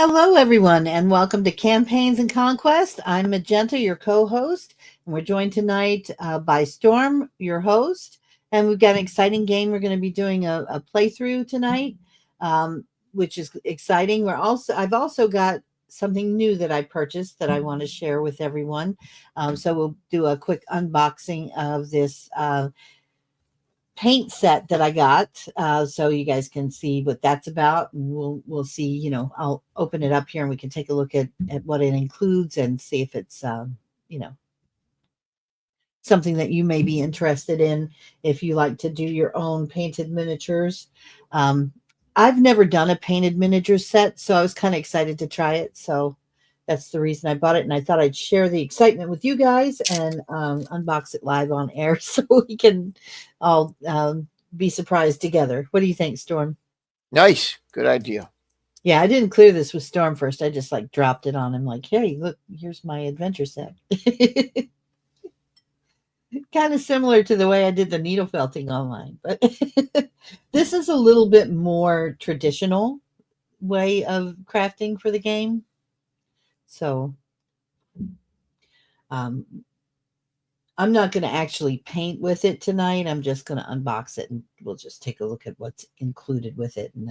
Hello, everyone, and welcome to Campaigns and Conquest. I'm Magenta, your co host, and we're joined tonight by Storm, your host. And we've got an exciting game. We're going to be doing a playthrough tonight, which is exciting. I've also got something new that I purchased that I want to share with everyone. So we'll do a quick unboxing of this paint set that I got, so you guys can see what that's about. And we'll see. I'll open it up here, and we can take a look at what it includes and see if it's you know something that you may be interested in if you like to do your own painted miniatures. Um, I've never done a painted miniature set, so I was kind of excited to try it. So that's the reason I bought it, and I thought I'd share the excitement with you guys and unbox it live on air so we can all be surprised together. What do you think, Storm? Nice. Good idea. Yeah, I didn't clear this with Storm first. I just like dropped it on him, like, "Hey, look, here's my adventure set." Kind of similar to the way I did the needle felting online, but this is a little bit more traditional way of crafting for the game. So um, I'm not going to actually paint with it tonight. I'm just going to unbox it, and we'll just take a look at what's included with it, and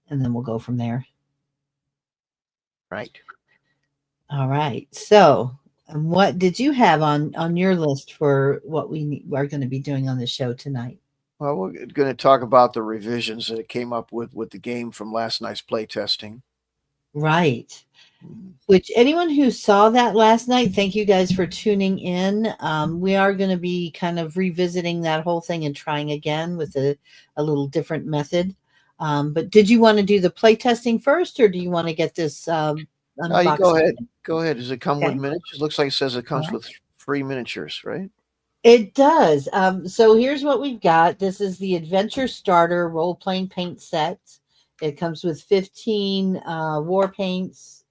then we'll go from there. Right. All right. So, what did you have on your list for what are going to be doing on the show tonight? Well, we're going to talk about the revisions that it came up with the game from last night's playtesting. Right. Mhm. Which anyone who saw that last night, thank you guys for tuning in. We are going to be kind of revisiting that whole thing and trying again with a little different method. But did you want to do the play testing first, or do you want to get this No, you unboxed? go ahead. Go ahead. Does it come with Okay. miniatures? Looks like it says it All comes right. with free miniatures, right? It does. So here's what we've got. This is the Adventure Starter role playing paint set. It comes with 15 war paints.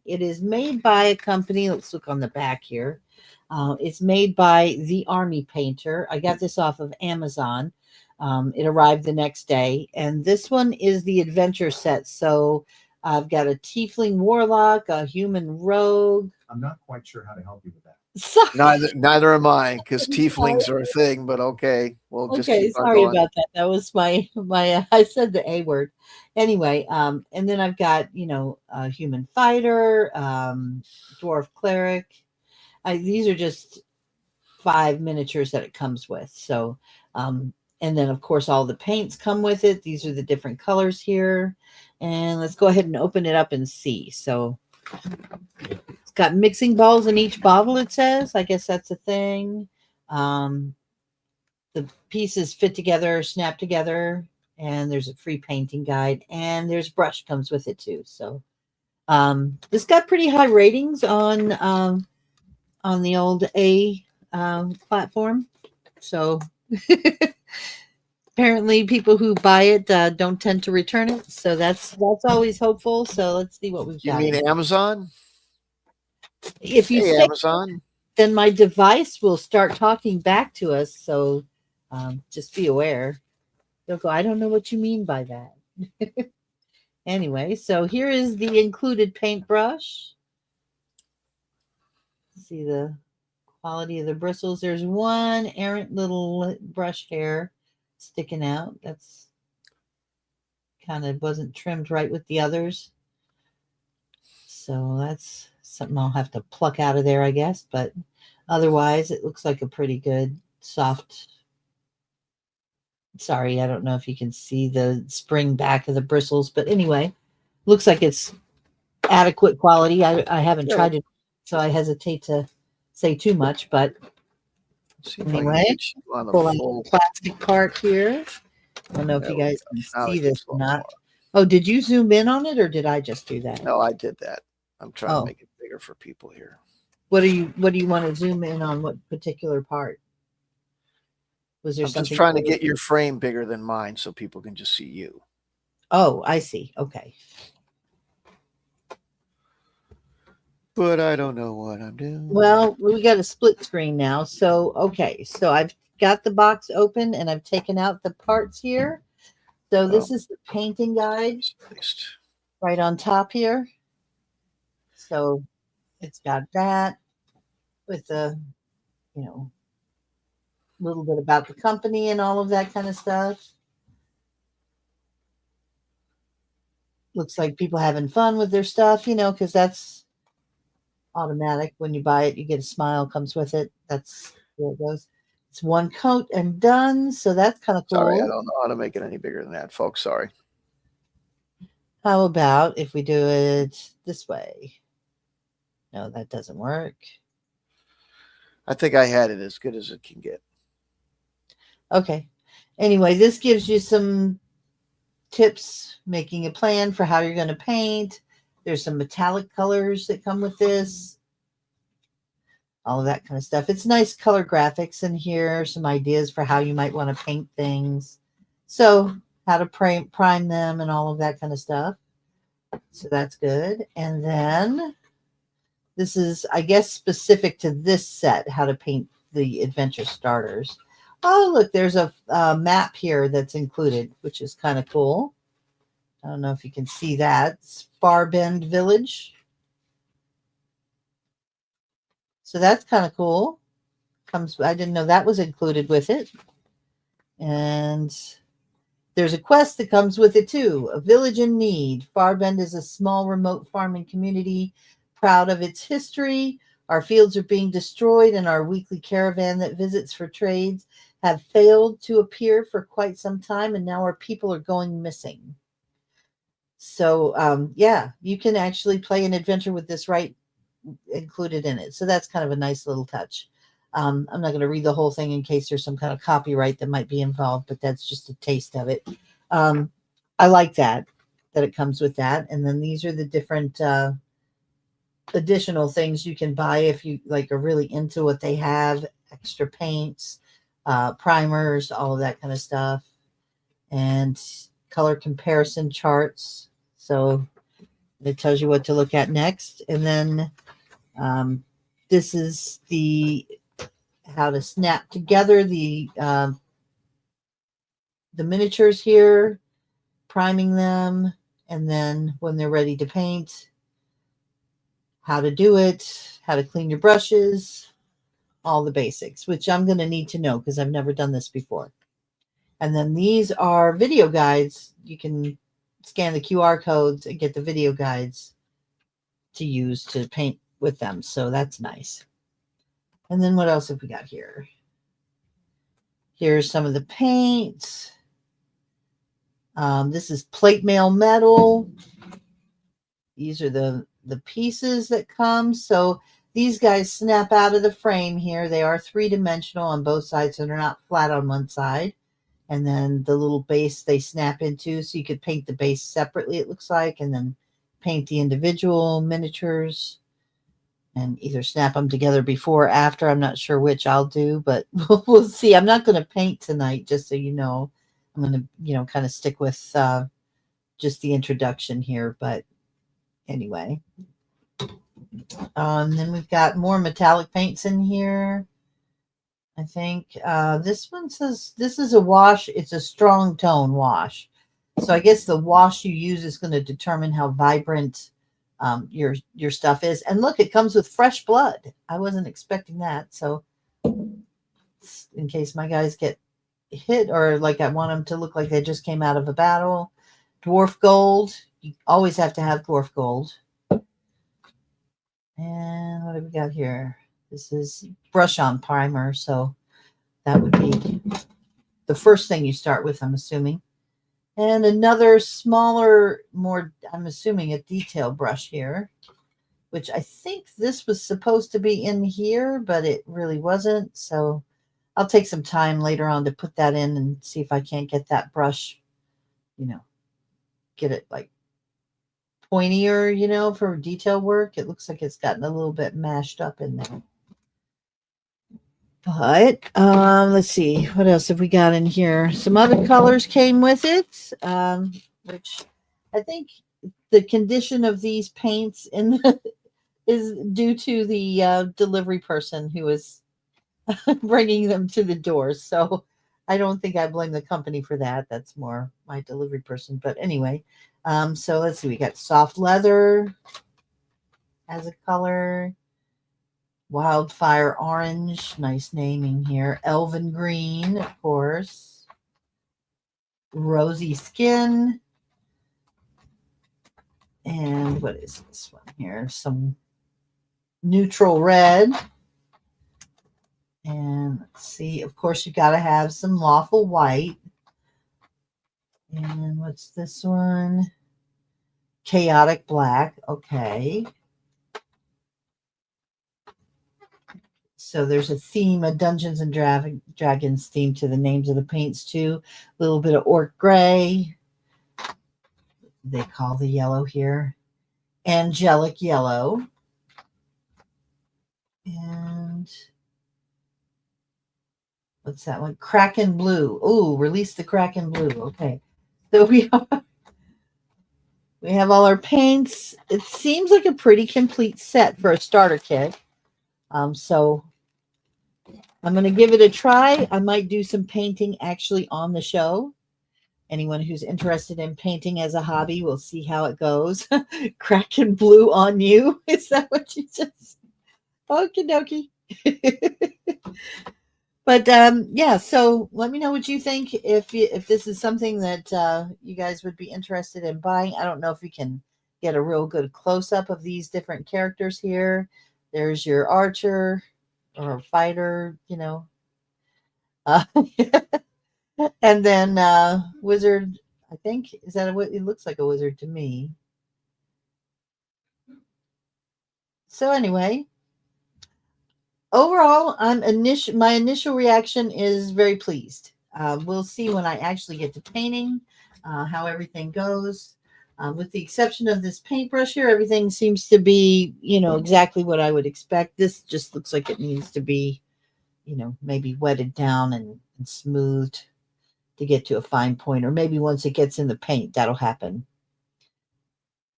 It is made by a company. Let's look on the back here. It's made by the Army Painter. I got this off of Amazon. It arrived the next day. And this one is the adventure set. So I've got a Tiefling Warlock, a Human Rogue. I'm not quite sure how to help you with that. Sorry. Neither am I, because Sorry. tieflings are a thing. But okay, we'll just Okay, keep on sorry going. about that. That was my I said the A word. Anyway, and then I've got, a human fighter, dwarf cleric. These are just 5 miniatures that it comes with. So, and then of course all the paints come with it. These are the different colors here. And let's go ahead and open it up and see. So it's got mixing balls in each bottle, it says. I guess that's a thing. Um, the pieces fit together, snap together, and there's a free painting guide, and there's brush comes with it too. So this got pretty high ratings on the old A platform. So apparently, people who buy it don't tend to return it. So that's always hopeful. So let's see what we've You got. mean Amazon? If you Hey, say, Amazon. then my device will start talking back to us. So just be aware. They'll go, I don't know what you mean by that. Anyway, so here is the included paintbrush. See the quality of the bristles. There's one errant little brush hair sticking out. That's kind of wasn't trimmed right with the others. So that's something I'll have to pluck out of there, I guess. But otherwise, it looks like a pretty good soft. Sorry, I don't know if you can see the spring back of the bristles, but anyway, looks like it's adequate quality. I haven't Yeah. tried it, so I hesitate to say too much. But Let's see if I can anyway, get you on the pull out full. the plastic part here. I don't know if There you we guys go. can Now see it this gets a or little not. more. Oh, did you zoom in on it, or did I just do that? No, I did that. I'm trying to Oh, make it bigger for people here. what do you want to zoom in on? What particular part? Was there I'm just something? trying to get your frame bigger than mine so people can just see you. Oh, I see. Okay. But I don't know what I'm doing. Well, we got a split screen now. So, okay. So I've got the box open and I've taken out the parts here. So Oh, this is the painting guide. spaced. right on top here. So it's got that with a, you know, little bit about the company and all of that kind of stuff. Looks like people having fun with their stuff, because that's automatic. When you buy it, you get a smile comes with it. That's where it goes. It's one coat and done. So that's kind of Sorry, I cool. don't know how to make it any bigger than that, folks. Sorry. How about if we do it this way? No, that doesn't work. I think I had it as good as it can get. Okay. Anyway, this gives you some tips, making a plan for how you're going to paint. There's some metallic colors that come with this. All of that kind of stuff. It's nice color graphics in here, some ideas for how you might want to paint things. So how to prime them and all of that kind of stuff. So that's good. And then this is, I guess, specific to this set, how to paint the adventure starters. Oh, look, there's a map here that's included, which is kind of cool. I don't know if you can see that. It's Farbend Village. So that's kind of cool. I didn't know that was included with it. And there's a quest that comes with it too. A village in need. Farbend is a small remote farming community, proud of its history. Our fields are being destroyed, and our weekly caravan that visits for trades have failed to appear for quite some time, and now our people are going missing. So, yeah, you can actually play an adventure with this right included in it. So that's kind of a nice little touch. I'm not going to read the whole thing in case there's some kind of copyright that might be involved, but that's just a taste of it. I like that it comes with that. And then these are the different additional things you can buy if you are really into what they have. Extra paints, primers, all of that kind of stuff, and color comparison charts. So it tells you what to look at next. And then this is how to snap together the miniatures here, priming them, and then when they're ready to paint, how to do it, how to clean your brushes, all the basics, which I'm going to need to know because I've never done this before. And then these are video guides. You can scan the QR codes and get the video guides to use to paint with them. So that's nice. And then what else have we got here? Here's some of the paints. This is plate mail metal. These are the pieces that come. So these guys snap out of the frame here. They are three-dimensional on both sides, so they're not flat on one side. And then the little base they snap into, so you could paint the base separately, it looks like, and then paint the individual miniatures and either snap them together before or after. I'm not sure which I'll do, but we'll see. I'm not going to paint tonight, just so you know. I'm going to, kind of stick with just the introduction here. But anyway. Then we've got more metallic paints in here. I think this one says this is a wash. It's a strong tone wash. So I guess the wash you use is going to determine how vibrant your stuff is. And look, it comes with fresh blood. I wasn't expecting that. So in case my guys get hit, or I want them to look like they just came out of a battle. Dwarf gold. You always have to have dwarf gold. And what have we got here? This is brush on primer. So that would be the first thing you start with, I'm assuming. And another smaller, more, I'm assuming, a detail brush here, which I think this was supposed to be in here, but it really wasn't. So I'll take some time later on to put that in and see if I can't get that brush, get it pointier, for detail work. It looks like it's gotten a little bit mashed up in there. But let's see, what else have we got in here? Some other colors came with it, which I think the condition of these paints is due to the delivery person who is bringing them to the doors. So I don't think I blame the company for that. That's more my delivery person. But anyway, so let's see. We got soft leather as a color, wildfire orange, nice naming here. Elven green, of course. Rosy skin. And what is this one here? Some neutral red. And let's see, of course, you got to have some lawful white. And what's this one? Chaotic black. Okay. So there's a theme, a Dungeons and Dragons theme to the names of the paints too. A little bit of orc gray. They call the yellow here. Angelic yellow. And what's that one? Kraken blue. Oh, release the Kraken blue. Okay. So we have all our paints. It seems like a pretty complete set for a starter kit. So I'm going to give it a try. I might do some painting actually on the show. Anyone who's interested in painting as a hobby, we'll see how it goes. Kraken blue on you. Is that what you just? Okie dokie. But yeah, so let me know what you think if this is something that you guys would be interested in buying. I don't know if we can get a real good close up of these different characters here. There's your archer or fighter, you know, and then wizard. I think is that what it looks like a wizard to me. So anyway, overall, my initial reaction is very pleased. We'll see when I actually get to painting how everything goes. With the exception of this paintbrush here, everything seems to be, exactly what I would expect. This just looks like it needs to be, maybe wetted down and smoothed to get to a fine point. Or maybe once it gets in the paint, that'll happen.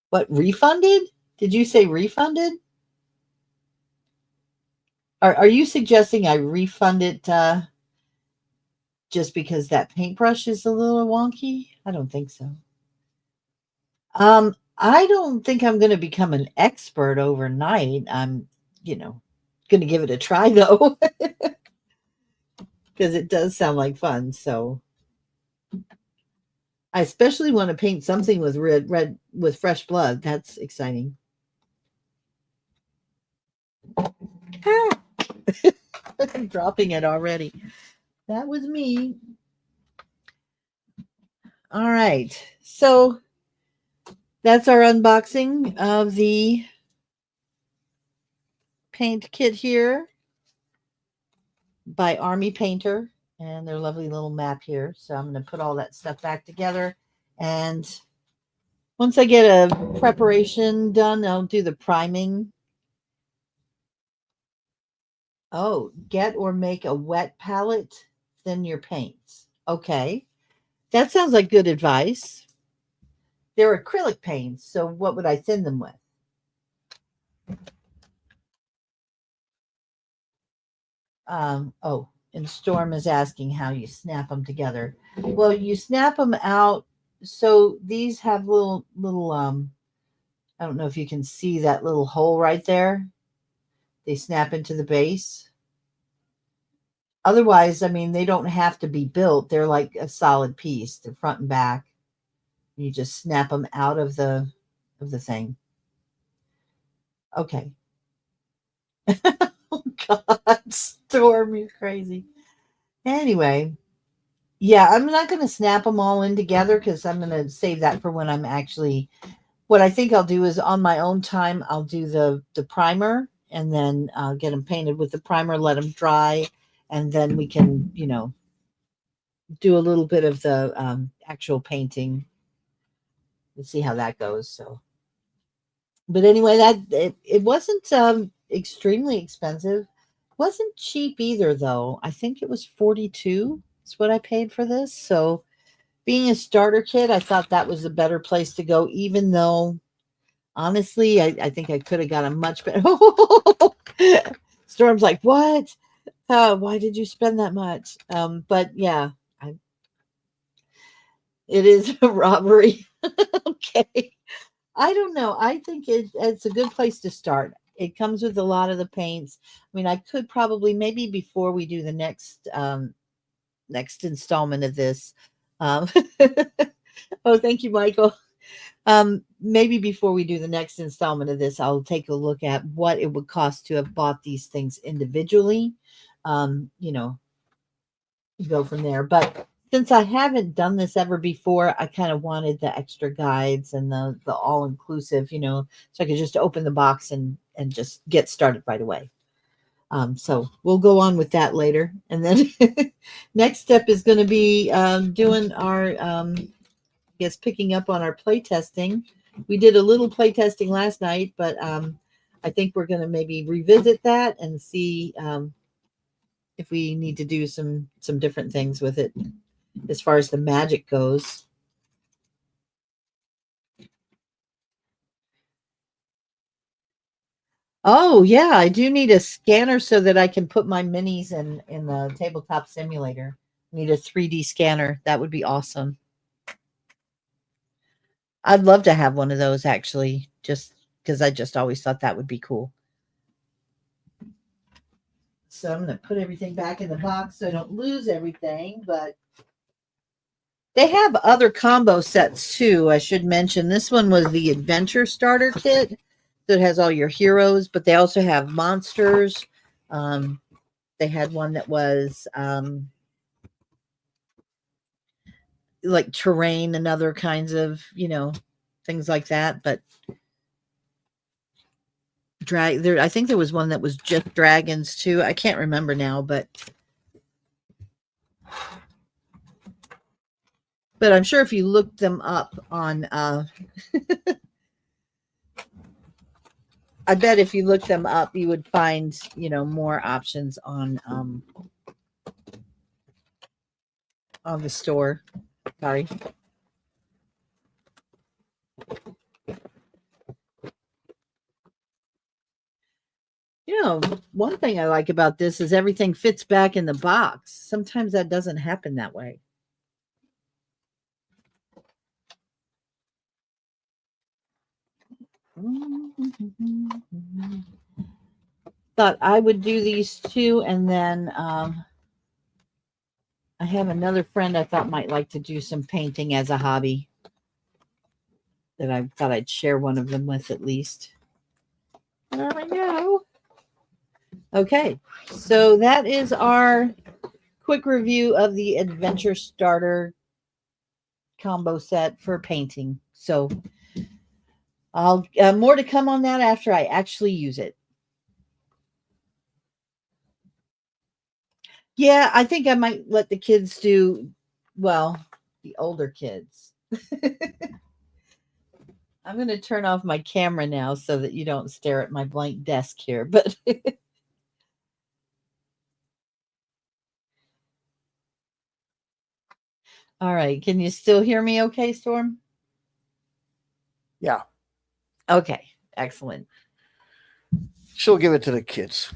What, refunded? Did you say refunded? Are you suggesting I refund it just because that paintbrush is a little wonky? I don't think so. I don't think I'm going to become an expert overnight. I'm, going to give it a try though, because it does sound like fun. So I especially want to paint something with red with fresh blood. That's exciting. I'm dropping it already. That was me. All right. So that's our unboxing of the paint kit here by Army Painter and their lovely little map here. So I'm going to put all that stuff back together. And once I get a preparation done, I'll do the priming. Oh, get or make a wet palette, thin your paints. Okay. That sounds like good advice. They're acrylic paints, so what would I thin them with? And Storm is asking how you snap them together. Well, you snap them out. So these have little, I don't know if you can see that little hole right there. They snap into the base. Otherwise, I mean, they don't have to be built. They're like a solid piece. They're front and back. You just snap them out of the thing. Okay. Oh God, Storm, you're crazy. Anyway, yeah, I'm not going to snap them all in together because I'm going to save that for when I'm actually. What I think I'll do is on my own time, I'll do the primer and then get them painted with the primer, let them dry, and then we can, do a little bit of the actual painting. We'll see how that goes. So, but anyway, it wasn't extremely expensive. Wasn't cheap either, though. I think it was $42 is what I paid for this. So, being a starter kit, I thought that was a better place to go, even though, honestly, I think I could have got a much better. Storm's like, what? Why did you spend that much? But yeah, It is a robbery. Okay. I don't know. I think it's a good place to start. It comes with a lot of the paints. I mean, I could probably maybe before we do the next installment of this. Um, oh, thank you, Michael. Maybe before we do the next installment of this, I'll take a look at what it would cost to have bought these things individually. You know, go from there. But since I haven't done this ever before, I kind of wanted the extra guides and the all inclusive, so I could just open the box and just get started right away. So we'll go on with that later. And then next step is going to be doing our, I guess, picking up on our play testing. We did a little play testing last night, but I think we're going to maybe revisit that and see if we need to do some different things with it as far as the magic goes. Oh yeah, I do need a scanner so that I can put my minis in the tabletop simulator. Need a 3D scanner. That would be awesome. I'd love to have one of those actually, just because I just always thought that would be cool. So I'm going to put everything back in the box so I don't lose everything, but they have other combo sets too. I should mention this one was the Adventure Starter Kit that has all your heroes, but they also have monsters. They had one that was like terrain and other kinds of, things like that. But I think there was one that was just dragons too. I can't remember now, but I'm sure if you looked them up on I bet if you looked them up you would find, more options on the store. Sorry. One thing I like about this is everything fits back in the box. Sometimes that doesn't happen that way. Thought I would do these two, and then I have another friend I thought might like to do some painting as a hobby that I thought I'd share one of them with at least. There we go. Okay, so that is our quick review of the Adventure Starter combo set for painting. So I'll more to come on that after I actually use it. Yeah, I think I might let the kids do, well, the older kids. I'm going to turn off my camera now so that you don't stare at my blank desk here, but all right. Can you still hear me okay, Storm? Yeah. Okay, excellent. She'll give it to the kids.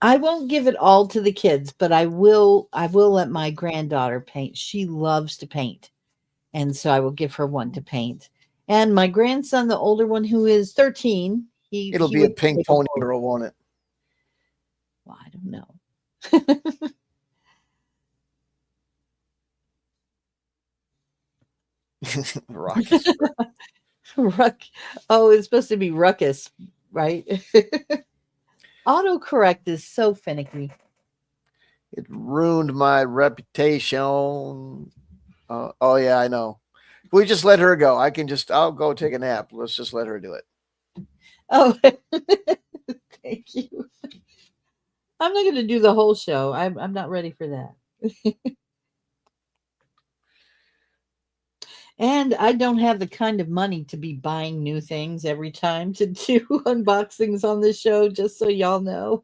I won't give it all to the kids, but I will let my granddaughter paint. She loves to paint. And so I will give her one to paint. And my grandson, the older one who is 13, It'll he be a would pink pony girl, won't it? Well, I don't know. Ruckus. Oh, it's supposed to be ruckus, right? Autocorrect is so finicky. It ruined my reputation. Oh yeah, I know. We just let her go. I'll go take a nap. Let's just let her do it. Oh, thank you. I'm not going to do the whole show. I'm not ready for that. And I don't have the kind of money to be buying new things every time to do unboxings on the show, just so y'all know.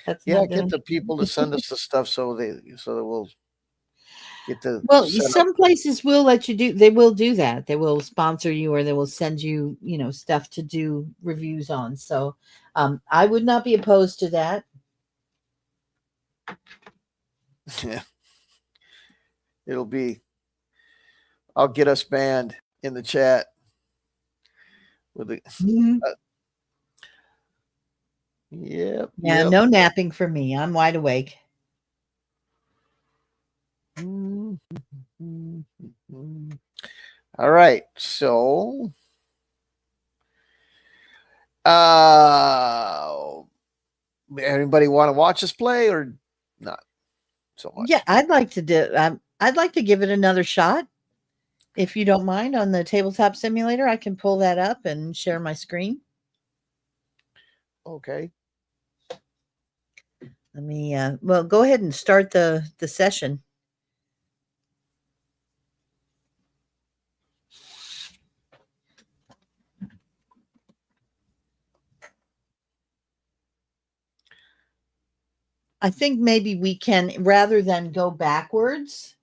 That's not Get gonna the people to send us the stuff so that we'll get the Well, setup. some places will let you do they will do that. They will sponsor you or they will send you, stuff to do reviews on. So I would not be opposed to that. Yeah. It'll be I'll get us banned in the chat with the. Mhm. Yep. Yeah, Yep. no napping for me. I'm wide awake. All right. So, anybody want to watch us play or not so much? Yeah, I'd like to do. I'd like to give it another shot. If you don't mind, on the tabletop simulator, I can pull that up and share my screen. Okay. Let me. Well, go ahead and start the session. I think maybe we can, rather than go backwards.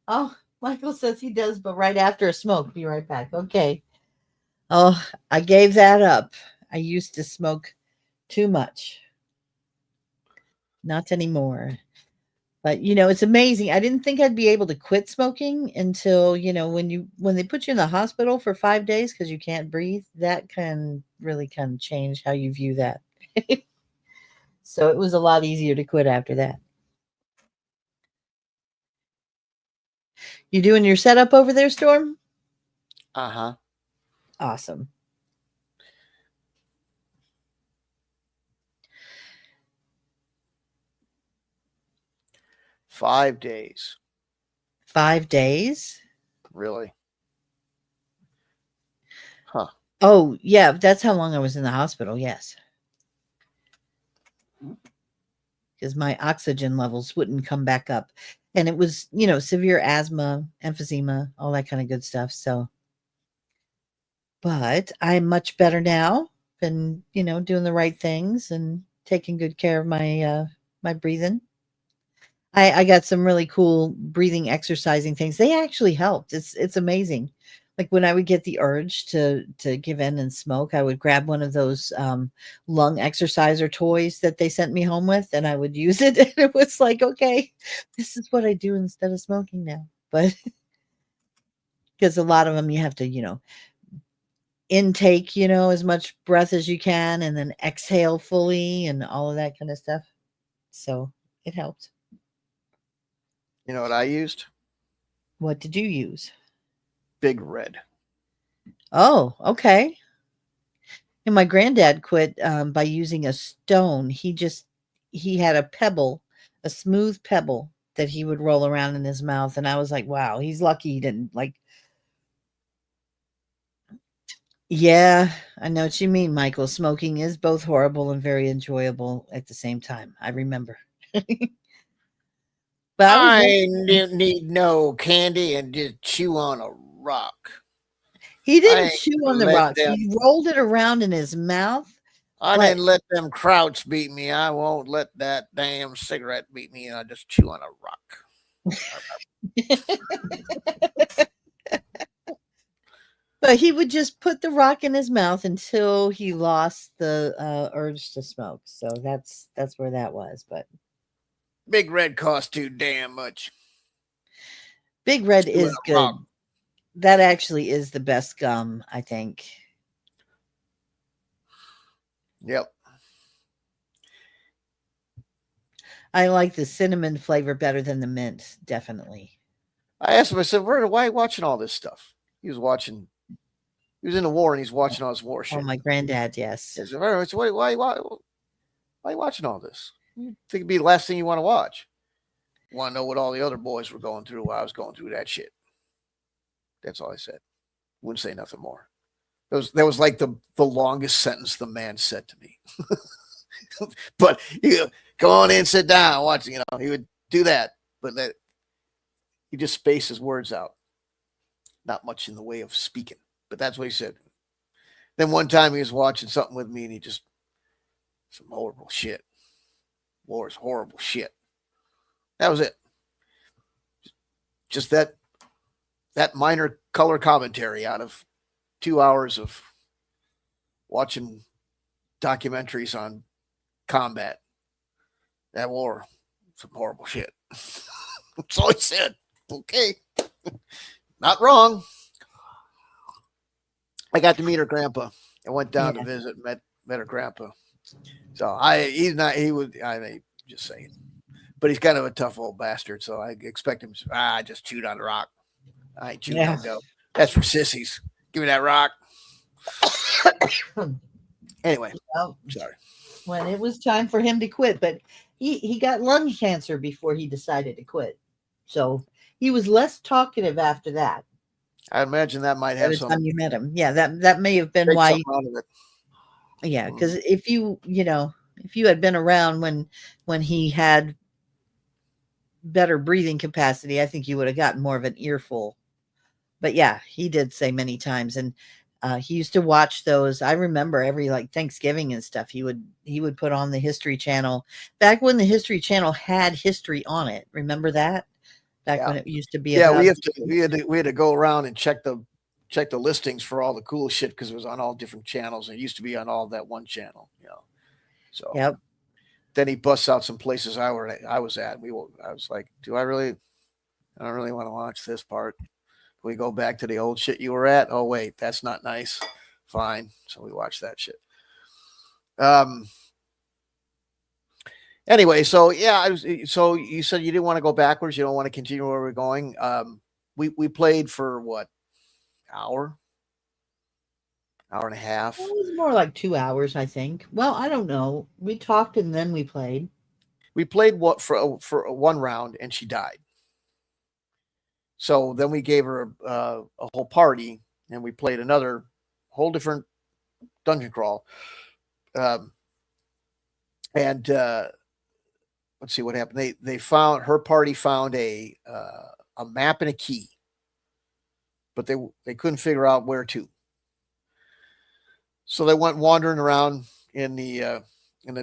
Oh, Michael says he does, but right after a smoke. Be right back. Okay. Oh, I gave that up. I used to smoke too much. Not anymore. But it's amazing. I didn't think I'd be able to quit smoking until, when they put you in the hospital for 5 days because you can't breathe, that can really kind of change how you view that. So it was a lot easier to quit after that. You doing your setup over there, Storm? Uh-huh. Awesome. Five days. 5 days? Really? Huh. Oh, yeah, that's how long I was in the hospital, yes. Because my oxygen levels wouldn't come back up. And it was, severe asthma, emphysema, all that kind of good stuff. So, but I'm much better now. Been, doing the right things and taking good care of my breathing. I got some really cool breathing exercising things. They actually helped. It's amazing. Like when I would get the urge to give in and smoke, I would grab one of those lung exerciser toys that they sent me home with, and I would use it. And it was like, okay, this is what I do instead of smoking now. But because a lot of them you have to, intake, as much breath as you can, and then exhale fully, and all of that kind of stuff. So it helped. You know what I used? What did you use? Big Red. Oh, okay. And my granddad quit by using a stone. He had a pebble, a smooth pebble that he would roll around in his mouth, and I was like, wow, he's lucky he didn't like. Yeah, I know what you mean, Michael. Smoking is both horrible and very enjoyable at the same time. I remember. But I was I young. didn't need no candy and just chew on a rock. He I didn't ain't chew on gonna the let rocks. them. He rolled it around in his mouth. I Like didn't let them krauts beat me. I won't let that damn cigarette beat me. I just chew on a rock. but he would just put the rock in his mouth until he lost the urge to smoke. So that's where that was. But Big Red costs too damn much. Big Red Chew on is a rock. good. That actually is the best gum, I think. Yep. I like the cinnamon flavor better than the mint, definitely. I asked him, I said, Werner, why are you watching all this stuff? He was watching, he was in the war and he's watching all this war Oh, shit. my granddad, yes. I said, Werner, why are you watching all this? You think it'd be the last thing you want to watch? Want to know what all the other boys were going through while I was going through that shit. That's all I said. Wouldn't say nothing more. That was like the longest sentence the man said to me. But go on in, sit down, watch. He would do that, but he just spaced his words out. Not much in the way of speaking, but that's what he said. Then one time he was watching something with me, and he just some horrible shit. War is horrible shit. That was it. Just that minor color commentary out of 2 hours of watching documentaries on combat. That war, some horrible shit. That's all he said. Okay. Not wrong. I got to meet her grandpa. I went down to visit, met her grandpa. So I mean, just saying. But he's kind of a tough old bastard, so I expect him to I just chewed on a rock. I ain't chewed no dough. That's for sissies. Give me that rock. Anyway, Well, sorry. when it was time for him to quit, but he got lung cancer before he decided to quit. So he was less talkative after that. I imagine that might By have the some time you met him. Yeah, that may have been take why. something out of it. Yeah, because if you had been around when he had better breathing capacity, I think you would have gotten more of an earful. But yeah, he did say many times, and he used to watch those. I remember every like Thanksgiving and stuff. He would put on the History Channel back when the History Channel had history on it. Remember that? Back when it used to be Yeah, about we had to go around and check the listings for all the cool shit because it was on all different channels. It used to be on all that one channel, So Yep. then he busts out some places I was at. I was like, I don't really want to watch this part. We go back to the old shit you were at. Oh wait, that's not nice. Fine. So we watched that shit. Anyway, so yeah, so you said you didn't want to go backwards. You don't want to continue where we're going. We played for what, hour and a half. It was more like 2 hours, I think. Well, I don't know. We talked and then we played. We played what for one round, and she died. So then we gave her a whole party, and we played another whole different dungeon crawl. And let's see what happened. They found her party found a map and a key, but they couldn't figure out where to. So they went wandering around in the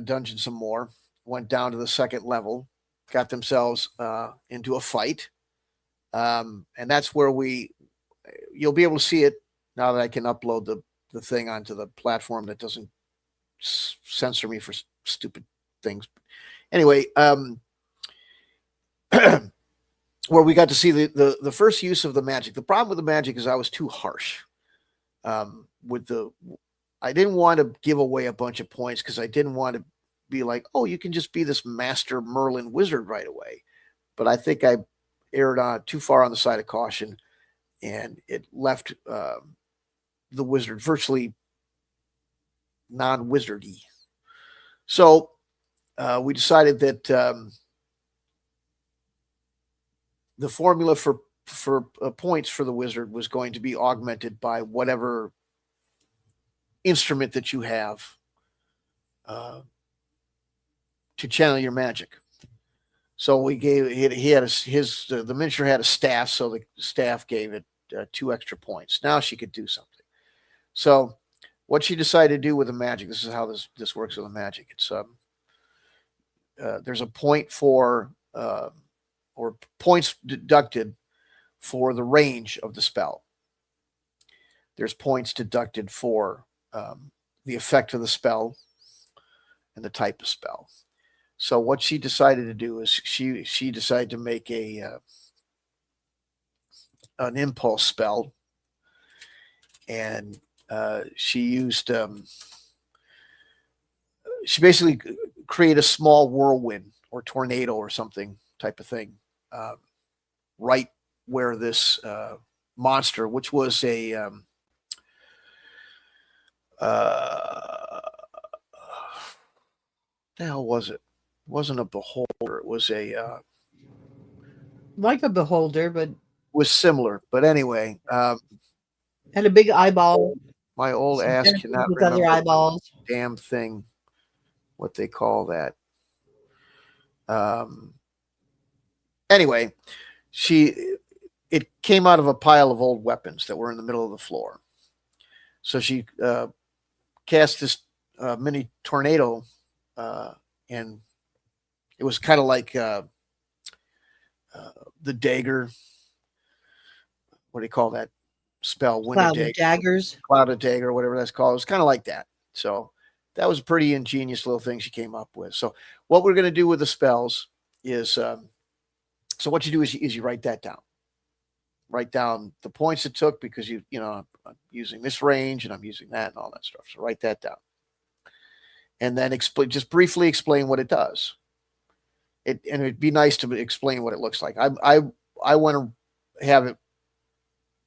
dungeon some more. Went down to the second level, got themselves into a fight, and that's where you'll be able to see it now that I can upload the thing onto the platform that doesn't censor me for stupid things. Anyway, where we got to see the first use of the magic. The problem with the magic is I was too harsh. I didn't want to give away a bunch of points because I didn't want to be like, oh, you can just be this master Merlin wizard right away. But I think I erred on too far on the side of caution, and it left the wizard virtually non-wizardy. So we decided that the formula for points for the wizard was going to be augmented by whatever instrument that you have to channel your magic. So we gave he had the miniature had a staff, so the staff gave it 2 extra points. Now she could do something. So what she decided to do with the magic, this is how this works with the magic. It's there's a point for or points deducted for the range of the spell. There's points deducted for the effect of the spell and the type of spell. So what she decided to do is she decided to make an impulse spell, and she used she basically created a small whirlwind or tornado or something type of thing right where this monster, which was a the hell was it? It wasn't a beholder. It was a Like a beholder, but was similar. But anyway, had a big eyeball. my old Some ass tentacles cannot with other remember eyeballs. the damn thing, what they call that. Anyway, it came out of a pile of old weapons that were in the middle of the floor. So she cast this mini tornado, and it was kind of like the dagger. What do you call that spell? Cloud of daggers. Cloud of dagger, whatever that's called. It was kind of like that. So that was a pretty ingenious little thing she came up with. So what we're going to do with the spells is So what you do is you write that down. Write down the points it took because I'm using this range and I'm using that and all that stuff. So write that down. And then just briefly explain what it does. And it'd be nice to explain what it looks like. I want to have it.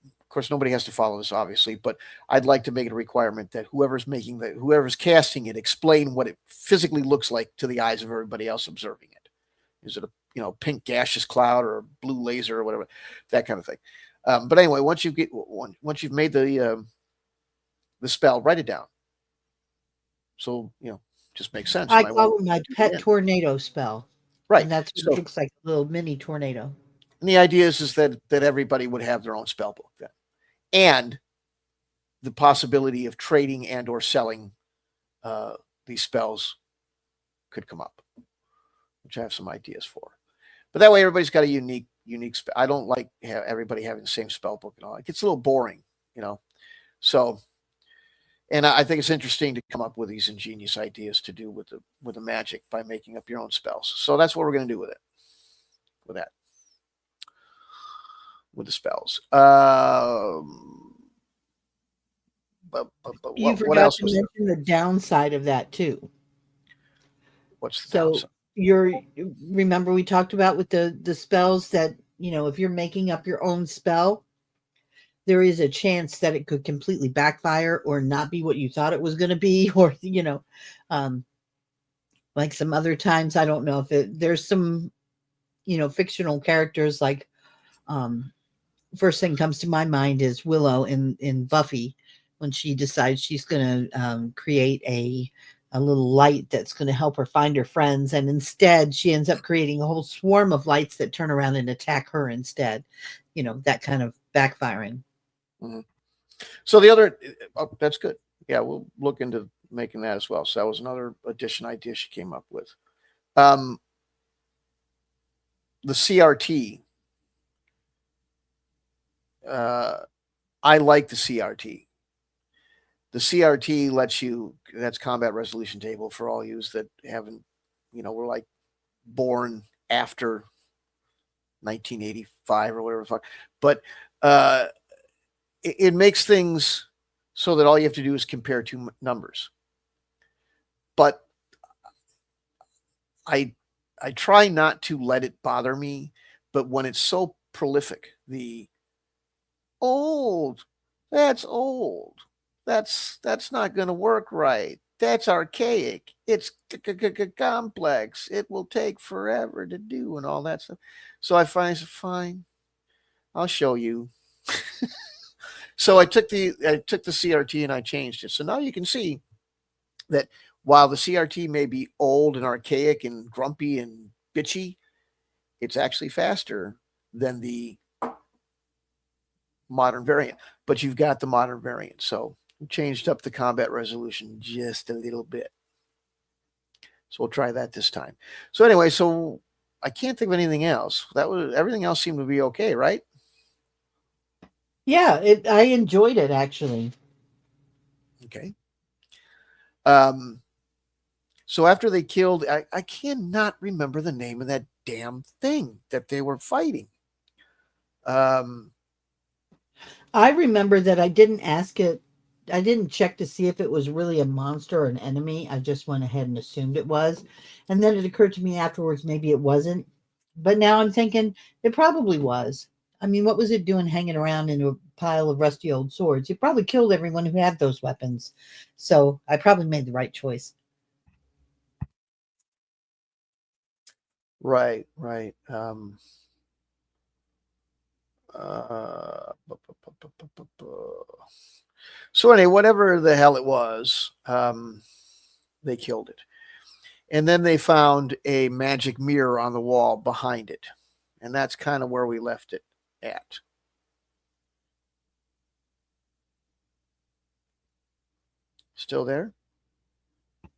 Of course, nobody has to follow this, obviously, but I'd like to make it a requirement that whoever's casting it, explain what it physically looks like to the eyes of everybody else observing it. Is it a pink gaseous cloud or a blue laser or whatever, that kind of thing. But anyway, once you've made the spell, write it down. So just makes sense. I call it my pet tornado spell. Right. And that's what it looks like, a little mini tornado. And the idea is that everybody would have their own spell book then. And the possibility of trading and or selling these spells could come up, which I have some ideas for. But that way everybody's got a unique spell. I don't like everybody having the same spell book and all. It gets a little boring, So, and I think it's interesting to come up with these ingenious ideas to do with the magic by making up your own spells. So that's what we're going to do with it. With the spells. You forgot to mention the downside of that too. What's the downside? Remember we talked about with the spells that, if you're making up your own spell, there is a chance that it could completely backfire or not be what you thought it was going to be, or, like some other times, I don't know if there's some, fictional characters like, first thing comes to my mind is Willow in Buffy, when she decides she's going to create a little light that's going to help her find her friends. And instead she ends up creating a whole swarm of lights that turn around and attack her instead, that kind of backfiring. Mm-hmm. So the other, that's good. Yeah, we'll look into making that as well. So that was another addition idea she came up with. The CRT. I like the CRT. The CRT lets you, that's combat resolution table for all yous that haven't, were like born after 1985 or whatever the fuck. But it makes things so that all you have to do is compare two numbers. But I try not to let it bother me, but when it's so prolific, the old, that's old. That's not going to work right. That's archaic. It's complex. It will take forever to do and all that stuff. So I find, fine, I'll show you. So I took the CRT and I changed it. So now you can see that while the CRT may be old and archaic and grumpy and bitchy, it's actually faster than the modern variant. But you've got the modern variant. So we changed up the combat resolution just a little bit. So we'll try that this time. So anyway, so I can't think of anything else. Everything else seemed to be okay, right? Yeah, I enjoyed it actually. Okay. So after they killed, I cannot remember the name of that damn thing that they were fighting. I remember that I didn't ask it. I didn't check to see if it was really a monster or an enemy. I just went ahead and assumed it was. And then it occurred to me afterwards, maybe it wasn't. But now I'm thinking it probably was. I mean, what was it doing hanging around in a pile of rusty old swords? It probably killed everyone who had those weapons. So I probably made the right choice. Right. So anyway, whatever the hell it was, they killed it. And then they found a magic mirror on the wall behind it. And that's kind of where we left it at. Still there?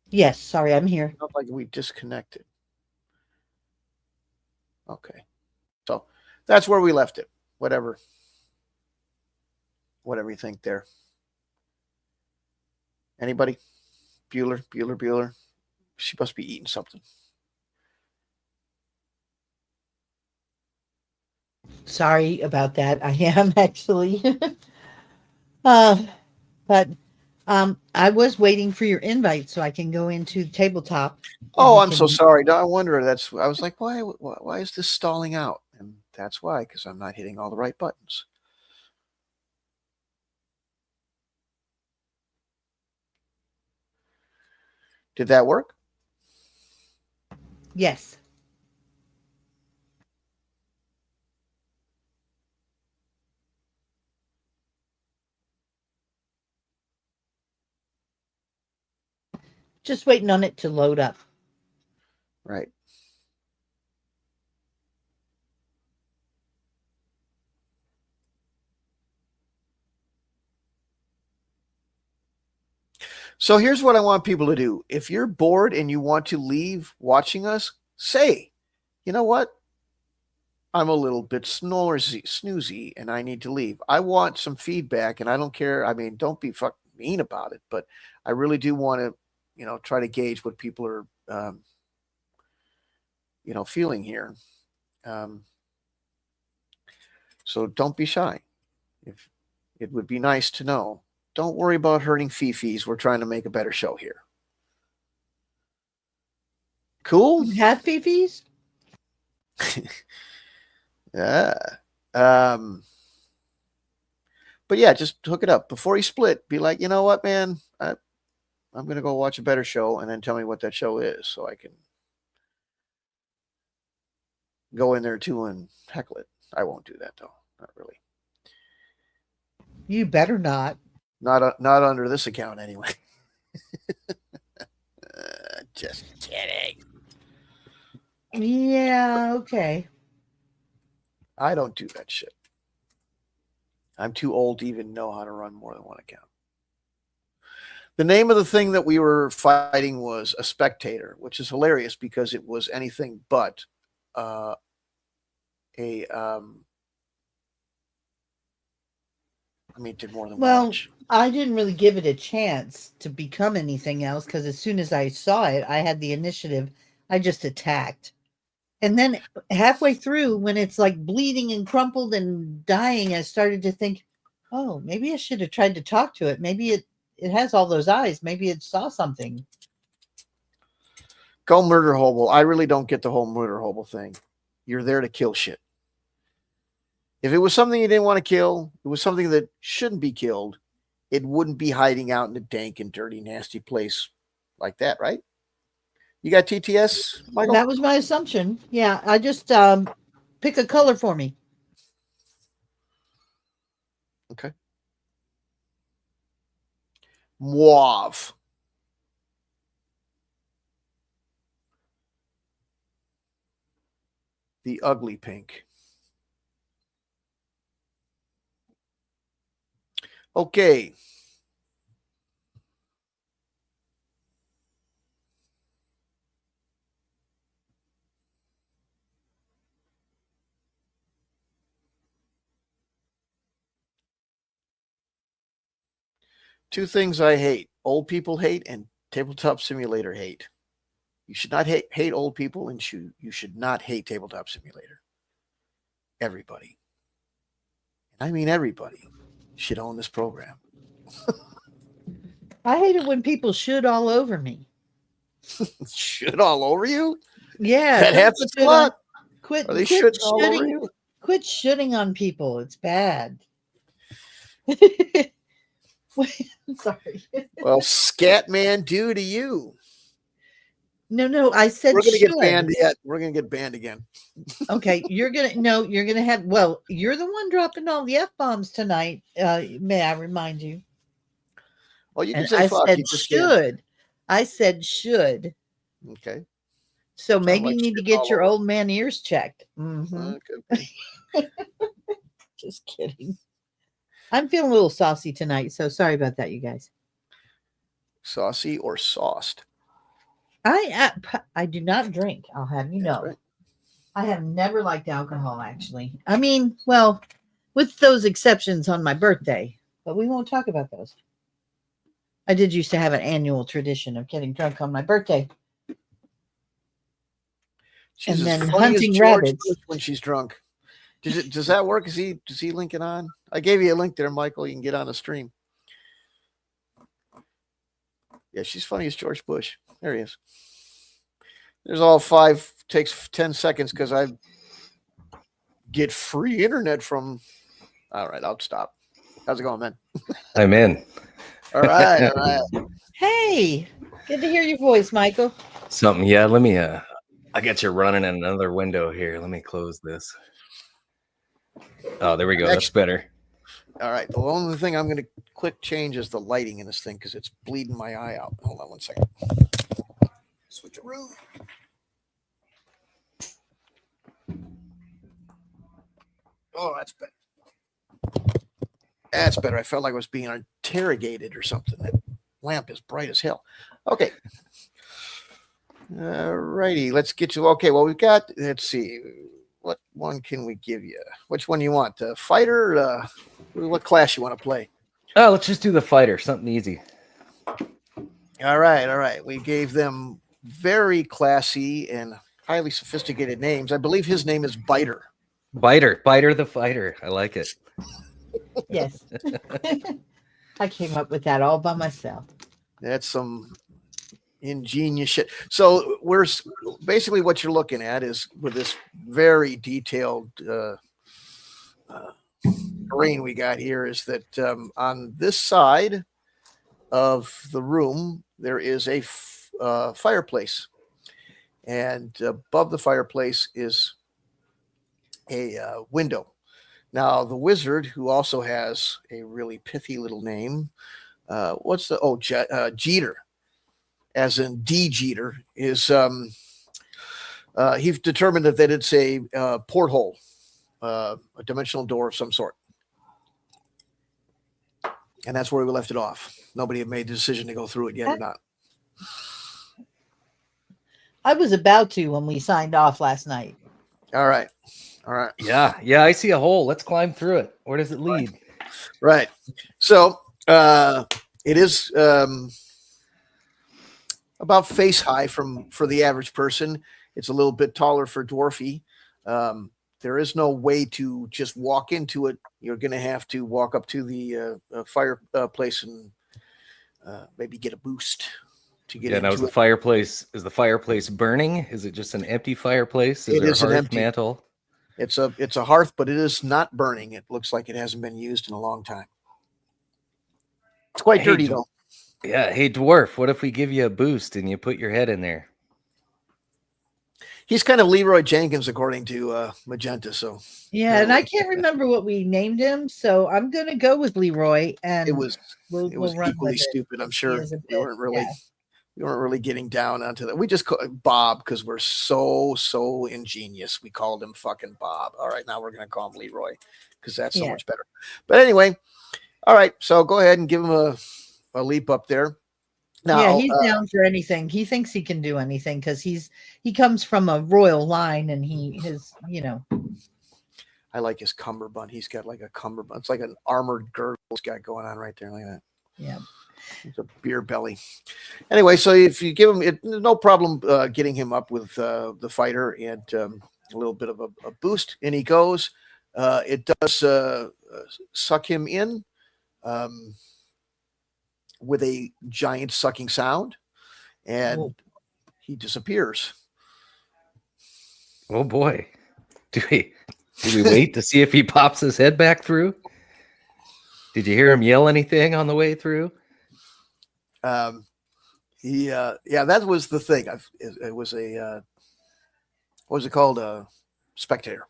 Yes, sorry, I'm here. Not like we disconnected. Okay. So that's where we left it. Whatever you think there. Anybody? Bueller. She must be eating something. Sorry about that. I am actually. uh, but I was waiting for your invite so I can go into tabletop and Oh, we I'm so can. sorry. No, I wonder. I was like, why is this stalling out? And that's why, because I'm not hitting all the right buttons. Did that work? Yes. Just waiting on it to load up. Right. So here's what I want people to do. If you're bored and you want to leave watching us, say, you know what? I'm a little bit snoozy, and I need to leave. I want some feedback, and I don't care. I mean, don't be fucking mean about it, but I really do want to, try to gauge what people are, feeling here. Um, so don't be shy. If it would be nice to know. Don't worry about hurting Fifi's. We're trying to make a better show here. Cool. You had Fifi's? Yeah. Um, but yeah, just hook it up before you split. Be like, you know what, man, I'm gonna go watch a better show, and then tell me what that show is, so I can go in there too and heckle it. I won't do that though, not really. You better not. Not under this account anyway. Just kidding. Yeah, okay. I don't do that shit. I'm too old to even know how to run more than one account. The name of the thing that we were fighting was a spectator, which is hilarious because it was anything but uh, a. I mean, it did more than Well, watch. I didn't really give it a chance to become anything else because as soon as I saw it, I had the initiative. I just attacked. And then halfway through, when it's like bleeding and crumpled and dying, I started to think, oh, maybe I should have tried to talk to it. Maybe it has all those eyes. Maybe it saw something. Go murder hobo. I really don't get the whole murder hobo thing. You're there to kill shit. If it was something you didn't want to kill, it was something that shouldn't be killed, it wouldn't be hiding out in a dank and dirty, nasty place like that, right? You got TTS, Michael? That was my assumption. Yeah, I just pick a color for me. Okay. Mauve. The ugly pink. Okay. Two things I hate: old people hate and tabletop simulator hate. You should not hate old people, and you should not hate tabletop simulator. Everybody, and I mean everybody, should own this program. I hate it when people should all over me. Should all over you? Yeah, That don't happens a should on lot. quit Are they quit shitting all over shooting you? quit shooting on people. It's bad. Wait, I'm sorry. Well, scat man, do to you. No, I said We're gonna get should. banned yet. We're gonna get banned again. Okay, you're gonna have well, you're the one dropping all the F bombs tonight. May I remind you? Well, you can And say I fuck. You said just can't. should. I said should. Okay. So Sound maybe like you need to shitting get all your over. old man ears checked. Hmm. Could be. Just kidding. I'm feeling a little saucy tonight, so sorry about that, you guys. Saucy or sauced. I do not drink. I'll have you That's know. right. I have never liked alcohol, actually. I mean, well, with those exceptions on my birthday, but we won't talk about those. I did used to have an annual tradition of getting drunk on my birthday She's and as then funny as hunting George rabbits. Bush when she's drunk. Does that work? Does he link it on? I gave you a link there, Michael. You can get on the stream. Yeah, she's funny as George Bush. There he is. There's all 5. Takes 10 seconds because I get free internet from. All right, I'll stop. How's it going, man? I'm in. All right, all right. Hey, good to hear your voice, Michael. Something. Yeah, let me I got you running in another window here. Let me close this. Oh, there we go. That's better. All right. The only thing I'm going to quick change is the lighting in this thing because it's bleeding my eye out. Hold on one second. Switch a room. Oh, that's better. That's better. I felt like I was being interrogated or something. That lamp is bright as hell. Okay. All righty. Let's get you. Okay. Well, we've got, let's see. What one can we give you? Which one you want? Fighter? What class you want to play? Oh, let's just do the fighter. Something easy. All right. All right. We gave them very classy and highly sophisticated names. I believe his name is Biter. Biter the fighter. I like it. Yes. I came up with that all by myself. That's some ingenious shit. So we're basically what you're looking at is with this very detailed terrain we got here is that on this side of the room there is a fireplace, and above the fireplace is a window. Now the wizard, who also has a really pithy little name, Jeter, as in D Jeter, is he's determined that it's a porthole, a dimensional door of some sort. And that's where we left it off. Nobody had made the decision to go through it yet or not. I was about to when we signed off last night. All right. All right. Yeah. I see a hole. Let's climb through it. Where does it lead? Right. So it is about face high for the average person. It's a little bit taller for dwarfy. There is no way to just walk into it. You're going to have to walk up to the fireplace and maybe get a boost to get into now is the fireplace burning? Is it just an empty fireplace? Is there a hearth mantle? It's a hearth, but it is not burning. It looks like it hasn't been used in a long time. It's quite dirty though. Yeah. Hey, dwarf, what if we give you a boost and you put your head in there? He's kind of Leroy Jenkins, according to Magenta. So yeah, and I can't remember what we named him, so I'm gonna go with Leroy. And it was we'll run equally with stupid. I'm sure we weren't really yeah. we weren't really getting down onto that. We just call Bob because we're so ingenious. We called him fucking Bob. All right, now we're gonna call him Leroy because that's so much better. But anyway, all right. So go ahead and give him a leap up there. Now, yeah, he's down for anything. He thinks he can do anything because he comes from a royal line, and I like his cummerbund. He's got like a cummerbund. It's like an armored girdle he's got going on right there like that. Yeah. It's a beer belly. Anyway, so if you give him no problem getting him up with the fighter and a little bit of a boost, and he goes. It does suck him in. With a giant sucking sound, and he disappears. Oh boy. Do we wait to see if he pops his head back through? Did you hear him yell anything on the way through? Yeah, that was the thing. It was a what was it called? A spectator.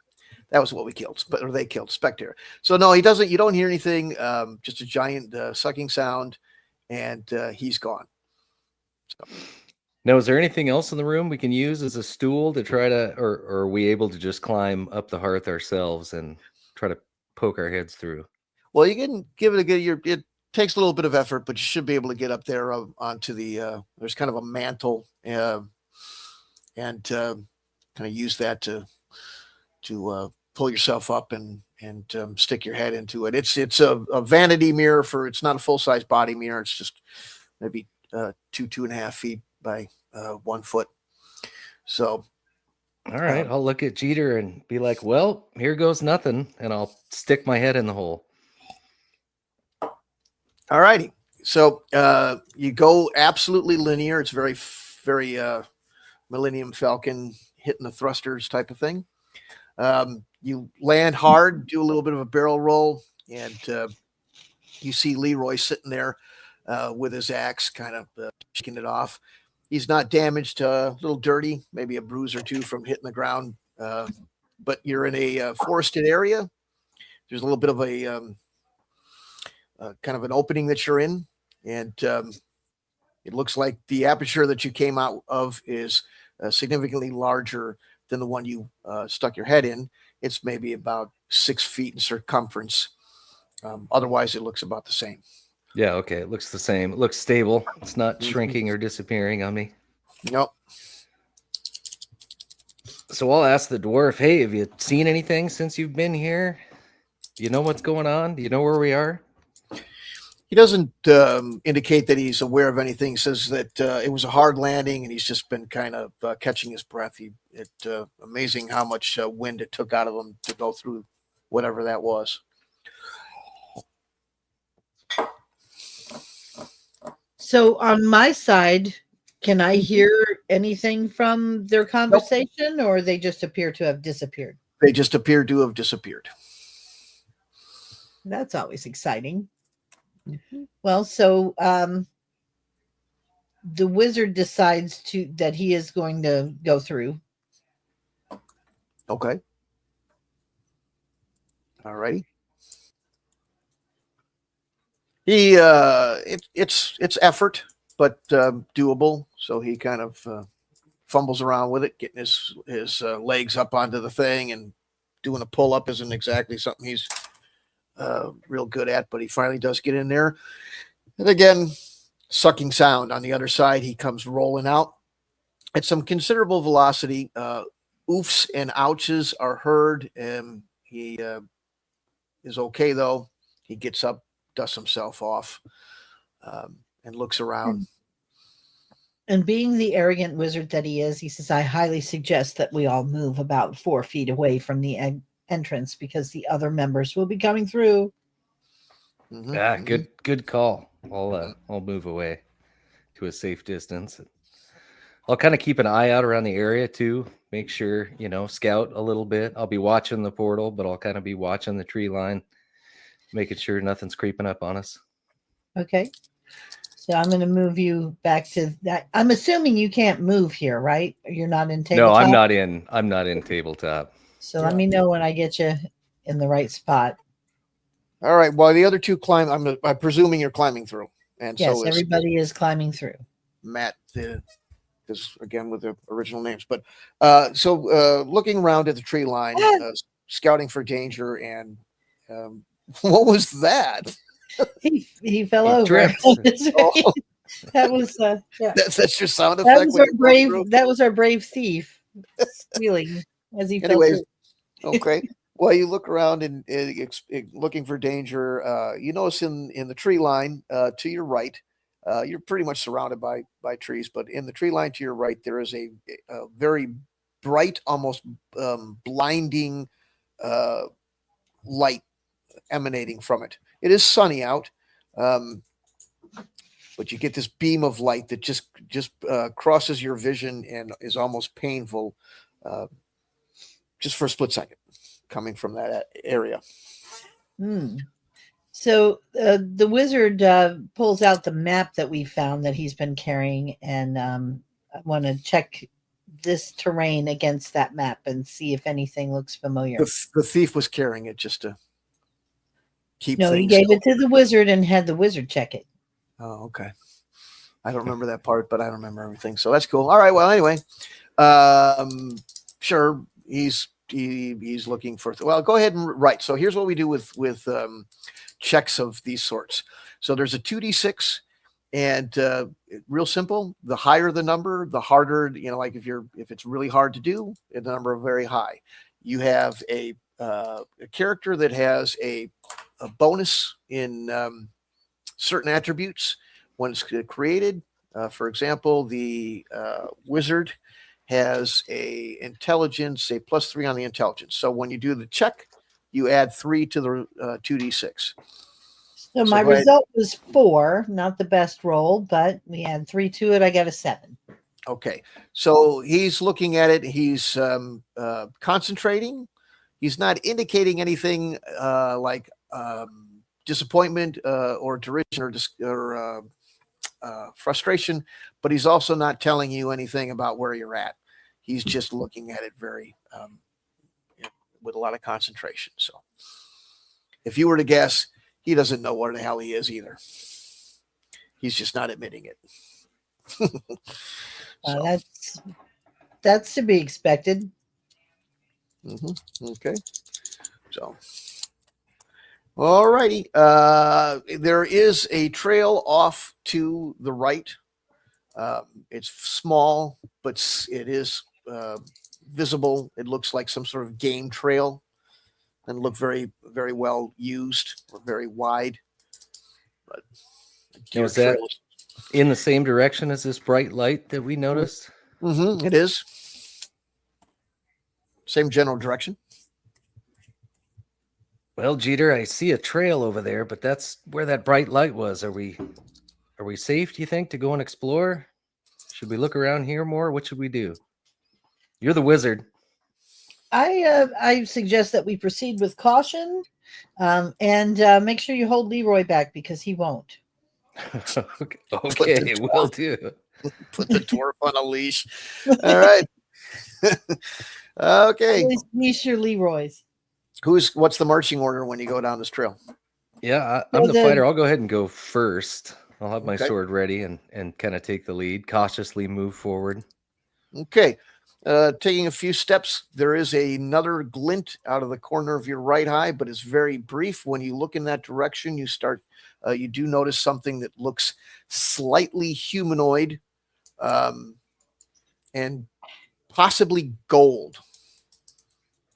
That was what we killed, or they killed spectator. So no, he doesn't. You don't hear anything. Just a giant sucking sound. And he's gone. So. Now, is there anything else in the room we can use as a stool to try to, or are we able to just climb up the hearth ourselves and try to poke our heads through? Well, you can give it a good. It takes a little bit of effort, but you should be able to get up there onto the. There's kind of a mantle, and kind of use that to pull yourself up and stick your head into it. It's a vanity mirror it's not a full-size body mirror. It's just maybe 2.5 feet by 1 foot. So All right, I'll look at Jeter and be like, "Well, here goes nothing," and I'll stick my head in the hole. All righty. So you go absolutely linear. It's very Millennium Falcon hitting the thrusters type of thing. You land hard, do a little bit of a barrel roll, and you see Leroy sitting there with his axe, kind of shaking it off. He's not damaged, a little dirty, maybe a bruise or two from hitting the ground. But you're in a forested area. There's a little bit of a kind of an opening that you're in, and it looks like the aperture that you came out of is significantly larger than the one you stuck your head in. It's maybe about 6 feet in circumference. Otherwise, it looks about the same. Yeah, okay. It looks the same. It looks stable. It's not shrinking or disappearing on me. Nope. So I'll ask the dwarf, "Hey, have you seen anything since you've been here? Do you know what's going on? Do you know where we are?" He doesn't indicate that he's aware of anything. He says that it was a hard landing, and he's just been kind of catching his breath. Amazing how much wind it took out of him to go through whatever that was. So on my side, can I hear anything from their conversation, or they just appear to have disappeared? They just appear to have disappeared. That's always exciting. Well, so the wizard decides that he is going to go through. Okay. All righty. He it's effort, but doable. So he kind of fumbles around with it, getting his legs up onto the thing, and doing a pull up isn't exactly something he's real good at, but he finally does get in there. And again, sucking sound on the other side. He comes rolling out at some considerable velocity. Oofs and ouches are heard, and he is okay though. He gets up, dusts himself off, and looks around. And being the arrogant wizard that he is, he says, "I highly suggest that we all move about 4 feet away from the entrance, because the other members will be coming through." Mm-hmm. Good call. I'll move away to a safe distance. I'll kind of keep an eye out around the area too. Make sure, scout a little bit. I'll be watching the portal, but I'll kind of be watching the tree line, making sure nothing's creeping up on us. Okay. So I'm going to move you back to that. I'm assuming you can't move here, right? You're not in tabletop? No, I'm not in tabletop. So let me know when I get you in the right spot. All right. Well, the other two climb. I'm presuming you're climbing through, and yes, so everybody is climbing through. Matt, because again with the original names, but so looking around at the tree line, scouting for danger, and what was that? He fell over. That was yeah. That's your sound effect. That was our brave thief squealing as he fell through. Okay. Well, you look around and looking for danger. You notice in the tree line to your right, you're pretty much surrounded by trees, but in the tree line to your right, there is a very bright, almost blinding light emanating from it. It is sunny out, but you get this beam of light that just crosses your vision and is almost painful, just for a split second, coming from that area. So the wizard pulls out the map that we found that he's been carrying, and I want to check this terrain against that map and see if anything looks familiar. The thief was carrying it just to keep. No, he gave it to the wizard and had the wizard check it. Oh, okay. I don't remember that part, but I remember everything, so that's cool. All right. Well, anyway, sure. He's looking for. Well, go ahead and write. So here's what we do with checks of these sorts. So there's a 2d6, and real simple. The higher the number, the harder. Like if it's really hard to do, the number is very high. You have a character that has a bonus in certain attributes when it's created. For example, the wizard has a intelligence, a +3 on the intelligence. So when you do the check, you add 3 to the 2d6. So So my go ahead. result was 4, not the best roll, but we add 3 to it. I got a 7. Okay, so he's looking at it. He's concentrating. He's not indicating anything like disappointment or derision or frustration, but he's also not telling you anything about where you're at. He's just looking at it very with a lot of concentration. So if you were to guess, he doesn't know where the hell he is either. He's just not admitting it. So, That's to be expected. okay. So, all righty. There is a trail off to the right. It's small, but it is visible. It looks like some sort of game trail and look very, very well used or very wide. But Now, is that in the same direction as this bright light that we noticed? It is. Same general direction. Well, Jeter, I see a trail over there, but that's where that bright light was. Are we safe, do you think, to go and explore? Should we look around here more? What should we do? You're the wizard. I suggest that we proceed with caution, and make sure you hold Leroy back because he won't. Okay, will do. Put the dwarf on a leash. All right. Okay. Always leash your Leroys. What's the marching order when you go down this trail? Yeah, I'm the fighter. I'll go ahead and go first. I'll have my Okay. sword ready and kind of take the lead, cautiously move forward. Okay. Taking a few steps, there is another glint out of the corner of your right eye, but it's very brief. When you look in that direction, you do notice something that looks slightly humanoid, and possibly gold.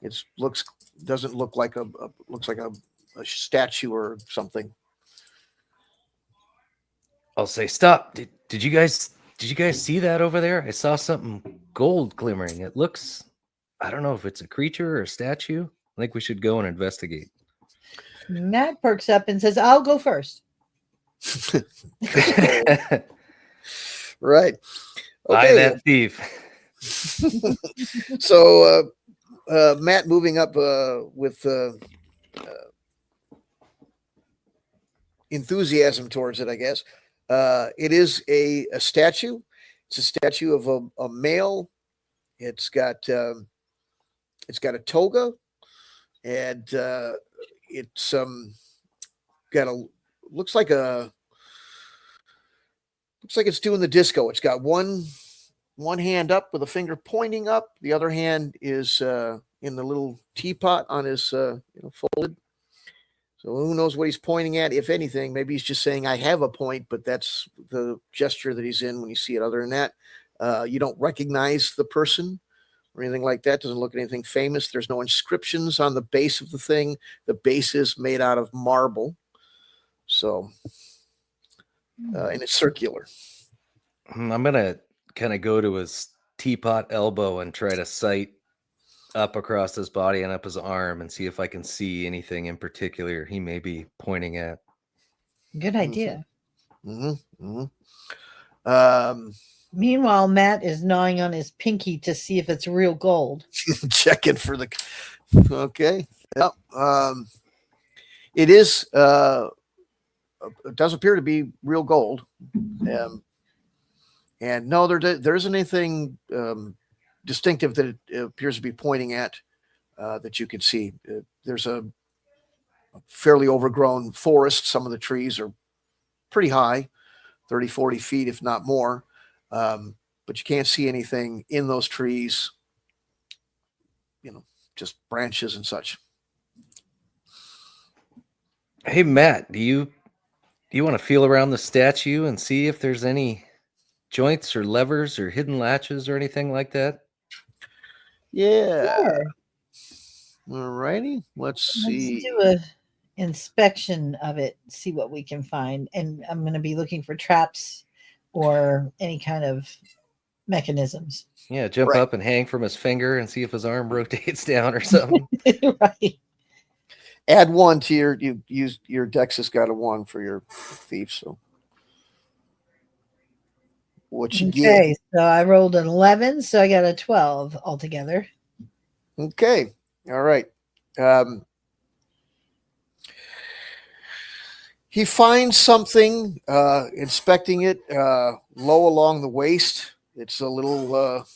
It doesn't look like looks like a statue or something. I'll say, stop. Did you guys see that over there? I saw something gold glimmering. It looks, I don't know if it's a creature or a statue. I think we should go and investigate. Matt perks up and says, "I'll go first." Right. I Okay. that thief. So Matt moving up with enthusiasm towards it, I guess. It is a statue. It's a statue of a male. It's got a toga, and it's got a looks like it's doing the disco. It's got one hand up with a finger pointing up. The other hand is in the little teapot on his folded. So who knows what he's pointing at? If anything, maybe he's just saying, "I have a point," but that's the gesture that he's in when you see it. Other than that, you don't recognize the person or anything like that. Doesn't look at anything famous. There's no inscriptions on the base of the thing. The base is made out of marble. So, and it's circular. I'm going to kind of go to his teapot elbow and try to sight up across his body and up his arm and see if I can see anything in particular he may be pointing at. Good idea. Meanwhile, Matt is gnawing on his pinky to see if it's real gold. Checking for the. Okay. Yep. It is. It does appear to be real gold. And no, there isn't anything distinctive that it appears to be pointing at that you can see. There's a fairly overgrown forest. Some of the trees are pretty high, 30, 40 feet, if not more. But you can't see anything in those trees, just branches and such. Hey, Matt, do you want to feel around the statue and see if there's any joints or levers or hidden latches or anything like that? Yeah. Sure. All righty. Let's see. Let's do a inspection of it, see what we can find. And I'm going to be looking for traps or any kind of mechanisms. Yeah, jump Right. up and hang from his finger and see if his arm rotates down or something. Right. Add 1 to your Dex has got a 1 for your thief. So what you get? Okay, so I rolled an 11, so I got a 12 altogether. Okay. All right. He finds something, inspecting it, low along the waist. It's a little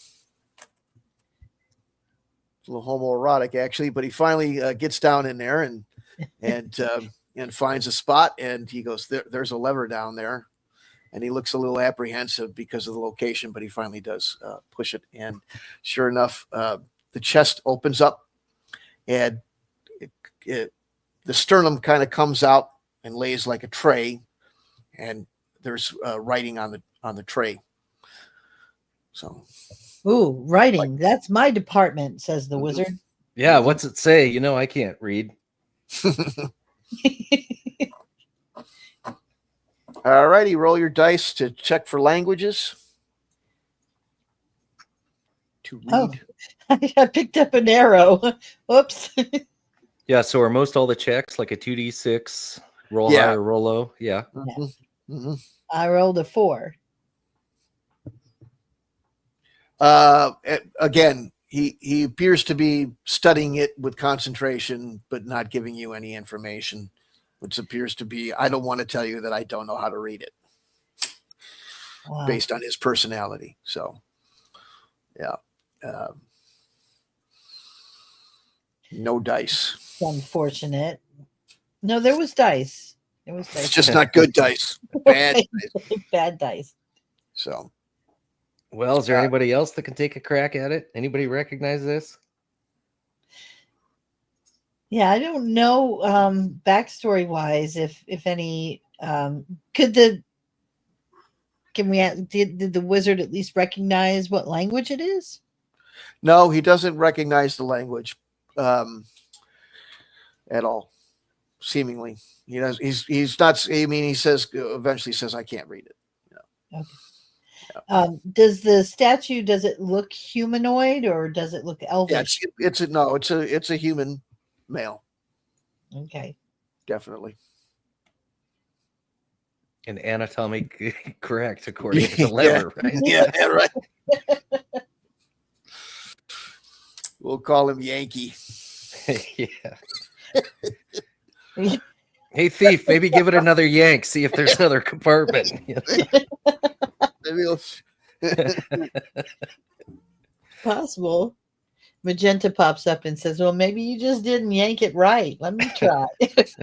homoerotic, actually, but he finally gets down in there and finds a spot. And he goes, "There's a lever down there." And he looks a little apprehensive because of the location, but he finally does push it. And sure enough, the chest opens up, and the sternum kind of comes out and lays like a tray, and there's writing on the tray. So, Ooh, writing. That's my department, says the wizard. Yeah, what's it say? You know, I can't read. all righty, roll your dice to check for languages. To read. Oh, I picked up an arrow. Oops. Yeah, so are most all the checks like a 2d6, roll Yeah. high or roll low? Yeah. Mm-hmm. Mm-hmm. I rolled a 4. Again, he appears to be studying it with concentration, but not giving you any information, which appears to be, I don't want to tell you that I don't know how to read it. Wow. Based on his personality. So, yeah. No dice. It's unfortunate. No, there was dice. There was It's dice. just not good dice. Bad dice. Bad dice. So, Well, is there anybody else that can take a crack at it? Anybody recognize this? Yeah, I don't know backstory wise if any could the can we did the wizard at least recognize what language it is? no, he doesn't recognize the language at all. Seemingly, he does. He's not. I mean, he says eventually says, "I can't read it." Okay. Does the statue, does it look humanoid or does it look Yeah, elvish? it's a human male, Okay. definitely. And anatomically correct according to the lever, right? Yeah, right. We'll call him Yankee. Yeah. Hey, thief, maybe give it another yank. See if there's another compartment. Maybe he'll- Possible. Magenta pops up and says, "Well, maybe you just didn't yank it right. Let me try." It's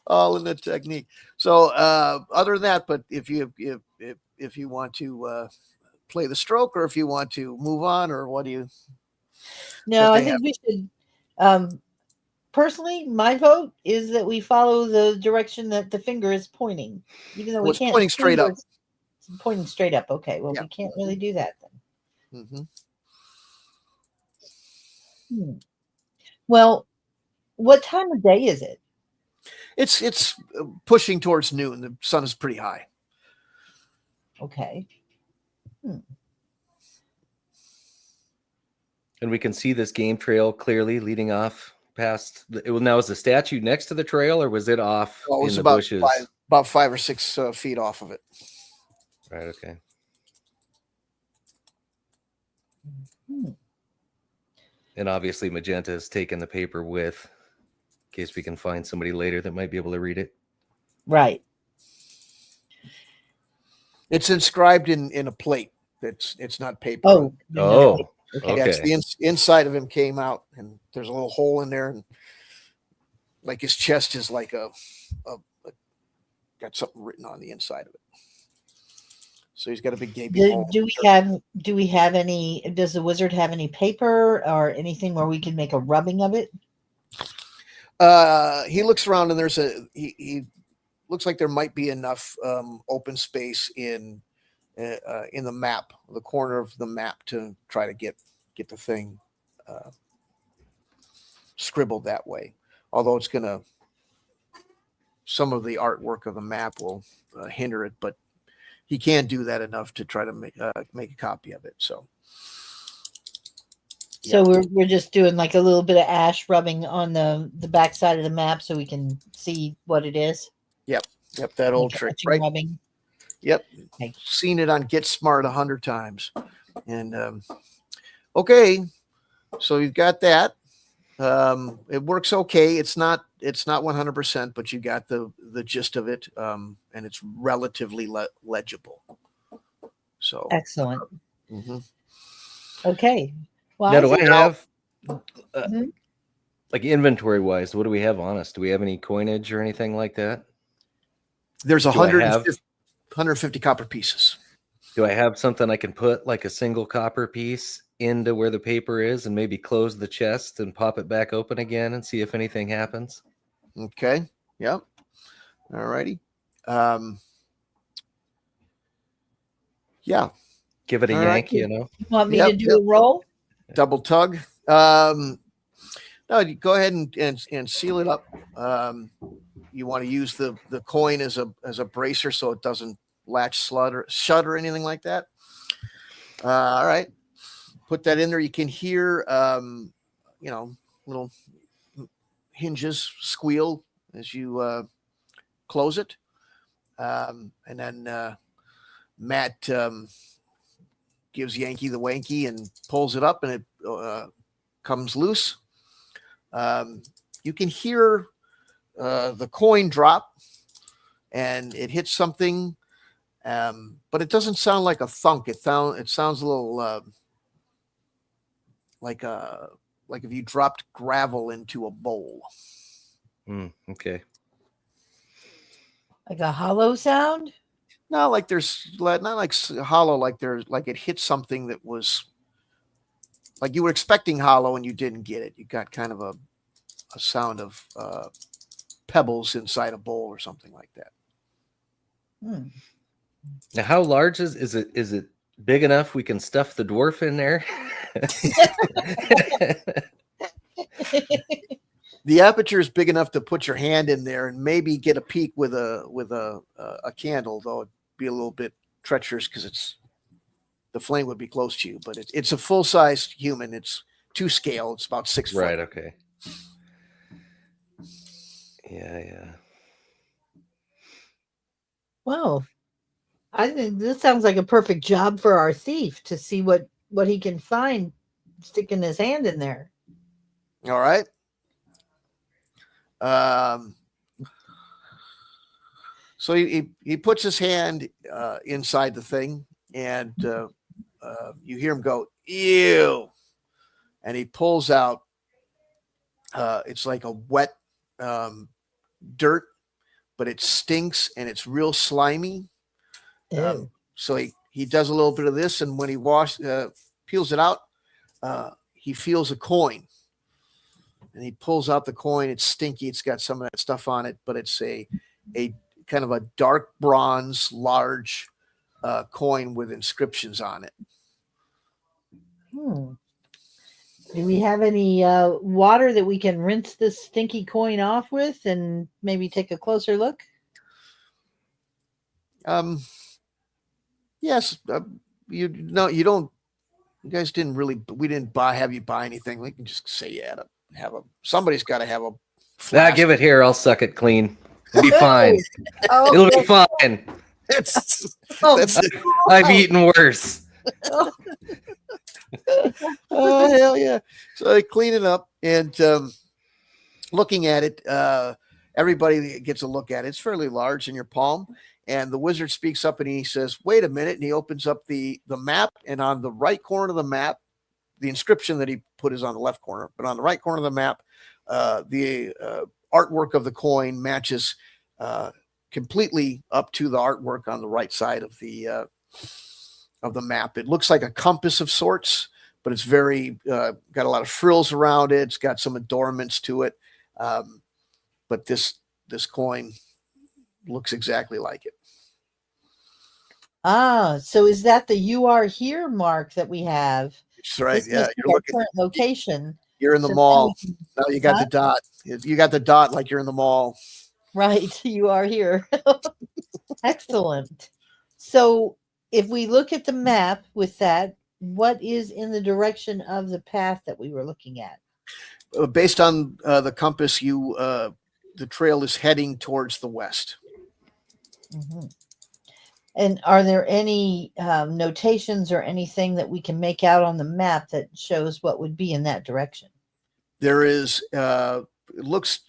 all in the technique. So other than that, but if you want to play the stroke, or if you want to move on, or what do you? No, I think we should. Personally, my vote is that we follow the direction that the finger is pointing, even though we It's can't. pointing straight up. It's pointing straight up. Okay, well, Yeah. we can't really do that then. Well, what time of day is it? It's pushing towards noon. The sun is pretty high. Okay. And we can see this game trail clearly leading off past. Now, is the statue next to the trail, or was it off Well, it in was the about bushes? about 5 or 6 feet off of it. Right. Okay. And obviously, Magenta has taken the paper with, in case we can find somebody later that might be able to read it. Right. It's inscribed in a plate. It's not paper. Oh. Oh. Okay. Yeah, it's the inside of him came out, and there's a little hole in there, and like his chest is like a got something written on the inside of it. So he's got a big gaping hole. Do we have any? Does the wizard have any paper or anything where we can make a rubbing of it? He looks around, and there's he looks like there might be enough open space in the map, the corner of the map, to try to get the thing scribbled that way. Although some of the artwork of the map will hinder it, but he can do that enough to try to make a copy of it. So So we're just doing like a little bit of ash rubbing on the back side of the map so we can see what it is. yep, that old Like trick, touching right? rubbing. Yep, Okay. seen it on Get Smart 100 times. And okay, so you've got that. It works okay. It's not 100%, but you got the gist of it, and it's relatively legible. So Excellent. mhm. Okay. Well, Now, do I think- have Mhm. like inventory wise? What do we have on us? Do we have any coinage or anything like that? There's Do I have 150 copper pieces. Do I have something I can put like a single copper piece into where the paper is and maybe close the chest and pop it back open again and see if anything happens? Okay. Yep. All righty. Yeah. Give it a All yank, right. you know? You want me Yep, to do a roll? Double tug. No, you go ahead and seal it up. You want to use the coin as a bracer so it doesn't latch, shut, or anything like that. All right. Put that in there. You can hear, little hinges squeal as you close it. And then Matt gives Yankee the wanky and pulls it up, and it comes loose. You can hear the coin drop, and it hits something, but it doesn't sound like a thunk. It sounds a little like if you dropped gravel into a bowl. Okay. Like a hollow sound? Not like not like hollow, like it hit something that was like you were expecting hollow and you didn't get it. You got kind of a sound of pebbles inside a bowl or something like that. Hmm. Now, how large is it? Is it big enough we can stuff the dwarf in there? The aperture is big enough to put your hand in there and maybe get a peek with a candle, though it'd be a little bit treacherous because the flame would be close to you. But it's a full sized human. It's to scale. It's about 6 foot. Right. Okay. Yeah. Well, I think this sounds like a perfect job for our thief to see what he can find sticking his hand in there. All right. So he puts his hand inside the thing, and you hear him go, "Ew," and he pulls out. It's like a wet dirt, but it stinks and it's real slimy. Ew. So he does a little bit of this, and when he peels it out, he feels a coin, and he pulls out the coin. It's stinky. It's got some of that stuff on it, but it's a kind of a dark bronze, large coin with inscriptions on it. Do we have any water that we can rinse this stinky coin off with and maybe take a closer look? Yes. You don't. You guys didn't really. We didn't have you buy anything. We can just say you had to have somebody's got to have a flask. Give it here. I'll suck it clean. It'll be fine. Oh, It'll be fine. That's I've eaten worse. oh, hell yeah. So they clean it up, and looking at it, everybody gets a look at it. It's fairly large in your palm, and the wizard speaks up and he says, "Wait a minute," and he opens up the map, and on the right corner of the map, the inscription that he put is on the left corner, but on the right corner of the map, the artwork of the coin matches completely up to the artwork on the right side of the map. It looks like a compass of sorts, but it's very got a lot of frills around it. It's got some adornments to it, but this coin looks exactly like it. Ah, so is that the "You Are Here" mark that we have? That's right. This Yeah, must be you're our looking. current location. You're in the So now mall. we can- Now you got the dot. You got the dot like you're in the mall. Right, you are here. Excellent. So if we look at the map with that, what is in the direction of the path that we were looking at? Based on the compass, the trail is heading towards the west. Mhm. And are there any notations or anything that we can make out on the map that shows what would be in that direction? There is. It looks.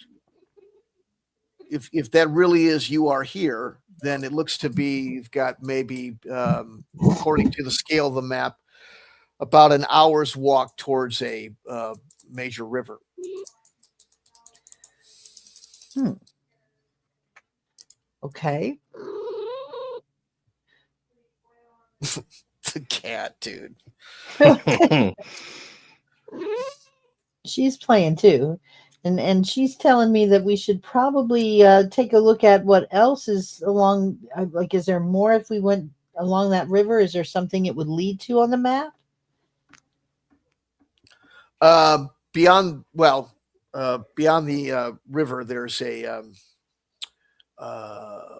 If that really is you are here, then it looks to be you've got maybe, according to the scale of the map, about an hour's walk towards a major river. Okay. The cat, dude. She's playing too. And she's telling me that we should probably take a look at what else is along. Like, is there more if we went along that river? Is there something it would lead to on the map? Beyond beyond the river, there's a uh,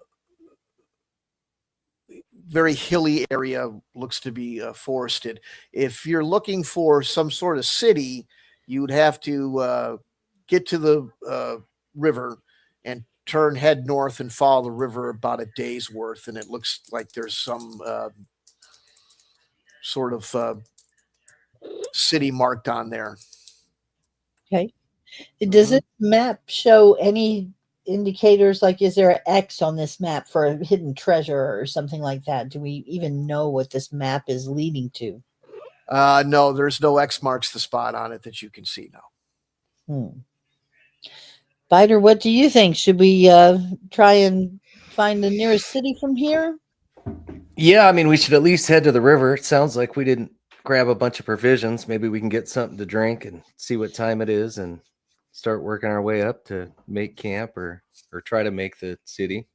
very hilly area. Looks to be forested. If you're looking for some sort of city, you would have to get to the river and head north and follow the river about a day's worth, and it looks like there's some sort of city marked on there. Okay. Does this map show any indicators? Like, is there an X on this map for a hidden treasure or something like that? Do we even know what this map is leading to? No, there's no X marks the spot on it that you can see now. Biter, what do you think? Should we try and find the nearest city from here? Yeah, I mean, we should at least head to the river. It sounds like we didn't grab a bunch of provisions. Maybe we can get something to drink and see what time it is and start working our way up to make camp or try to make the city.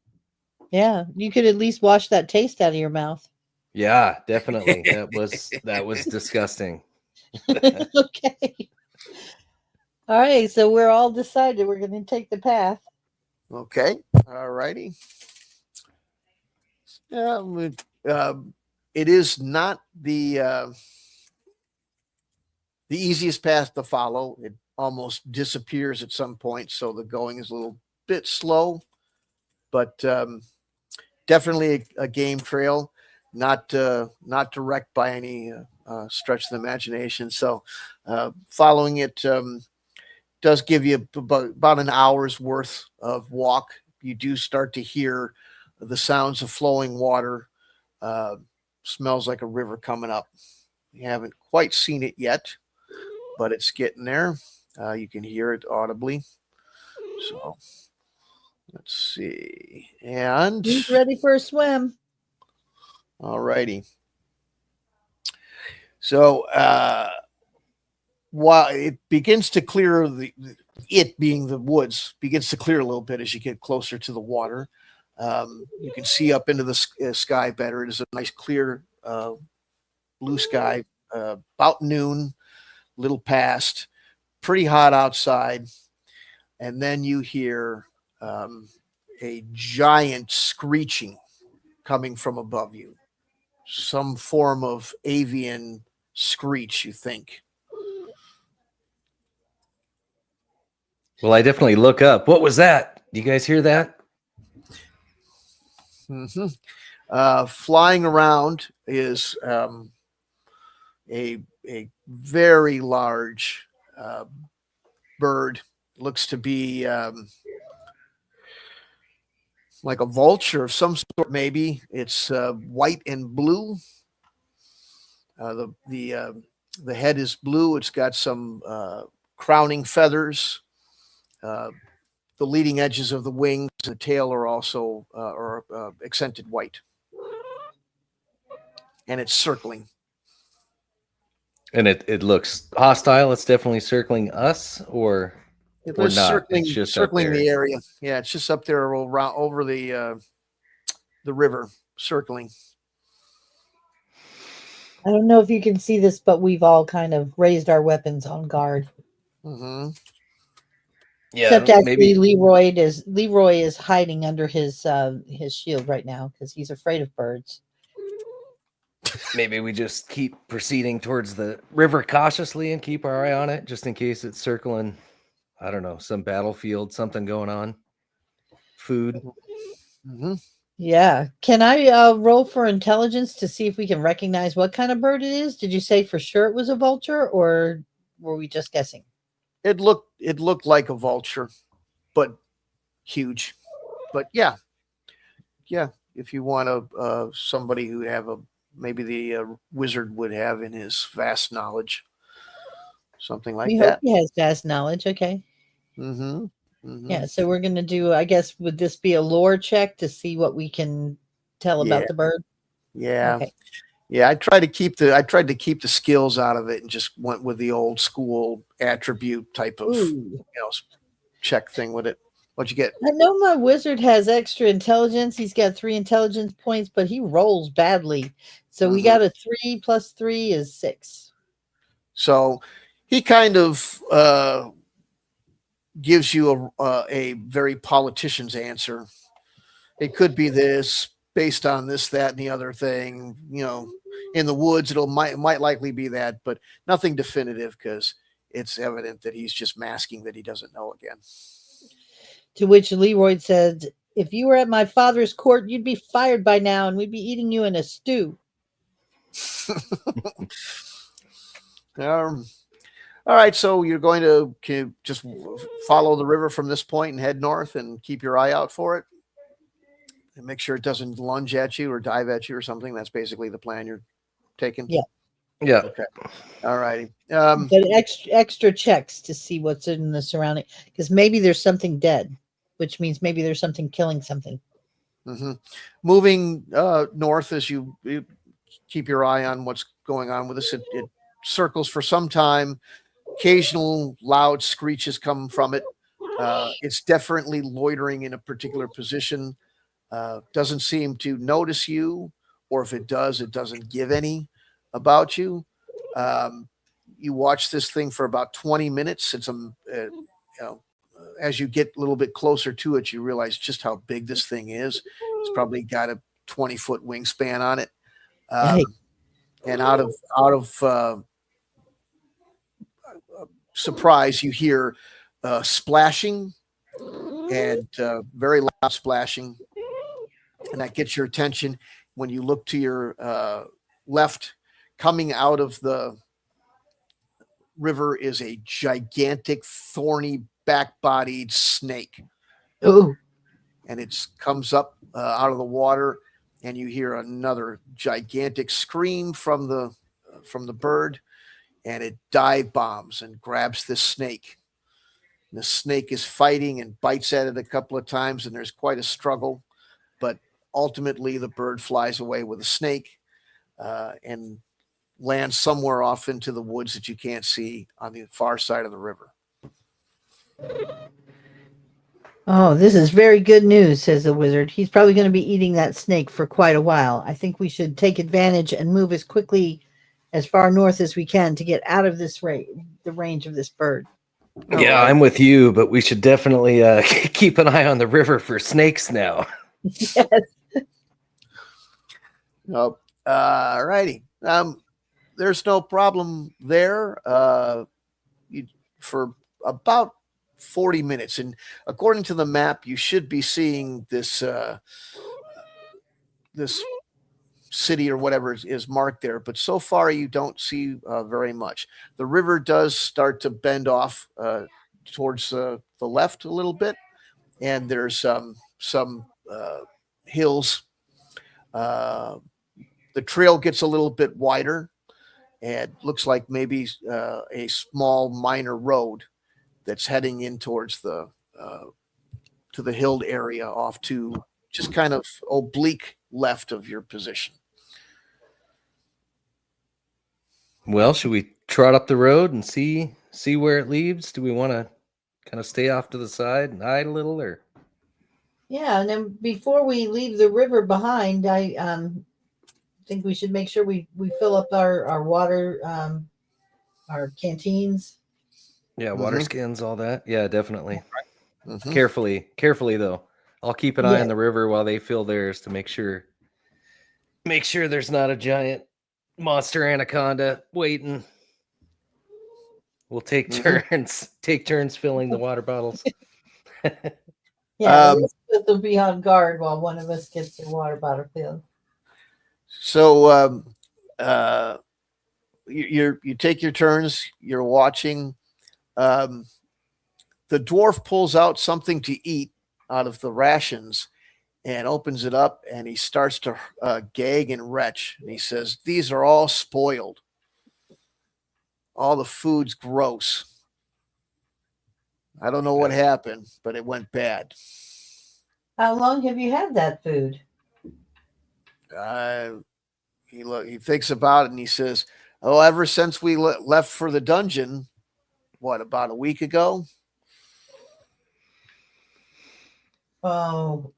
Yeah, you could at least wash that taste out of your mouth. Yeah, definitely. That was disgusting. Okay. All right, so we're all decided we're going to take the path. Okay, all righty. It is not the easiest path to follow. It almost disappears at some point, so the going is a little bit slow, but definitely a game trail, not direct by any stretch of the imagination. So following it does give you about an hour's worth of walk. You do start to hear the sounds of flowing water. Smells like a river coming up. You haven't quite seen it yet, but it's getting there. You can hear it audibly. So let's see. And Who's ready for a swim? all righty. So while it begins to clear, it being the woods begins to clear a little bit as you get closer to the water. You can see up into the sky better. It is a nice clear blue sky. About noon, little past, pretty hot outside, and then you hear a giant screeching coming from above you. Some form of avian screech, you think. Well, I definitely look up. What was that? Do you guys hear that? Flying around is a very large bird. Looks to be like a vulture of some sort. Maybe it's white and blue. The head is blue. It's got some crowning feathers. The leading edges of the wings, the tail are also accented white, and it's circling. And it looks hostile. It's definitely circling us, or not. Circling, It's just circling the area. Yeah, it's just up there around over the river, circling. I don't know if you can see this, but we've all kind of raised our weapons on guard. Mm-hmm. Yeah, Except actually, maybe. Leroy is hiding under his shield right now because he's afraid of birds. maybe we just keep proceeding towards the river cautiously and keep our eye on it just in case it's circling. I don't know, some battlefield, something going on. Food. Mhm. Yeah. Can I roll for intelligence to see if we can recognize what kind of bird it is? Did you say for sure it was a vulture, or were we just guessing? It looked like a vulture, but huge. But yeah, if you want somebody who have a maybe the wizard would have in his vast knowledge, something like We hope that. he has vast knowledge. Okay. Mm-hmm. Mm-hmm. Yeah. So we're going to do, I guess, would this be a lore check to see what we can tell Yeah. about the bird? Yeah. Okay. Yeah. I tried to keep the skills out of it and just went with the old school attribute type of Ooh. check thing with it. What'd you get? I know my wizard has extra intelligence. He's got 3 intelligence points, but he rolls badly. So we Mhm. got a 3 plus 3 is 6. So he kind of gives you a very politician's answer. It could be this based on this, that, and the other thing. In the woods, might likely be that, but nothing definitive because it's evident that he's just masking that he doesn't know again. To which Leroy said, "If you were at my father's court, you'd be fired by now and we'd be eating you in a stew." Um, all right, so you're going to just follow the river from this point and head north and keep your eye out for it and make sure it doesn't lunge at you or dive at you or something. That's basically the plan you're taking. Yeah. Yeah. Okay. All righty. But extra checks to see what's in the surrounding, because maybe there's something dead, which means maybe there's something killing something. Mm-hmm. Moving north as you keep your eye on what's going on with this. It circles for some time. Occasional loud screeches come from it. It's definitely loitering in a particular position. Doesn't seem to notice you, or if it does, it doesn't give any about you. You watch this thing for about 20 minutes. As you get a little bit closer to it, you realize just how big this thing is. It's probably got a 20-foot wingspan on it. Hey. And out of surprise, you hear splashing and very loud splashing, and that gets your attention. When you look to your left, coming out of the river is a gigantic, thorny, back-bodied snake, Oh, and it comes up out of the water, and you hear another gigantic scream from the bird, and it dive bombs and grabs this snake. And the snake is fighting and bites at it a couple of times, and there's quite a struggle, but ultimately the bird flies away with the snake and lands somewhere off into the woods that you can't see on the far side of the river. oh, this is very good news, says the wizard. He's probably going to be eating that snake for quite a while. I think we should take advantage and move as quickly as far north as we can to get out of the range of this bird. Yeah, right. I'm with you, but we should definitely keep an eye on the river for snakes now. Yes. Nope. All righty. There's no problem there. For about 40 minutes, and according to the map, you should be seeing this this city or whatever is marked there. But so far, you don't see very much. The river does start to bend off towards the left a little bit, and there's some hills. The trail gets a little bit wider and looks like maybe a small minor road that's heading in towards the to the hilled area off to just kind of oblique left of your position. Well, should we trot up the road and see where it leads? Do we want to kind of stay off to the side and hide a little, or? Yeah, and then before we leave the river behind, I think we should make sure we fill up our water, our canteens. Yeah, water skins, all that. Yeah, definitely. Mhm. Carefully though. I'll keep an eye Yeah. on the river while they fill theirs to make sure there's not a giant monster anaconda waiting. We'll take Mhm. turns filling the water bottles. Yeah, Um, the rest of us will be on guard while one of us gets their water bottle filled. So you take your turns. You're watching. Um, the dwarf pulls out something to eat out of the rations and opens it up, and he starts to gag and retch. And he says, "These are all spoiled. All the food's gross. I don't know what happened, but it went bad." How long have you had that food? Uh, he thinks about it and he says, "Oh, ever since we left for the dungeon, what, about a week ago?" Oh,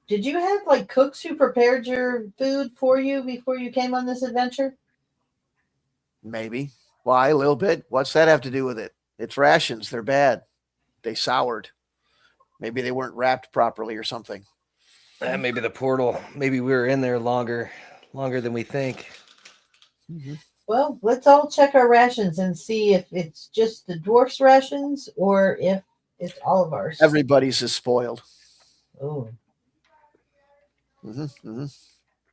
did you have like cooks who prepared your food for you before you came on this adventure? Maybe. Why, a little bit? What's that have to do with it? It's rations. They're bad. They soured. Maybe they weren't wrapped properly or something. Maybe the portal. Maybe we were in there longer than we think. Mhm. Well, let's all check our rations and see if it's just the dwarf's rations or if it's all of ours. Everybody's is spoiled. Oh, Hmm.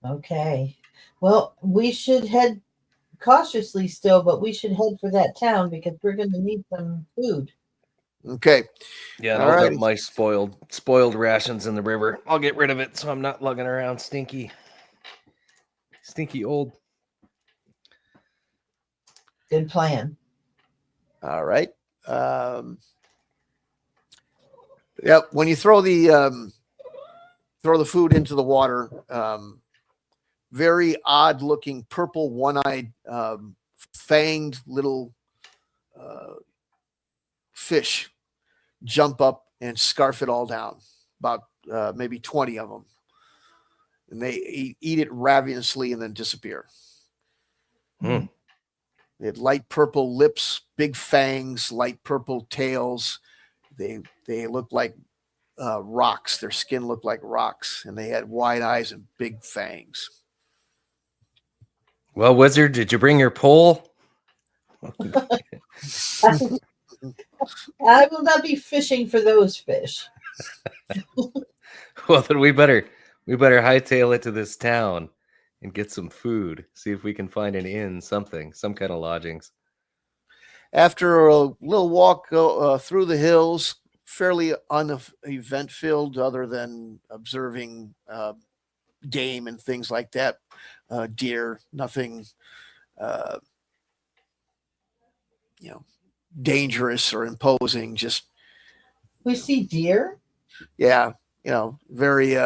okay. Well, we should head cautiously still, but we should head for that town because we're going to need some food. Okay. Yeah, and All I'll right. dump my spoiled rations in the river. I'll get rid of it so I'm not lugging around stinky old. Good plan. All right. Yep. When you throw the food into the water, very odd looking purple one-eyed fanged little fish jump up and scarf it all down, about maybe 20 of them, and they eat it ravenously and then disappear. Hmm. They had light purple lips, big fangs, light purple tails. They looked like rocks. Their skin looked like rocks, and they had wide eyes and big fangs. Well, wizard, did you bring your pole? I will not be fishing for those fish. Well, then we better hightail it to this town and get some food. See if we can find an inn, some kind of lodgings. After a little walk through the hills, fairly unevent filled, other than observing game and things like that, deer, nothing, uh, dangerous or imposing. Just We see deer. yeah, very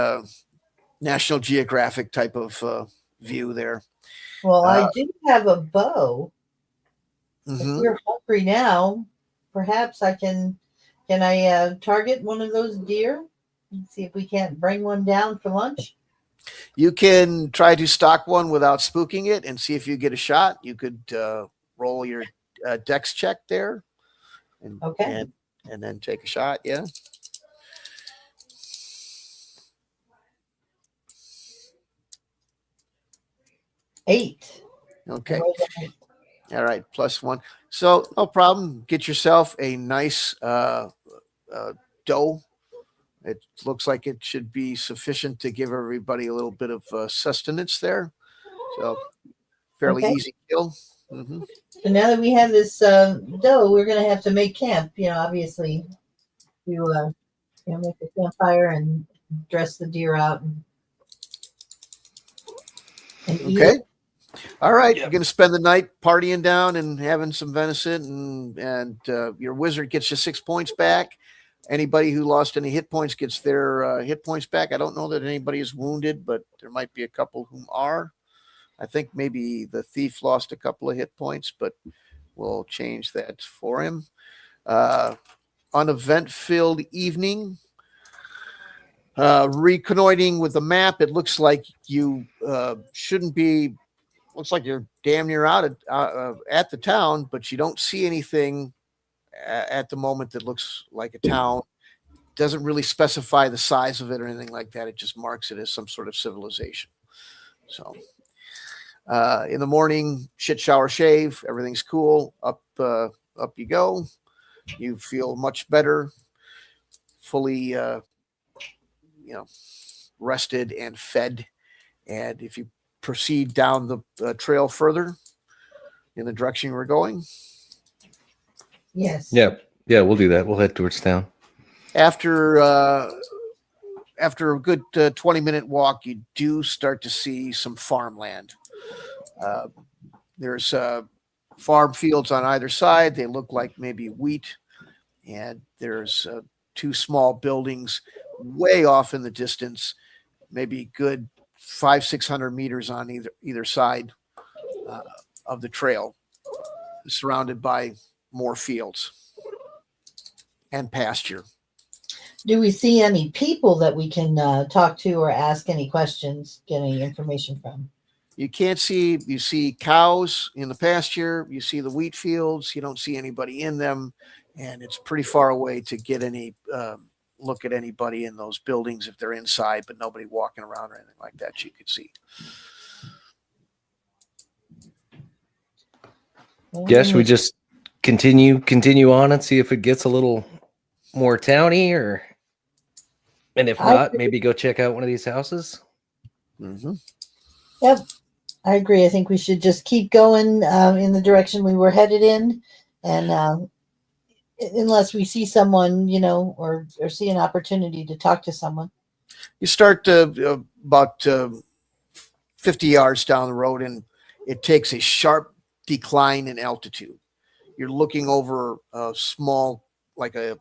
National Geographic type of view there. Well, Uh, I do have a bow. If mhm. we're hungry now, perhaps I can. Can I target one of those deer and see if we can't bring one down for lunch? You can try to stalk one without spooking it and see if you get a shot. You could roll your dex check there, and Okay. and then take a shot. Yeah. Eight. Okay. All right. +1. So no problem. Get yourself a nice dough. It looks like it should be sufficient to give everybody a little bit of sustenance there. So fairly Okay. easy kill. Hmm. So now that we have this dough, we're going to have to make camp. Obviously, to make a campfire and dress the deer out and eat Okay. it. All right. Yep. You're going to spend the night partying down and having some venison, and your wizard gets you 6 points back. Anybody who lost any hit points gets their hit points back. I don't know that anybody is wounded, but there might be a couple whom are. I think maybe the thief lost a couple of hit points, but we'll change that for him. On event-filled evening, reconnoitering with the map, it looks like you shouldn't be. Looks like you're damn near out at the town, but you don't see anything at the moment that looks like a town. Doesn't really specify the size of it or anything like that. It just marks it as some sort of civilization. So In the morning, shit, shower, shave, everything's cool. Up you go. You feel much better, fully, rested and fed. And if you proceed down the trail further in the direction we're going, Yes. Yeah, we'll do that. We'll head towards town. after a good 20-minute walk, you do start to see some farmland. There's farm fields on either side. They look like maybe wheat, and there's 2 small buildings way off in the distance, maybe good 500-600 meters on either side of the trail, surrounded by more fields and pasture. Do we see any people that we can talk to or ask any questions, get any information from? You can't see, you see cows in the pasture, you see the wheat fields, you don't see anybody in them, and it's pretty far away to get any look at anybody in those buildings if they're inside, but nobody walking around or anything like that you could see. Guess we just continue on and see if it gets a little more towny, and if not, maybe go check out one of these houses. Mm-hmm. Yep, I agree. I think we should just keep going in the direction we were headed in, and unless we see someone, or see an opportunity to talk to someone. You start about 50 yards down the road, and it takes a sharp decline in altitude. You're looking over a small, like a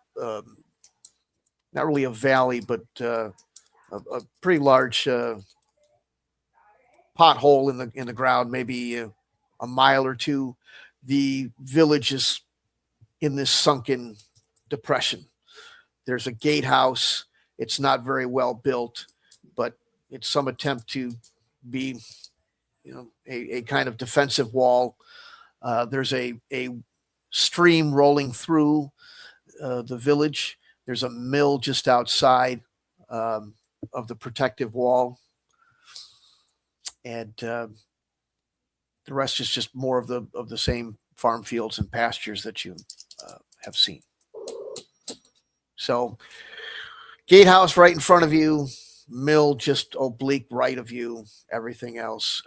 not really a valley, but a pretty large pothole in the ground, maybe a mile or two. The village is in this sunken depression. There's a gatehouse. It's not very well built, but it's some attempt to be, a kind of defensive wall. There's a stream rolling through the village. There's a mill just outside of the protective wall. And the rest is just more of the same farm fields and pastures that you have seen. So gatehouse right in front of you, mill just oblique right of you. Everything else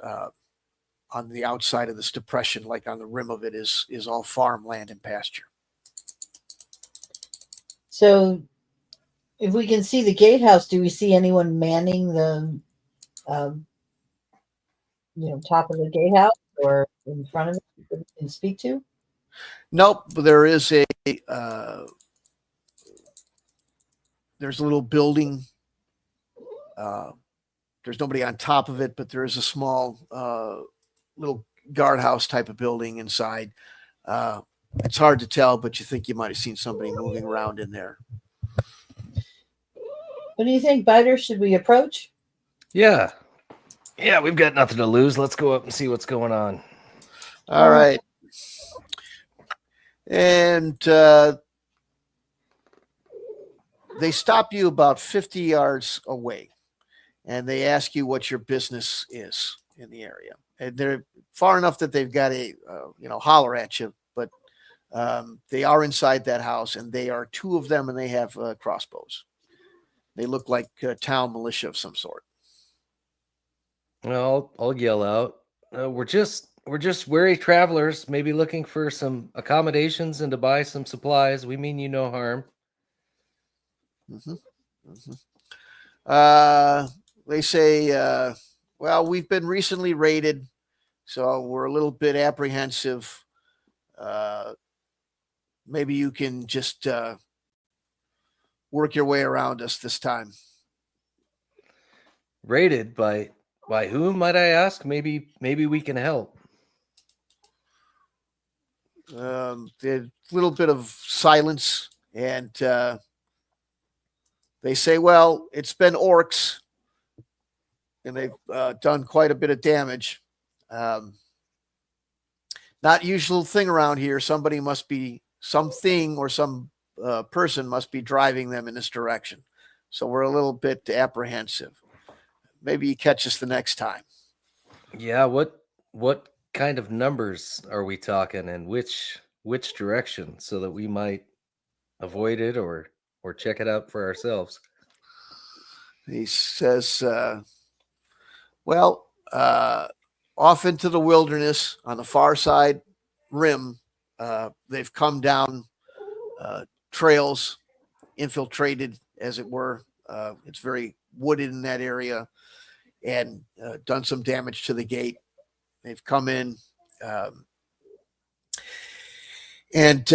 on the outside of this depression, like on the rim of it, is all farmland and pasture. So if we can see the gatehouse, do we see anyone manning the top of the gatehouse or in front of it that we can speak to? Nope, but there is there's a little building. There's nobody on top of it, but there is a small little guardhouse type of building inside. It's hard to tell, but you think you might have seen somebody moving around in there. What do you think, Biter? Should we approach? Yeah, we've got nothing to lose. Let's go up and see what's going on. All right. And they stop you about 50 yards away, and they ask you what your business is in the area. And they're far enough that they've got a, holler at you, but they are inside that house, and they are 2 of them, and they have crossbows. They look like town militia of some sort. Well, I'll yell out. We're just weary travelers, maybe looking for some accommodations and to buy some supplies. We mean you no harm. Mm-hmm. Mm-hmm. They say, well, we've been recently raided, so we're a little bit apprehensive. Maybe you can just work your way around us this time. Raided by whom, might I ask? Maybe we can help. A little bit of silence, and they say, well, it's been orcs, and they've done quite a bit of damage. Not usual thing around here. Something or some person must be driving them in this direction. So we're a little bit apprehensive. Maybe you catch us the next time. Yeah, what what kind of numbers are we talking, and which direction, so that we might avoid it or check it out for ourselves? He says, well, off into the wilderness on the far side rim, they've come down trails, infiltrated, as it were. It's very wooded in that area, and done some damage to the gate. They've come in and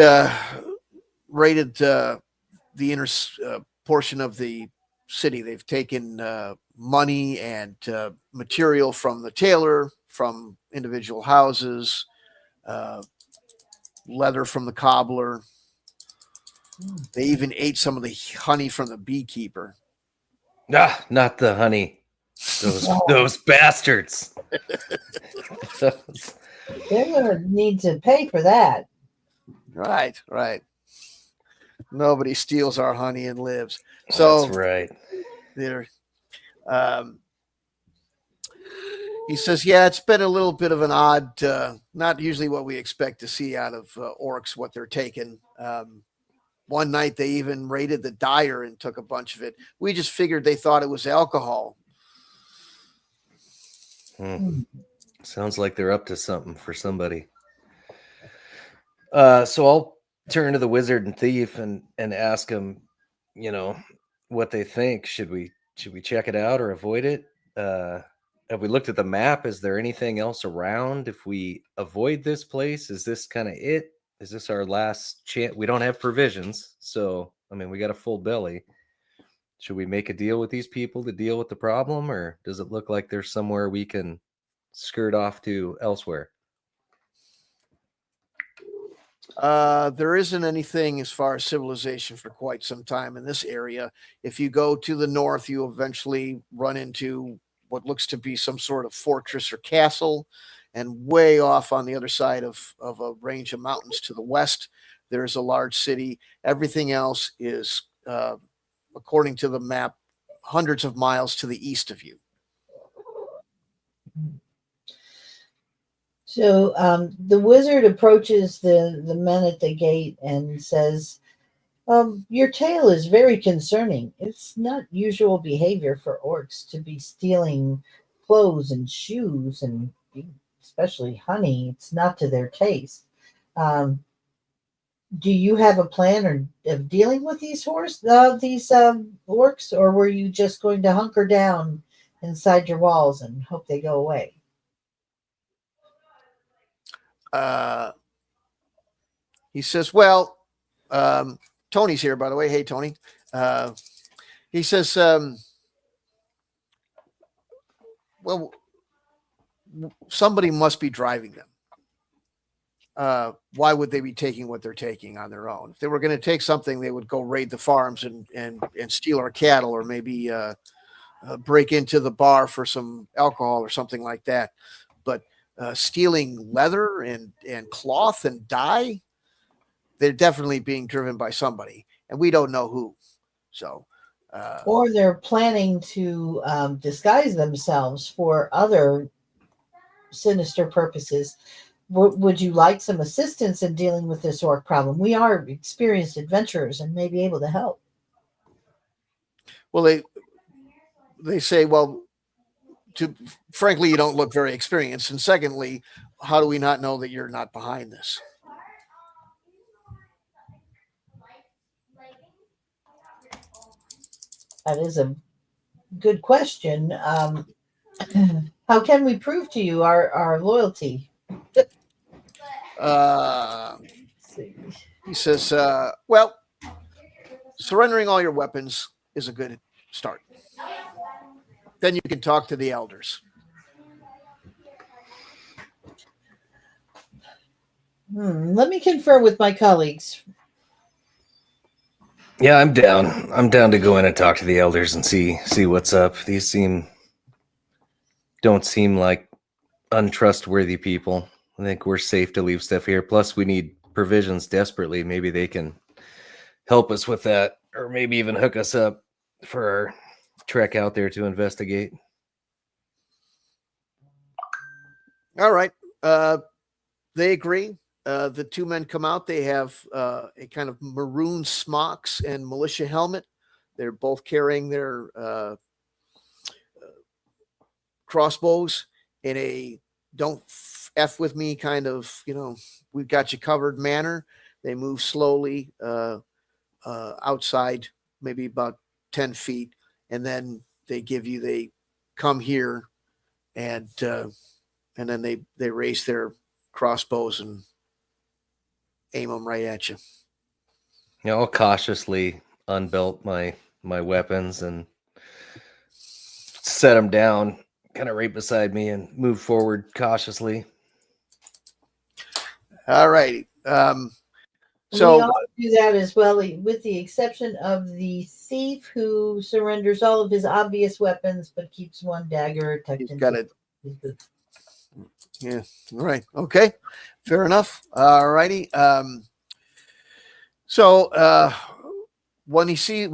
raided the inner portion of the city. They've taken money and material from the tailor, from individual houses, leather from the cobbler. They even ate some of the honey from the beekeeper. Ah, not the honey. Those bastards. They're going to need to pay for that. Right, right. Nobody steals our honey and lives. So that's right. there. He says, yeah, it's been a little bit of an odd, not usually what we expect to see out of orcs, what they're taking. One night they even raided the dyer and took a bunch of it. We just figured they thought it was alcohol. Sounds like they're up to something for somebody. So I'll turn to the wizard and thief and ask them, what they think. Should we check it out or avoid it? Have we looked at the map? Is there anything else around? If we avoid this place, is this kind of it? Is this our last chance? We don't have provisions, so we got a full belly. Should we make a deal with these people to deal with the problem, or does it look like there's somewhere we can skirt off to elsewhere? There isn't anything as far as civilization for quite some time in this area. If you go to the north, you eventually run into what looks to be some sort of fortress or castle. And way off on the other side of a range of mountains to the west, there's a large city. Everything else is, according to the map, hundreds of miles to the east of you. So the wizard approaches the men at the gate and says, your tale is very concerning. It's not usual behavior for orcs to be stealing clothes and shoes, and especially honey. It's not to their taste. Do you have a plan of dealing with these orcs, or were you just going to hunker down inside your walls and hope they go away? He says, well, Tony's here, by the way. Hey, Tony. He says, well, somebody must be driving them. Why would they be taking what they're taking on their own? If they were going to take something, they would go raid the farms and steal our cattle, or maybe break into the bar for some alcohol or something like that. But stealing leather and cloth and dye, they're definitely being driven by somebody, and we don't know who. So, or they're planning to disguise themselves for other sinister purposes. Would you like some assistance in dealing with this orc problem? We are experienced adventurers and may be able to help. Well, they say, well, frankly, you don't look very experienced. And secondly, how do we not know that you're not behind this? That is a good question. How can we prove to you our loyalty? He says, well, surrendering all your weapons is a good start. Then you can talk to the elders. Let me confer with my colleagues. Yeah, I'm down. I'm down to go in and talk to the elders and see what's up. These don't seem like untrustworthy people. I think we're safe to leave stuff here. Plus, we need provisions desperately. Maybe they can help us with that, or maybe even hook us up for our trek out there to investigate. All right. They agree. The two men come out. They have a kind of maroon smocks and militia helmet. They're both carrying their crossbows in a don't F with me kind of, we've got you covered manner. They move slowly outside, maybe about 10 feet. And then they come here and then they raise their crossbows and aim them right at you. I'll cautiously unbelt my weapons and set them down kind of right beside me and move forward cautiously. All righty. We So all do that as well, with the exception of the thief who surrenders all of his obvious weapons but keeps one dagger tucked he's into got it. his boot. Yeah. Right. Okay. Fair enough. All righty. So when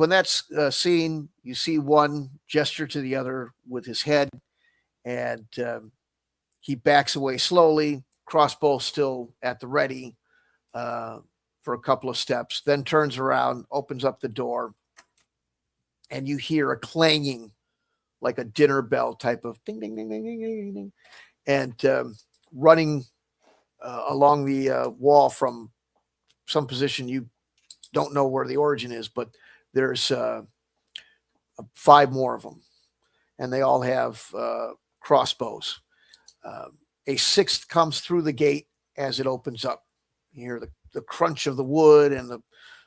that's seen, you see one gesture to the other with his head, and he backs away slowly, crossbow still at the ready for a couple of steps, then turns around, opens up the door, and you hear a clanging like a dinner bell type of ding, ding, ding, ding, ding, ding, ding. And running along the wall from some position you don't know where the origin is, but there's 5 more of them, and they all have crossbows. A 6th comes through the gate as it opens up. You hear the crunch of the wood and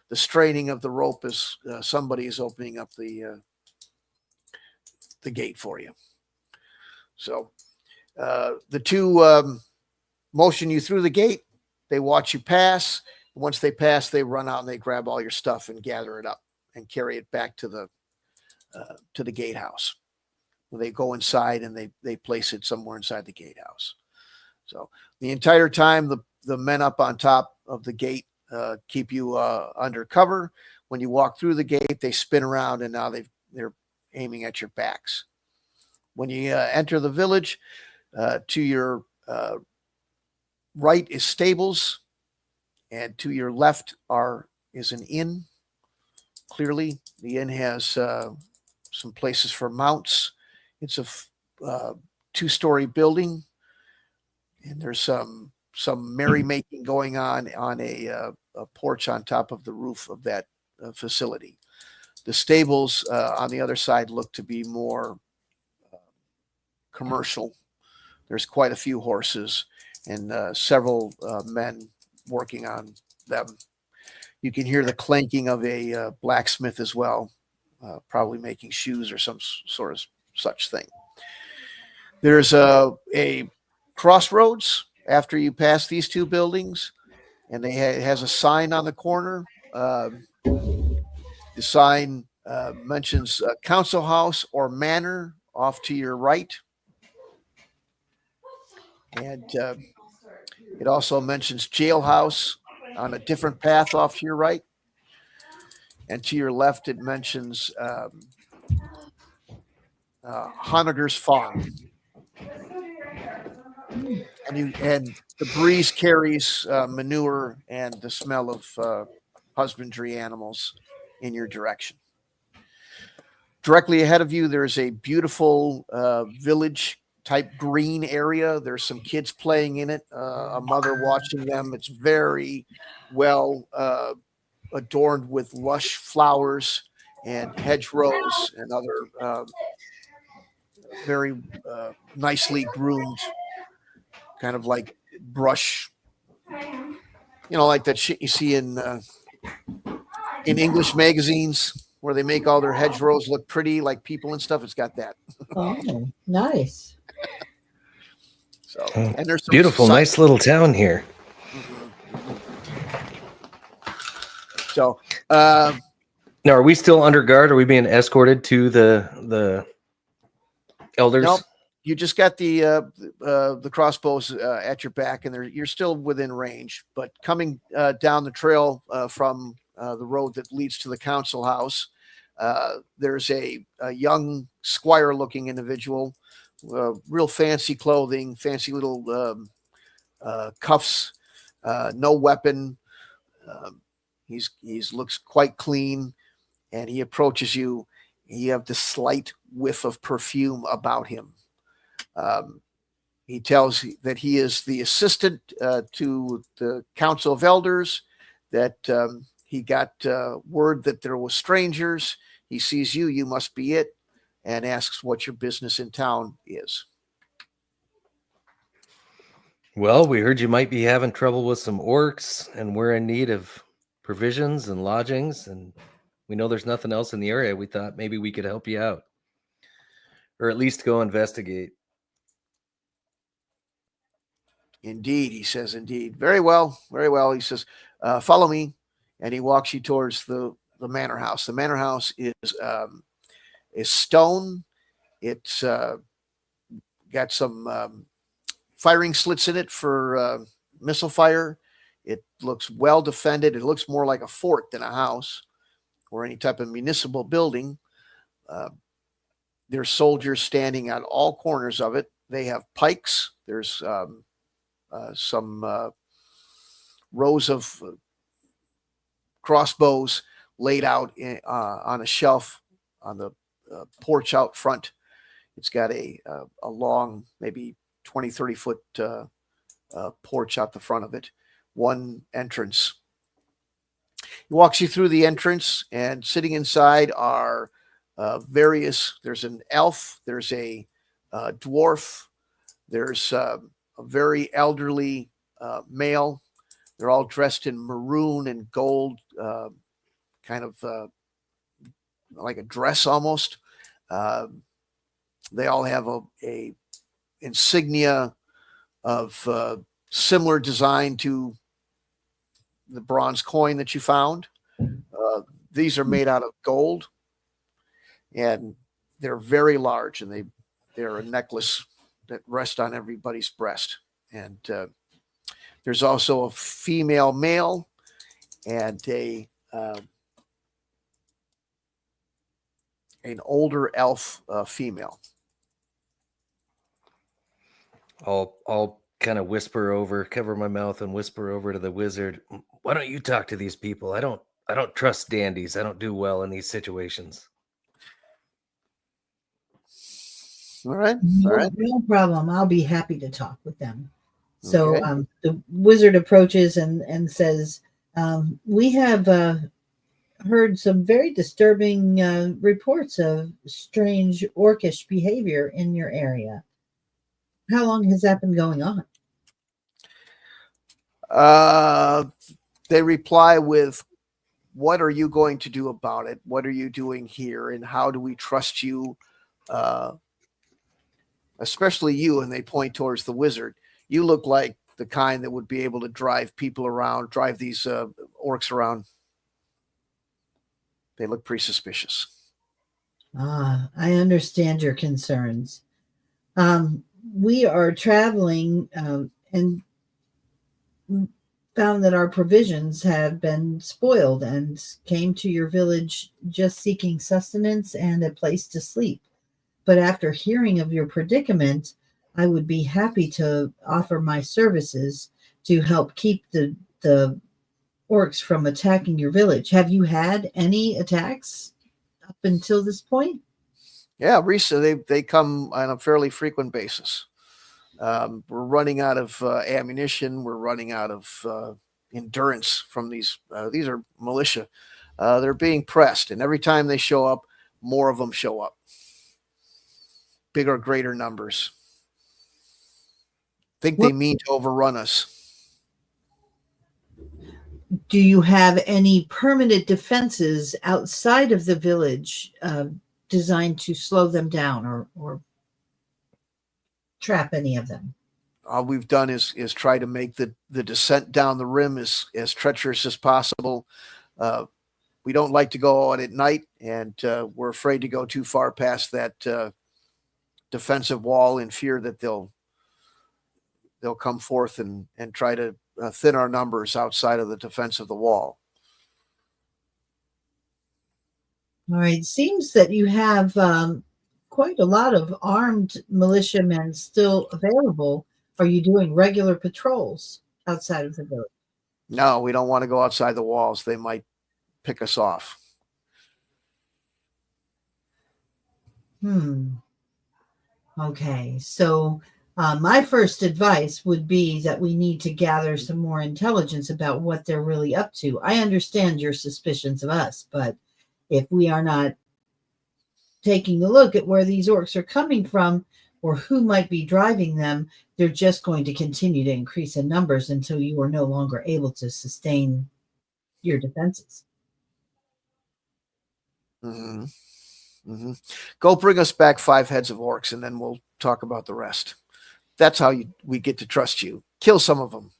the straining of the rope as somebody is opening up the gate for you. So the two motion you through the gate. They watch you pass. Once they pass, they run out and they grab all your stuff and gather it up and carry it back to the gatehouse. They go inside and they place it somewhere inside the gatehouse. So the entire time, the men up on top of the gate keep you under cover. When you walk through the gate, they spin around and now they're aiming at your backs. When you enter the village, to your right is stables, and to your left is an inn. Clearly, the inn has some places for mounts. It's a 2-story building, and there's some merrymaking going on a porch on top of the roof of that facility. The stables on the other side look to be more commercial. There's quite a few horses and several men working on them. You can hear the clanking of a blacksmith as well, probably making shoes or some sort of such thing. There's a crossroads after you pass these 2 buildings, and it has a sign on the corner. The sign mentions council house or manor off to your right. And it also mentions jailhouse on a different path off to your right. And to your left, it mentions Honegger's Farm. And the breeze carries manure and the smell of husbandry animals in your direction. Directly ahead of you, there's a beautiful village type green area. There's some kids playing in it, a mother watching them. It's very well adorned with lush flowers and hedgerows and other very nicely groomed kind of like brush, like that shit you see in English magazines where they make all their hedgerows look pretty like people and stuff. It's got that. Oh, nice. So, and there's some Beautiful, nice little town here. So, now, are we still under guard? Are we being escorted to the elders? Nope. You just got the crossbows at your back, and you're still within range. But coming down the trail from the road that leads to the council house, there's a young squire-looking individual real fancy clothing, fancy little cuffs, no weapon. He's looks quite clean, and he approaches you. You have this slight whiff of perfume about him. Um, he tells that he is the assistant to the Council of Elders, that he got word that there was strangers. He sees you, you must be it, and asks what your business in town is. Well, we heard you might be having trouble with some orcs, and we're in need of provisions and lodgings, and we know there's nothing else in the area. We thought maybe we could help you out, or at least go investigate. Indeed, he says, indeed. Very well, very well. He says, follow me. And he walks you towards the manor house. The manor house is stone. It's got some firing slits in it for missile fire. It looks well defended. It looks more like a fort than a house or any type of municipal building. There's soldiers standing on all corners of it. They have pikes. There's some rows of crossbows laid out on a shelf on the porch out front. It's got a long, maybe 20, 30 foot porch out the front of it. One entrance. He walks you through the entrance, and sitting inside are there's an elf, there's a dwarf, there's a very elderly male. They're all dressed in maroon and gold, kind of like a dress almost. They all have a insignia of similar design to the bronze coin that you found. These are made out of gold, and they're very large, and they're a necklace that rests on everybody's breast. And there's also a female male and an older elf female. I'll kind of cover my mouth and whisper over to the wizard. Why don't you talk to these people? I don't trust dandies. I don't do well in these situations. All right. No, All right. no problem. I'll be happy to talk with them. So Okay. the wizard approaches and says, we have heard some very disturbing reports of strange orcish behavior in your area. How long has that been going on? They reply with, what are you going to do about it? What are you doing here? And how do we trust you? Especially you. And they point towards the wizard. You look like the kind that would be able to drive people around, drive these orcs around. They look pretty suspicious. I understand your concerns. We are traveling and found that our provisions have been spoiled and came to your village just seeking sustenance and a place to sleep. But after hearing of your predicament, I would be happy to offer my services to help keep the orcs from attacking your village. Have you had any attacks up until this point? Yeah, Risa, they come on a fairly frequent basis. We're running out of ammunition. We're running out of endurance from these. These are militia. They're being pressed, and every time they show up, more of them show up. Bigger, greater numbers. Think they mean to overrun us. Do you have any permanent defenses outside of the village designed to slow them down or trap any of them? All we've done is try to make the descent down the rim as treacherous as possible. We don't like to go out at night, and we're afraid to go too far past that defensive wall in fear that they'll come forth and try to thin our numbers outside of the defense of the wall. All right. Seems that you have quite a lot of armed militiamen still available. Are you doing regular patrols outside of the village? No, we don't want to go outside the walls. They might pick us off. Okay, so my first advice would be that we need to gather some more intelligence about what they're really up to. I understand your suspicions of us, but if we are not taking a look at where these orcs are coming from or who might be driving them, they're just going to continue to increase in numbers until you are no longer able to sustain your defenses. Mm-hmm. Mm-hmm. Go bring us back 5 heads of orcs, and then we'll talk about the rest. That's how we get to trust you. Kill some of them.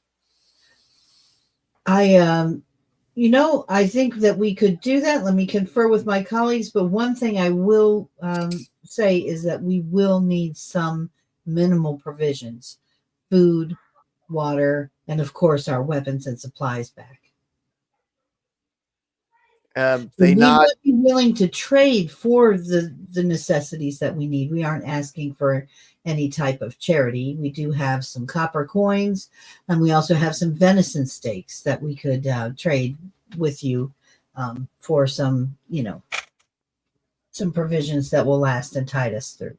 I think that we could do that. Let me confer with my colleagues. But one thing I will say is that we will need some minimal provisions: food, water, and of course our weapons and supplies back. They not would be willing to trade for the necessities that we need. We aren't asking for any type of charity. We do have some copper coins, and we also have some venison steaks that we could trade with you for some, some provisions that will last and tide us through.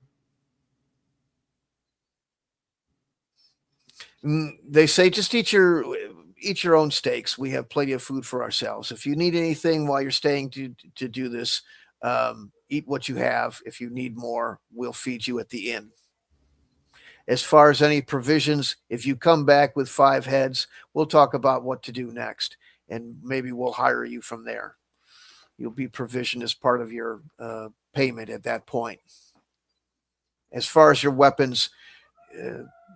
They say just eat your own steaks. We have plenty of food for ourselves. If you need anything while you're staying to do this, eat what you have. If you need more, we'll feed you at the inn. As far as any provisions, if you come back with 5 heads, we'll talk about what to do next, and maybe we'll hire you from there. You'll be provisioned as part of your payment at that point. As far as your weapons,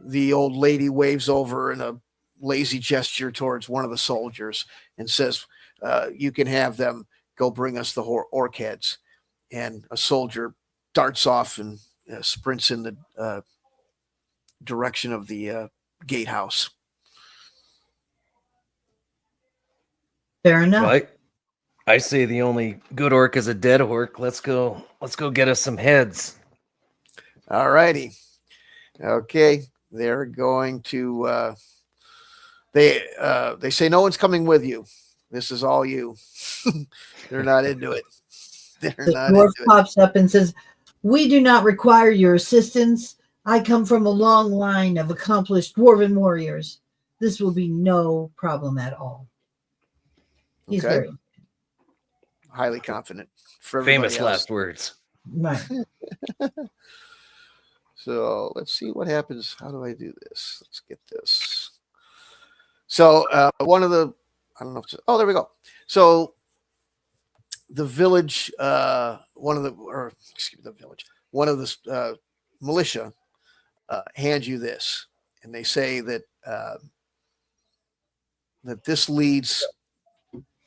the old lady waves over in a lazy gesture towards one of the soldiers and says, you can have them. Go bring us the orc heads. And a soldier darts off and sprints in the direction of the gatehouse. Fair enough. Well, I say the only good orc is a dead orc. Let's go get us some heads. All righty. Okay. They're going to they say no one's coming with you. This is all you. They're not into it. They're The not dwarf into it. pops up and says, "We do not require your assistance. I come from a long line of accomplished dwarven warriors. This will be no problem at all." He's Okay. very Highly confident. For everybody Famous else. last words. right. So let's see what happens. How do I do this? Let's get this. So one of the, I don't know if it's, oh, there we go. So the village, one of the militia hand you this, and they say that that this leads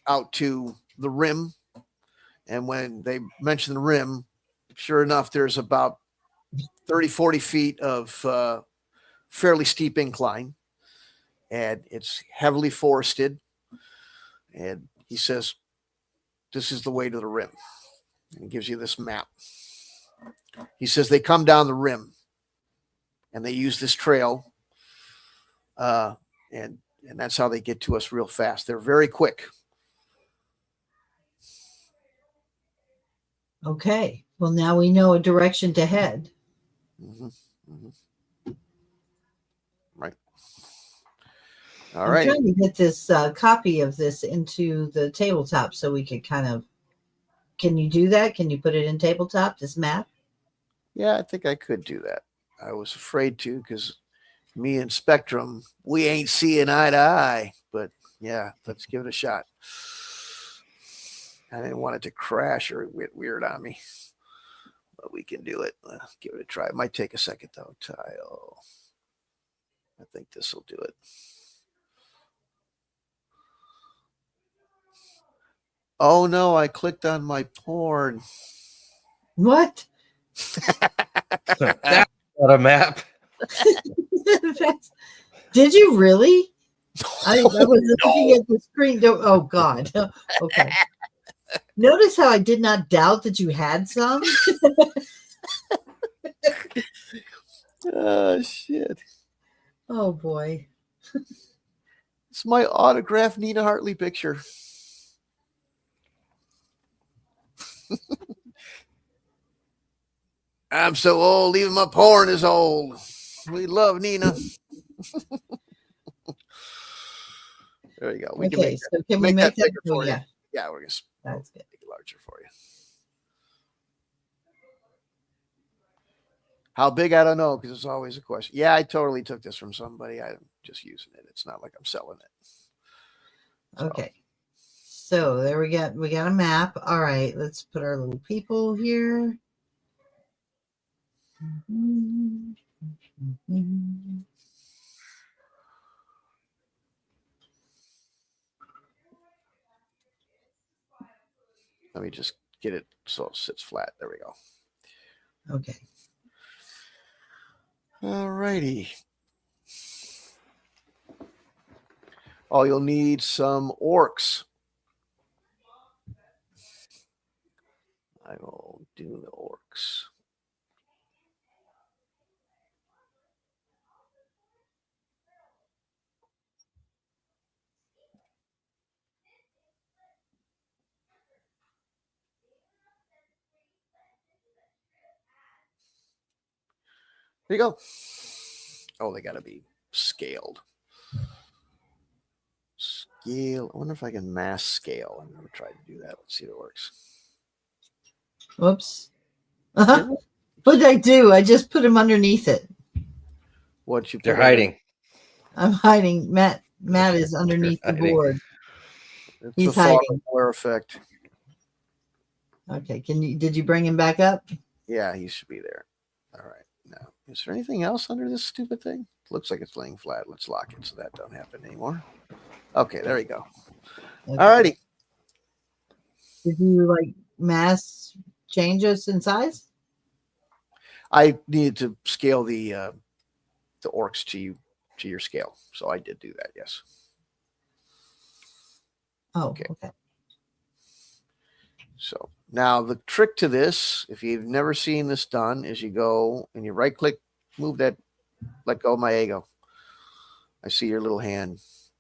out to the rim. And when they mention the rim, sure enough, there's about 30, 40 feet of fairly steep incline, and it's heavily forested. And he says, this is the way to the rim. And he gives you this map. He says they come down the rim and they use this trail. And that's how they get to us real fast. They're very quick. Okay. Well, now we know a direction to head. Mm-hmm. Mm-hmm. Right. All I'm right. trying to get this copy of this into the tabletop so we could kind of. Can you do that? Can you put it in tabletop, this map? Yeah, I think I could do that. I was afraid to because me and Spectrum, we ain't seeing eye to eye. But yeah, let's give it a shot. I didn't want it to crash or get weird on me. But we can do it. Give it a try. It might take a second, though. Tile. I think this will do it. Oh, no, I clicked on my porn. What? That's not a map. Did you really? I was looking at the screen. Oh, God. Okay. Notice how I did not doubt that you had some. Oh, shit. Oh boy. It's my autographed Nina Hartley picture. I'm so old, even my porn is old. We love Nina. There you go. We can Okay, make that, so can we make that? bigger Oh for you. yeah, Yeah, we're going to that's good. make it larger for you. How big? I don't know, because it's always a question. Yeah, I totally took this from somebody. I'm just using it. It's not like I'm selling it. So, Okay. So there we got a map. All right, let's put our little people here. let me just get it so it sits flat. There we go. Okay. All righty. Oh, you'll need some orcs. I will do the orcs. There you go. Oh, they got to be scaled. Scale. I wonder if I can mass scale. I'm going to try to do that. Let's see if it works. Whoops. What did I do? I just put him underneath it. What you put They're under- hiding. I'm hiding. Matt is underneath the Hiding. board. It's He's a fog hiding. glare effect. Okay. Did you bring him back up? Yeah, he should be there. All right. Now, is there anything else under this stupid thing? Looks like it's laying flat. Let's lock it so that don't happen anymore. Okay, there you go. Okay. All righty. Did you like mass change us in size? I needed to scale the orcs to your scale, so I did do that. Yes. Oh, Okay. okay. So now the trick to this, if you've never seen this done, is you go and you right click, move that, let go of my ego. I see your little hand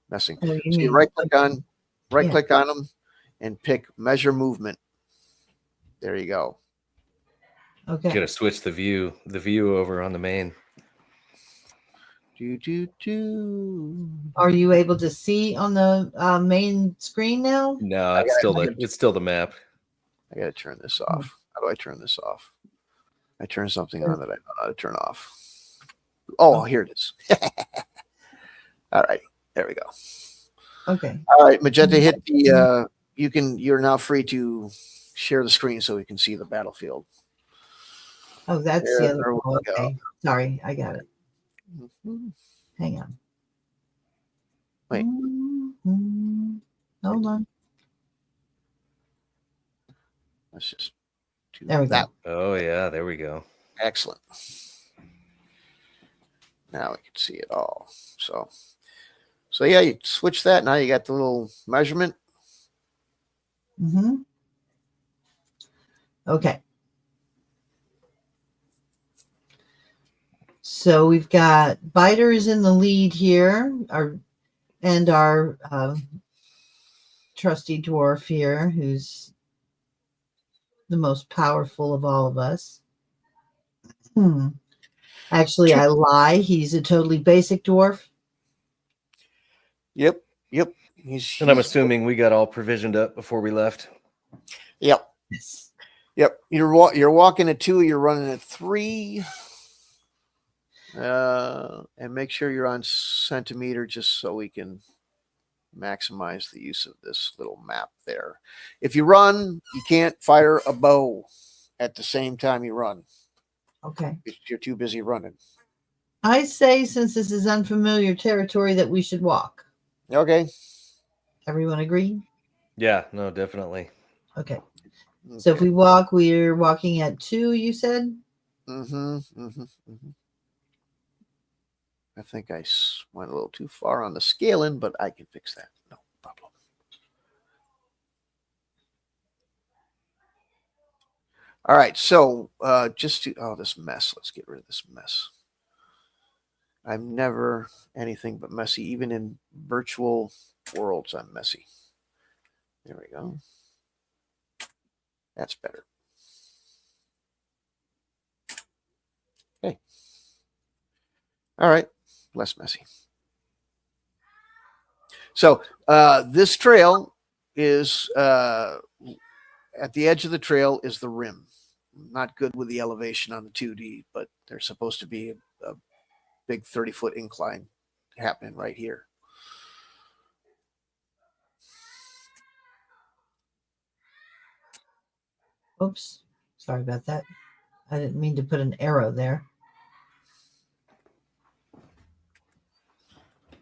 messing. Oh, So you mean right click on Yeah. them and pick measure movement. There you go. Okay. Gotta switch the view over on the main. Do. Are you able to see on the main screen now? No, I it's gotta- still the map. I gotta turn this off. How do I turn this off? I turn something on that I don't know how to turn off. Oh, here it is. All right, there we go. Okay. All right, Magenta, hit the. You're now free to share the screen so we can see the battlefield. Oh, that's the other There we one. go. Okay. Sorry, I got it. Mhm. Hang on. Wait. Hold on. Let's just do There we go. that. Oh yeah, there we go. Excellent. Now we can see it all. So yeah, you switch that. Now you got the little measurement. Mm-hmm. Okay. So we've got Biter is in the lead here, our trusty dwarf here, who's the most powerful of all of us. Actually, I lie. He's a totally basic dwarf. Yep. And I'm assuming we got all provisioned up before we left. Yep. Yes. Yep. You're walking at 2. You're running at 3. And make sure you're on centimeter just so we can maximize the use of this little map there. If you run, you can't fire a bow at the same time you run. Okay. You're too busy running. I say, since this is unfamiliar territory, that we should walk. Okay. Everyone agree? Yeah, no, definitely. Okay. So if we walk, we're walking at 2, you said? I think I went a little too far on the scaling, but I can fix that. No problem. All right, so this mess. Let's get rid of this mess. I'm never anything but messy. Even in virtual worlds, I'm messy. There we go. That's better. Okay. All right, less messy. So this trail is at the edge of the trail is the rim. Not good with the elevation on the 2D, but there's supposed to be a big 30-foot incline happening right here. Oops. Sorry about that. I didn't mean to put an arrow there.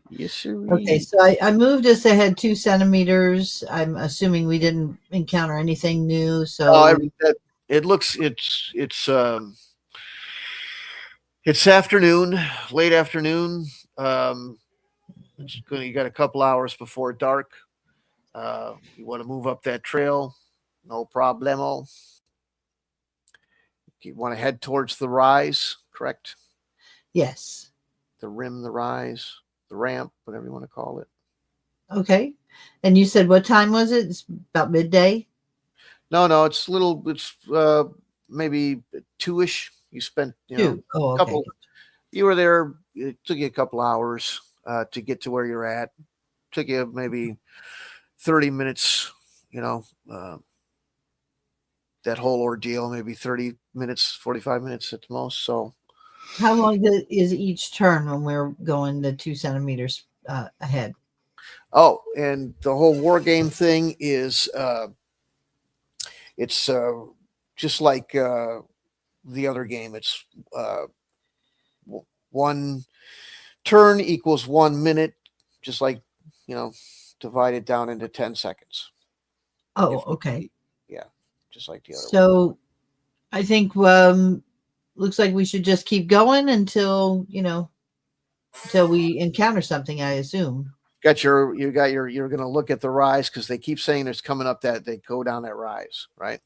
Yes, sir. Okay, so I moved us ahead 2 centimeters. I'm assuming we didn't encounter anything new. So It looks it's afternoon, late afternoon. You got a couple hours before dark. You want to move up that trail, no problemo. You want to head towards the rise, correct? yes. The rim, the rise, the ramp, whatever you want to call it. Okay. And you said what time was it? It's about midday? No, it's maybe 2-ish. You spent, 2. Oh, okay. couple. You were there. It took you a couple hours to get to where you're at. Took you maybe 30 minutes. That whole ordeal, maybe 30 minutes, 45 minutes at the most. So, How long is each turn when we're going the 2 centimeters ahead? oh, and the whole war game thing is it's just like the other game. It's 1 turn equals 1 minute, just like, divided down into 10 seconds. Oh, okay. Yeah, just like the other one. So I think looks like we should just keep going until we encounter something, I assume. You're going to look at the rise because they keep saying it's coming up that they go down that rise, right?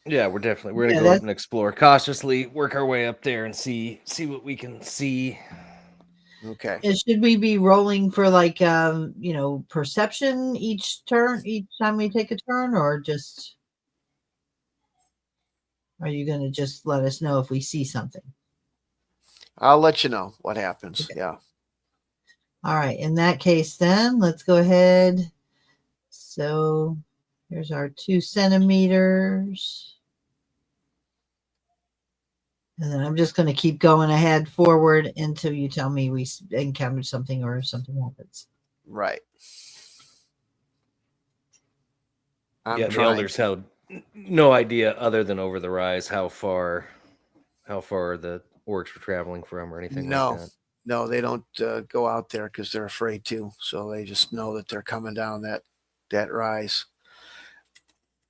Yeah, we're gonna go up and explore cautiously, work our way up there and see what we can see. Okay. And should we be rolling for like perception each time we take a turn, or just are you going to just let us know if we see something? I'll let you know what happens. Okay. Yeah. All right. In that case, then let's go ahead. So here's our 2 centimeters. And then I'm just going to keep going ahead forward until you tell me we encountered something or something happens. Right. The elders had no idea, other than over the rise, how far the orcs were traveling from or anything like that. No, they don't go out there because they're afraid to. So they just know that they're coming down that rise.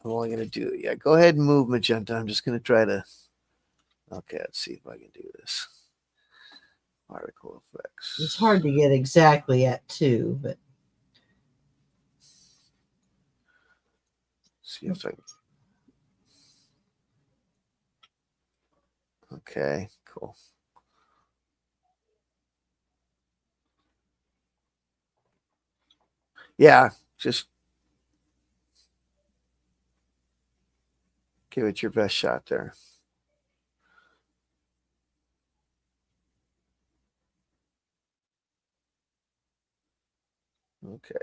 I'm only going to do, go ahead and move, Magenta. I'm just going to try to, okay, let's see if I can do this. Article effects. It's hard to get exactly at 2, but. See if I can. Okay, cool. Yeah, just give it your best shot there. Okay.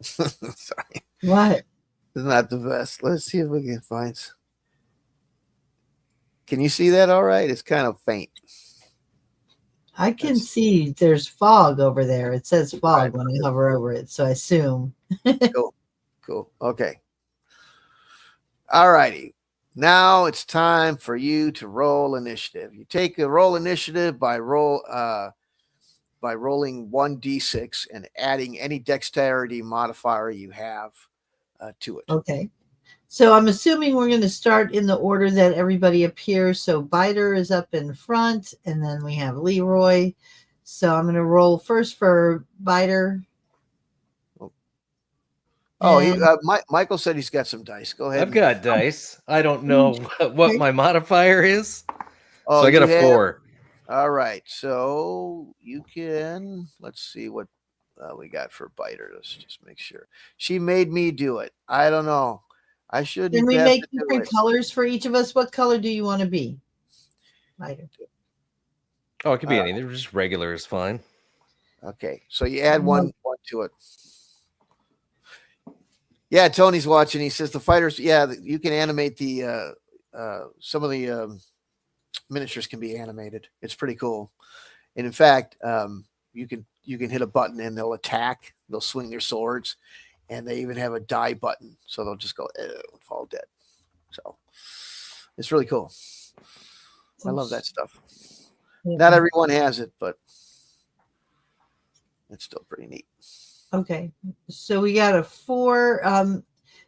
Sorry. What? It's not the best. Let's see if we can find. Can you see that all right? It's kind of faint. I can see there's fog over there. It says fog when I hover over it, so I assume. Cool. Okay. All righty. Now it's time for you to roll initiative. You take a roll initiative by rolling 1d6 and adding any dexterity modifier you have to it. Okay. So I'm assuming we're going to start in the order that everybody appears. So Biter is up in front, and then we have Leroy. So I'm going to roll first for Biter. Oh, And Michael said he's got some dice. Go ahead. I've got dice. I don't know what my modifier is. Oh, So I got a you have- 4. All right. So you can, let's see what we got for Biter. Let's just make sure. She made me do it. I don't know. I shouldn't can we have make to do different it. colors for each of us? What color do you want to be? Biter. Oh, it could be anything. Just regular is fine. Okay. So you add one to it. Yeah, Tony's watching. He says the fighters, you can animate the some of the miniatures can be animated. It's pretty cool. And in fact, you can hit a button and they'll attack. They'll swing their swords, and they even have a die button, so they'll just go and fall dead. So it's really cool. I love that stuff. Yeah. Not everyone has it, but it's still pretty neat. Okay, so we got a 4.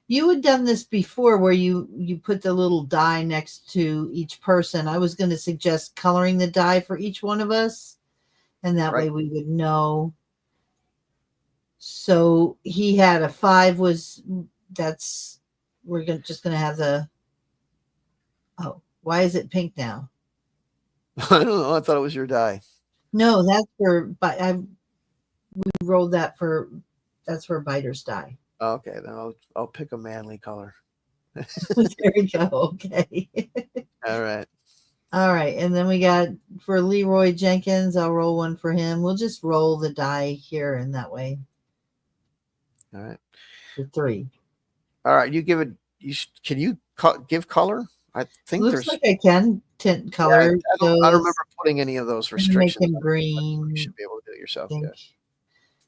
You had done this before where you put the little die next to each person. I was going to suggest coloring the die for each one of us, and that way we would know. So he had a 5. We're just going to have the. Oh, why is it pink now? I don't know. I thought it was your die. No, that's for. But we rolled that for. That's for Biter's die. Okay, then I'll pick a manly color. There we go. Okay. All right. All right. And then we got for Leroy Jenkins, I'll roll one for him. We'll just roll the die here and that way. All right. For 3. All right. You give it. Can you give color? I think Looks like I can tint color. I don't remember putting any of those restrictions. Make him green. You should be able to do it yourself. Yeah.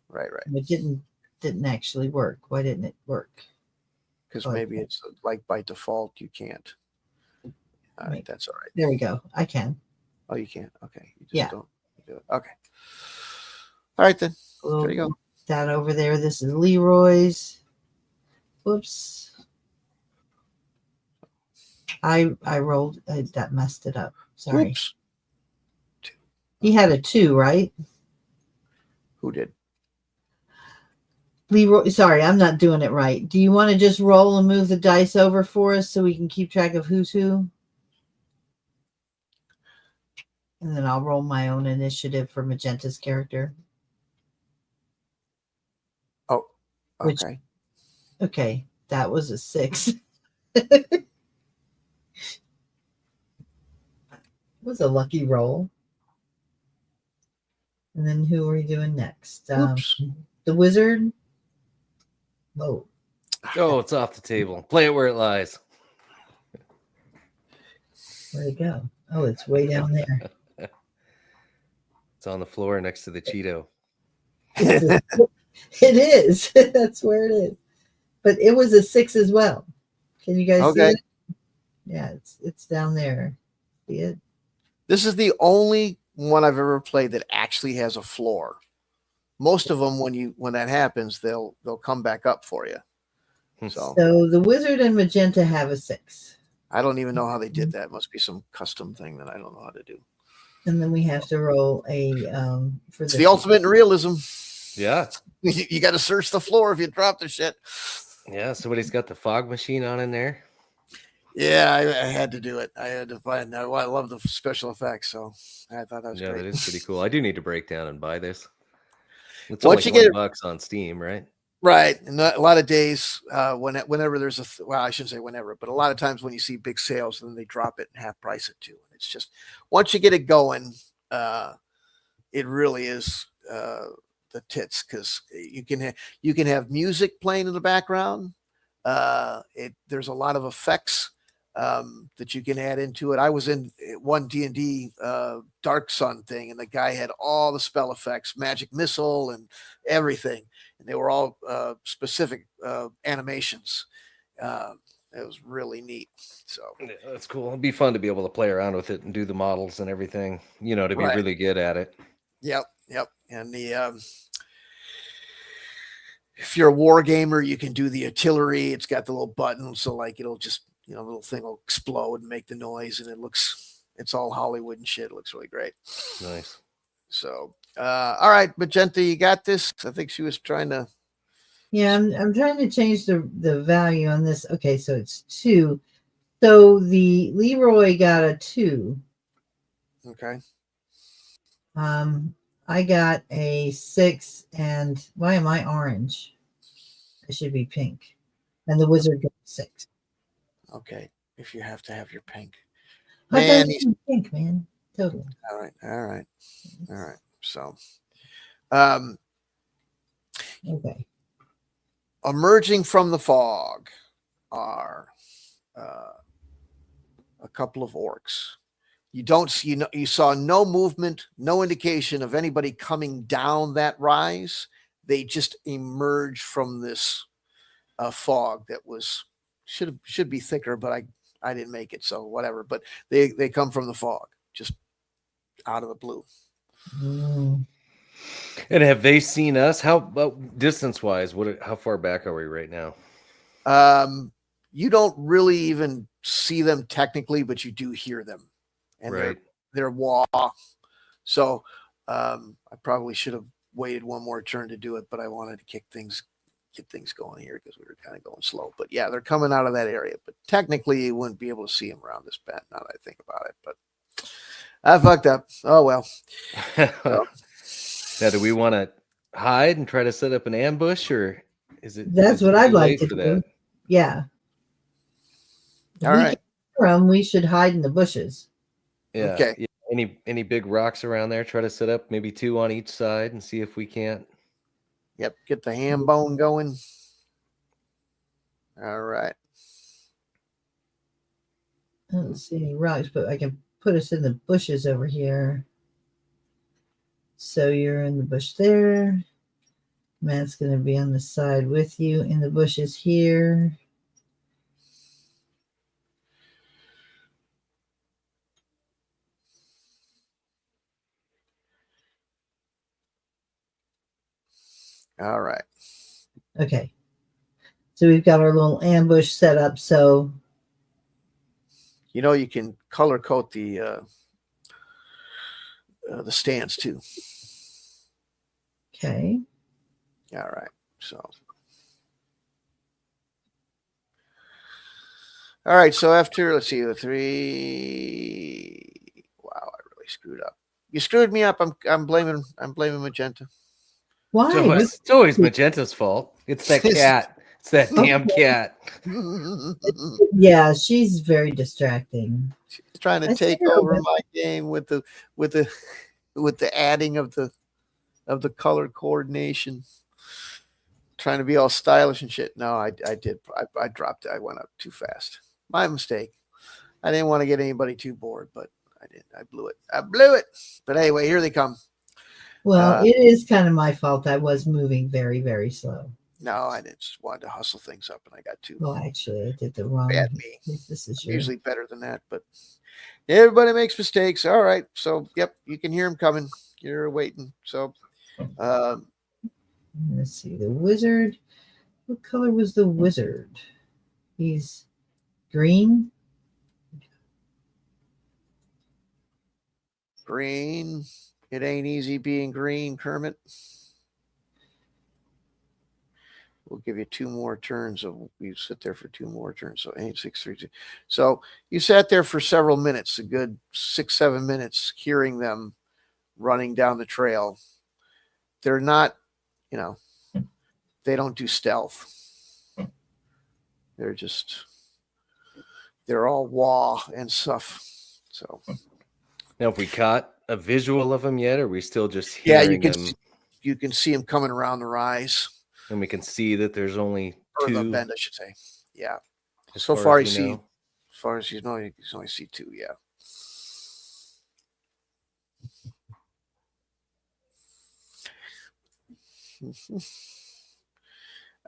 Right. It didn't actually work. Why didn't it work? Because maybe it's like by default you can't. All right, that's all right. There we go. I can. Oh, you can't. Okay. You just don't do it. Okay. All right then. There you go. That over there. This is Leroy's. Whoops. I rolled that messed it up. Sorry. Oops. He had a 2, right? Who did? Leroy, sorry, I'm not doing it right. Do you want to just roll and move the dice over for us so we can keep track of who's who? And then I'll roll my own initiative for Magenta's character. Oh, okay. Okay, that was a 6. It was a lucky roll. And then who are we doing next? The wizard. Oh. Oh, it's off the table. Play it where it lies. Where'd it go? Oh, it's way down there. It's on the floor next to the Cheeto. It is. That's where it is. But it was a 6 as well. Can you guys see it? Yeah, it's down there. See it? This is the only one I've ever played that actually has a floor. Most of them, when that happens, they'll come back up for you. So the wizard and Magenta have a 6. I don't even know how they did that. It must be some custom thing that I don't know how to do. And then we have to roll a for it's the ultimate in realism. Yeah. You got to search the floor if you drop the shit. Yeah, somebody's got the fog machine on in there. Yeah, I had to do it. I had to find out. I love the special effects, so I thought that was great. That is pretty cool. I do need to break down and buy this. It's Once only you get $20 on Steam, right? Right. And a lot of days, whenever there's I shouldn't say whenever, but a lot of times when you see big sales, then they drop it and half price it too. It's just, once you get it going, it really is the tits, because you can have music playing in the background. There's a lot of effects that you can add into it. I was in one D&D Dark Sun thing, and the guy had all the spell effects, magic missile and everything, and they were all specific animations. It was really neat. So yeah, that's cool. It'd be fun to be able to play around with it and do the models and everything, to be really good at it. Yep. And if you're a war gamer, you can do the artillery. It's got the little button, so like it'll just, the little thing will explode and make the noise, and it's all Hollywood and shit. It looks really great. Nice. So, all right, Magenta, you got this. I think she was trying to. Yeah, I'm trying to change the value on this. Okay, so it's 2. So the Leroy got a 2. Okay. I got a 6, and why am I orange? I should be pink. And the wizard got a 6. Okay. If you have to have your pink. I Man, thought it was pink, man. Totally. all right. All right. All right. So, Okay. emerging from the fog are a couple of orcs. You don't see, you saw no movement, no indication of anybody coming down that rise. They just emerged from this fog that was should be thicker, but I didn't make it, so whatever. But they come from the fog, just out of the blue. Mm. And have they seen us? How about distance wise? How far back are we right now? You don't really even see them technically, but you do hear them, and Right. they're wah. So I probably should have waited one more turn to do it, but I wanted to get things going here because we were kind of going slow. But yeah, they're coming out of that area. But technically, you wouldn't be able to see them around this bend. Now that I think about it, but I fucked up. Oh well. So, Now, do we want to hide and try to set up an ambush, or That's is it what I'd too like late to for do. that? Yeah. If all we right. can hear 'em, we should hide in the bushes. Yeah. Okay. Yeah. Any big rocks around there? Try to set up maybe 2 on each side and see if we can't. Yep. Get the ham bone going. All right. I don't see any rocks, but I can put us in the bushes over here. So you're in the bush there. Matt's going to be on the side with you in the bushes here. All right. Okay. So we've got our little ambush set up. So You can color code the stands too. okay. All right. So. All right. So after, let's see, the 3. Wow, I really screwed up. You screwed me up. I'm blaming Magenta. Why? It's always Magenta's fault. It's that cat. It's that damn cat. Yeah, she's very distracting. She's trying to I see take her, over but- my game with the adding of the color coordination. Trying to be all stylish and shit. No, I did. I dropped it. I went up too fast. My mistake. I didn't want to get anybody too bored, but I did. I blew it. But anyway, here they come. Well, it is kind of my fault. I was moving very, very slow. No, I just wanted to hustle things up, and I got too Well, actually, I did the wrong. bad me. This is I'm usually better than that, but everybody makes mistakes. All right, so yep, you can hear them coming. You're waiting. So, let's see the wizard. What color was the wizard? He's green. green. It ain't easy being green, Kermit. We'll give you 2 more turns. You sit there for 2 more turns. So 8, 6, 3, 2. So you sat there for several minutes, a good 6, 7 minutes, hearing them running down the trail. They're not, they don't do stealth. They're all wah and stuff. So Now, have we caught a visual of them yet, or are we still just hearing them? You can see them coming around the rise. And we can see that there's only Or the 2. bend, I should say. Yeah. As So far far, as you we see, know. as far as you know, you can only see 2. Yeah.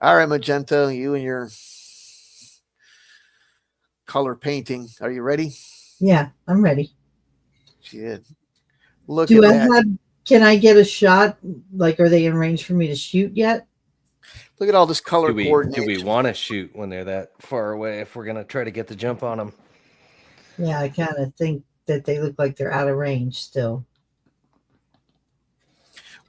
All right, Magenta, you and your color painting. Are you ready? Yeah, I'm ready. She did. Look Do at I that. have? Can I get a shot? Like, are they in range for me to shoot yet? Look at all this color Do we coordination. want to shoot when they're that far away if we're going to try to get the jump on them? Yeah, I kind of think that they look like they're out of range still.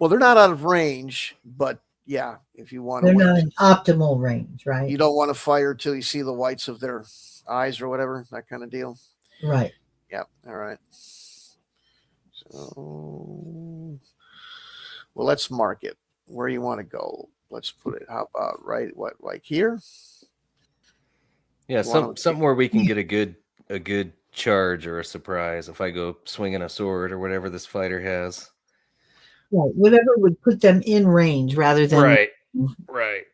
Well, they're not out of range, but yeah, if you want They're to, not in optimal range, right? you don't want to fire till you see the whites of their eyes or whatever, that kind of deal. Right. Yep. All right. So, well, let's mark it where you want to go. Let's put it. How about what, like here? Yeah, You wanna- something where we can get a good charge or a surprise if I go swinging a sword or whatever this fighter has. Right. Whatever would put them in range rather than Right.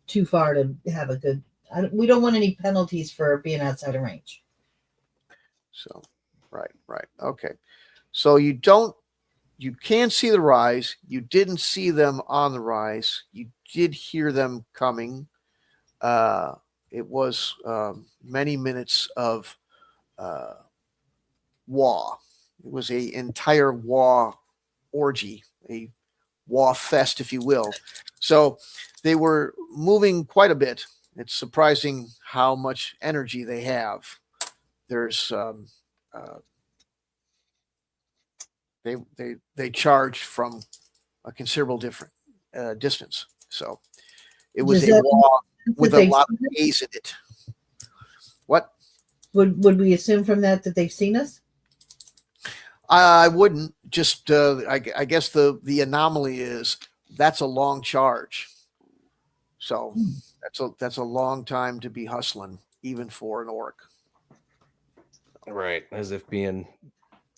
too far to have a good. We don't want any penalties for being outside of range. So, right. Okay. So you can see the rise. You didn't see them on the rise. You did hear them coming. It was many minutes of waw. It was a entire waw orgy, a waw fest, if you will. So they were moving quite a bit. It's surprising how much energy they have. There's they charge from a considerable different distance. So it was Does a that waw mean with that a they've lot of seen us? A's in it. What? Would we assume from that they've seen us? I wouldn't. Just I guess the anomaly is that's a long charge. So that's a long time to be hustling, even for an orc. Right. As if being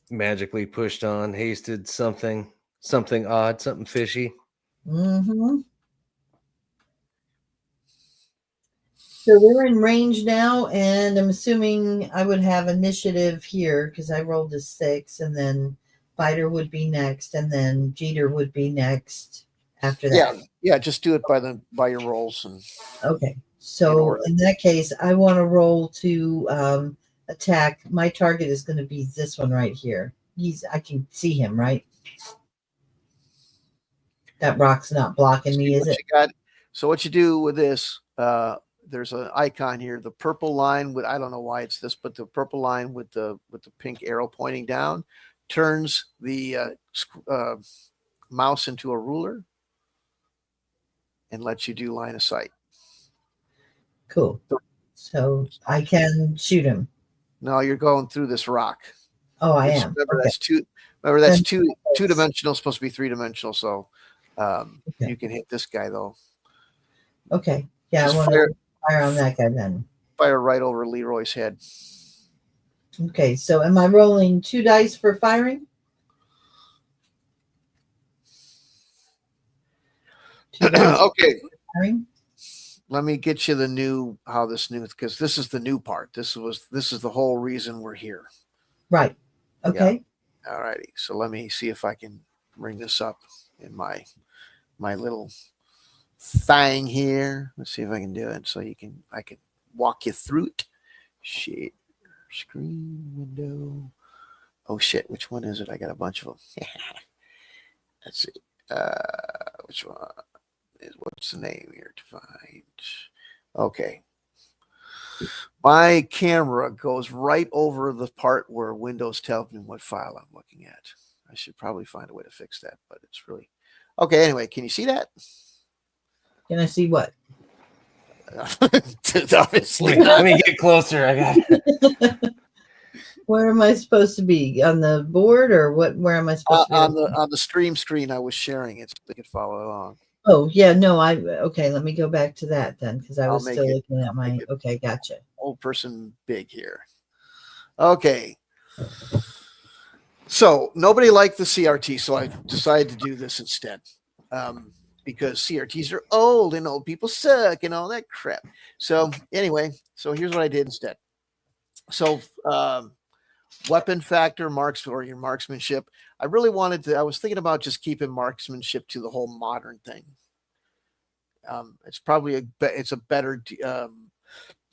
magically pushed on, hasted, something odd, something fishy. Mm-hmm. So we're in range now, and I'm assuming I would have initiative here because I rolled a 6, and then fighter would be next, and then Jeter would be next after that. Yeah. Just do it by your rolls and Okay. In So order. in that case, I want to roll to attack. My target is going to be this one right here. I can see him, right? That rock's not blocking me, see is what it? you got. So what you do with this? There's an icon here, the purple line with I don't know why it's this, but the purple line with the pink arrow pointing down turns the mouse into a ruler and lets you do line of sight. Cool. So I can shoot him. No, you're going through this rock. Oh, I am. Remember Okay. that's two. Remember that's Then- two dimensional. Supposed to be 3-dimensional. So Okay. you can hit this guy though. Okay. Yeah, Just I want to fire on that guy then. Fire right over Leroy's head. Okay, so am I rolling 2 dice for firing? 2 dice Okay. for firing? Let me get you the new because this is the new part. This is the whole reason we're here. Right. Okay. All righty. So let me see if I can bring this up in my little thing here. Let's see if I can do it. So I can walk you through it. Share screen window. Oh shit! Which one is it? I got a bunch of them. Let's see. Which one? What's the name here to find? Okay. My camera goes right over the part where Windows tells me what file I'm looking at. I should probably find a way to fix that, but it's really okay. Anyway, can you see that? Can I see what? Obviously. Let me get closer. I got Where am I supposed to be? On the board or what? Where am I supposed to be? On the stream screen, I was sharing it so they could follow along. Oh, yeah, no, okay, let me go back to that then because I I'll was make still it- looking at my, make it- okay, gotcha. Old person big here. Okay. So nobody liked the CRT, so I decided to do this instead. Because CRTs are old and old people suck and all that crap. So anyway, here's what I did instead. So weapon factor, or your marksmanship. I was thinking about just keeping marksmanship to the whole modern thing. It's probably it's a better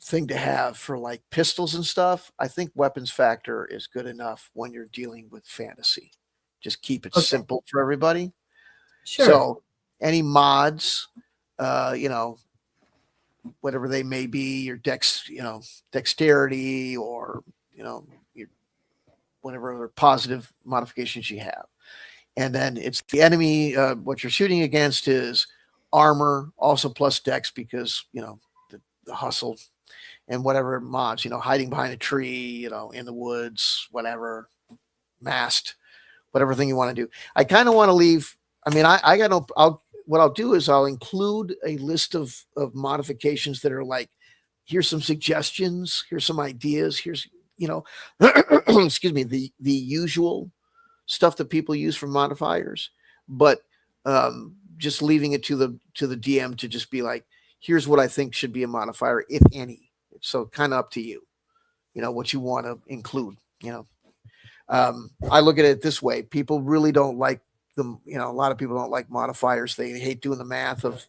thing to have for like pistols and stuff. I think weapons factor is good enough when you're dealing with fantasy. Just keep it simple for everybody. Sure. So any mods, whatever they may be, your dexterity or, your whatever other positive modifications you have. And then it's the enemy. What you're shooting against is armor, also plus dex, because the hustle and whatever mods, hiding behind a tree, in the woods, whatever, masked, whatever thing you want to do. I kind of want to leave. I mean, I got no. What I'll do is I'll include a list of modifications that are like, here's some suggestions, here's some ideas, here's excuse me, the usual stuff that people use for modifiers, but just leaving it to the DM to just be like, here's what I think should be a modifier, if any. So kind of up to you, what you want to include. I look at it this way: people really don't like them. A lot of people don't like modifiers. They hate doing the math of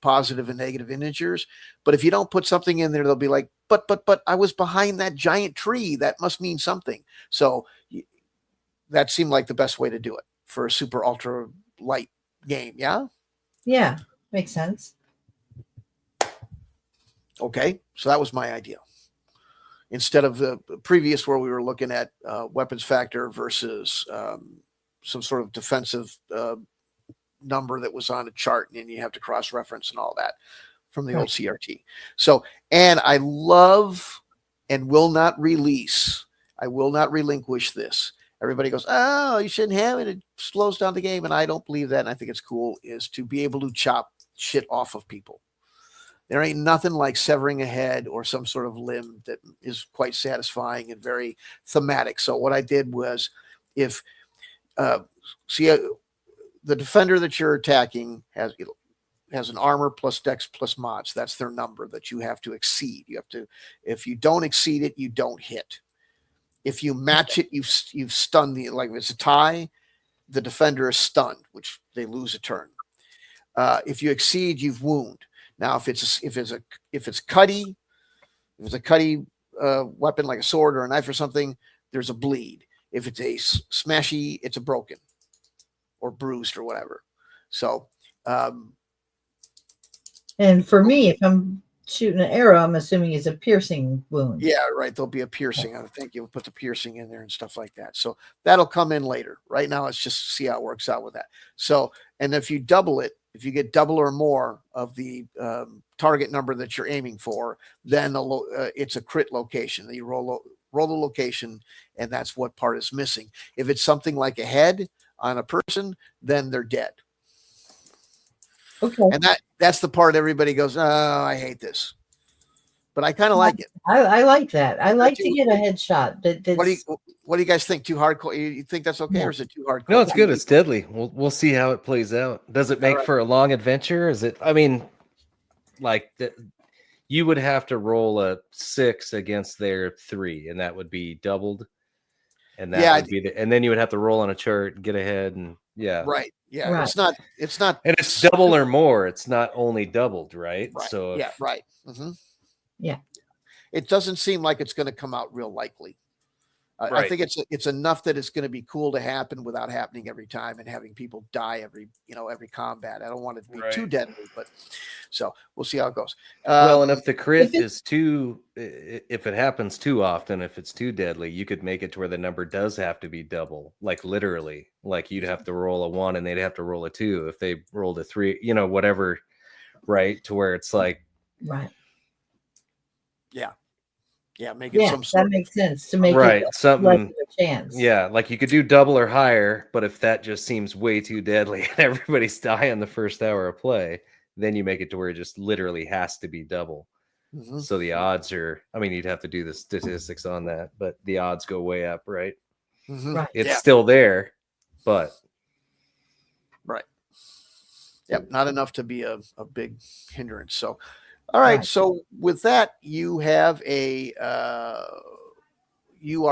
positive and negative integers. But if you don't put something in there, they'll be like, but I was behind that giant tree. That must mean something. So that seemed like the best way to do it for a super ultra light game. Yeah. Yeah, makes sense. Okay. So that was my idea. Instead of the previous where we were looking at weapons factor versus some sort of defensive number that was on a chart, and then you have to cross-reference and all that from the old CRT. So, and I love and will not release, I will not relinquish this. Everybody goes, oh, you shouldn't have it. It slows down the game. And I don't believe that. And I think it's cool, is to be able to chop shit off of people. There ain't nothing like severing a head or some sort of limb that is quite satisfying and very thematic. So what I did was, if the defender that you're attacking has an armor plus dex plus mods. That's their number that you have to exceed. You have to, if you don't exceed it, you don't hit. If you match it, you've stunned the, like if it's a tie, the defender is stunned, which they lose a turn. If you exceed, you've wound. Now, if it's cutty weapon like a sword or a knife or something, there's a bleed. If it's a smashy, it's a broken or bruised or whatever. So, and for me, if I'm shooting an arrow, I'm assuming it's a piercing wound. yeah, right. There'll be a piercing. I think you'll put the piercing in there and stuff like that. So that'll come in later. Right now, it's just see how it works out with that. So, and if you double it, if you get double or more of the target number that you're aiming for, then it's a crit location. You roll the location, and that's what part is missing. If it's something like a head on a person, then they're dead. Okay. And that's the part everybody goes, oh, I hate this. But I kind of like it. I like that. I like to get a headshot. What do you guys think? Too hardcore? You think that's okay, or is it too hardcore? No, it's good. It's deadly. We'll see how it plays out. Does it make for a long adventure? Is it? I mean, like you would have to roll a 6 against their 3, and that would be doubled. And that would be and then you would have to roll on a chart and get ahead, and right. Yeah, right. It's not, and it's double or more. It's not only doubled, right? So right. Mm-hmm. Yeah, it doesn't seem like it's going to come out real likely. I think it's enough that it's going to be cool to happen without happening every time and having people die every combat. I don't want it to be too deadly, but so we'll see how it goes. Well, and if the crit is if it happens too often, if it's too deadly, you could make it to where the number does have to be double, like literally, like you'd have to roll a 1 and they'd have to roll a 2 if they rolled a 3, whatever, right? To where it's like, right. Yeah, make it some sort that makes sense to make it something less of a chance. Yeah, like you could do double or higher, but if that just seems way too deadly and everybody's dying the first hour of play, then you make it to where it just literally has to be double. Mm-hmm. So the odds are, I mean, you'd have to do the statistics on that, but the odds go way up, right? Mm-hmm. Right. It's still there, but right. Yep, not enough to be a big hindrance. So all right. So with that, you have you are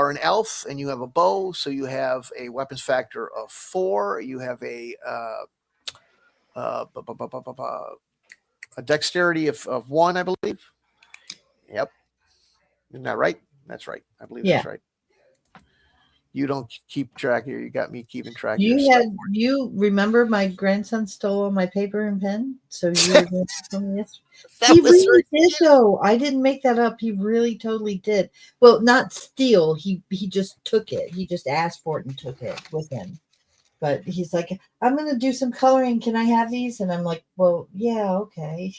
an elf and you have a bow. So you have a weapons factor of 4. You have a dexterity of 1, I believe. Yep. Isn't that right? That's right. I believe that's right. You don't keep track here. You got me keeping track. You remember my grandson stole my paper and pen? So you were doing something yesterday. He really did, though. I didn't make that up. He really totally did. Well, not steal. He just took it. He just asked for it and took it with him. but he's like, I'm going to do some coloring. Can I have these? And I'm like, well, yeah, okay.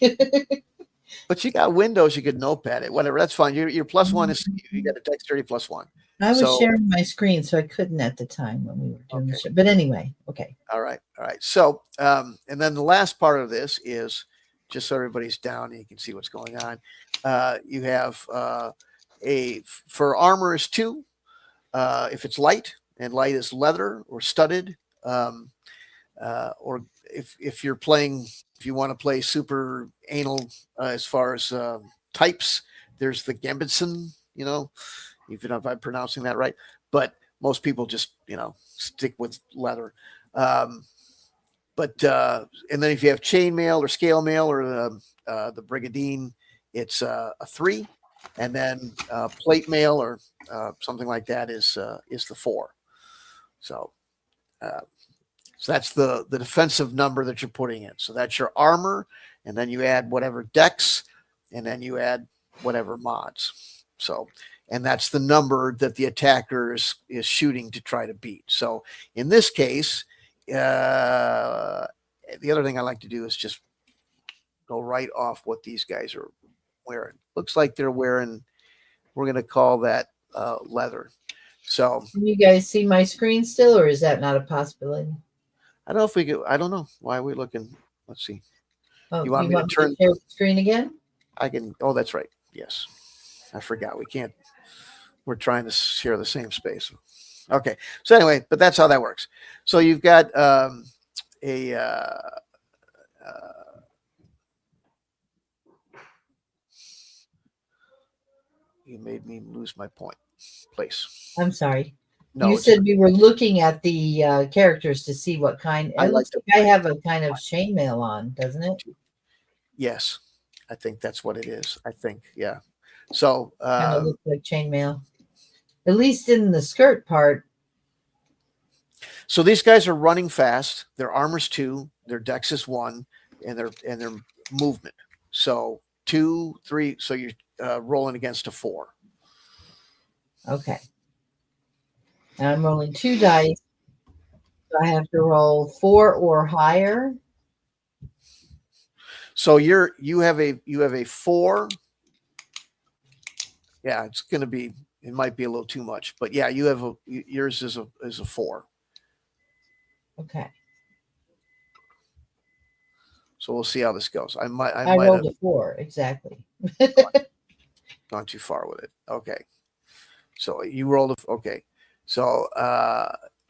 But you got Windows, you could notepad it, whatever. That's fine. Your plus one is you got a dexterity +1. I was So sharing my screen, so I couldn't at the time when we were doing the Okay. show. But anyway, okay. all right. So and then the last part of this is just so everybody's down and you can see what's going on. You have for armor is 2. If it's light, and light is leather or studded, or if you're playing, if you want to play super anal as far as types, there's the Gambitson, even if I'm pronouncing that right, but most people just stick with leather. But and then if you have chainmail or scale mail or the Brigadine, it's a 3, and then plate mail or something like that is the 4. So that's the defensive number that you're putting in. So that's your armor, and then you add whatever dex, and then you add whatever mods. So, and that's the number that the attacker is shooting to try to beat. So in this case, the other thing I like to do is just go right off what these guys are wearing. Looks like they're wearing, we're going to call that leather. So Can you guys see my screen still, or is that not a possibility? I don't know if we could, I don't know why we're looking. Let's see. Oh, You want me to turn- share the screen again? I can, oh, that's right. Yes. I forgot. We can't, we're trying to share the same space. Okay. So anyway, but that's how that works. So you've got you made me lose my place. I'm sorry. No, You it's- said we were looking at the characters to see what kind. I It looks like like I have a kind of chainmail on, doesn't it? yes, I think that's what it is. I think, yeah. So Kind of looks like chainmail, at least in the skirt part. so these guys are running fast. Their armor's 2, their dex is 1, and their movement. So 2, 3. So you're rolling against a 4. Okay. And I'm rolling 2 dice. So I have to roll 4 or higher. So you have a 4. Yeah, it's going to be. It might be a little too much, but yeah, you have yours is a 4. Okay. So we'll see how this goes. I might rolled have a 4 exactly. gone too far with it. Okay. So you rolled okay. So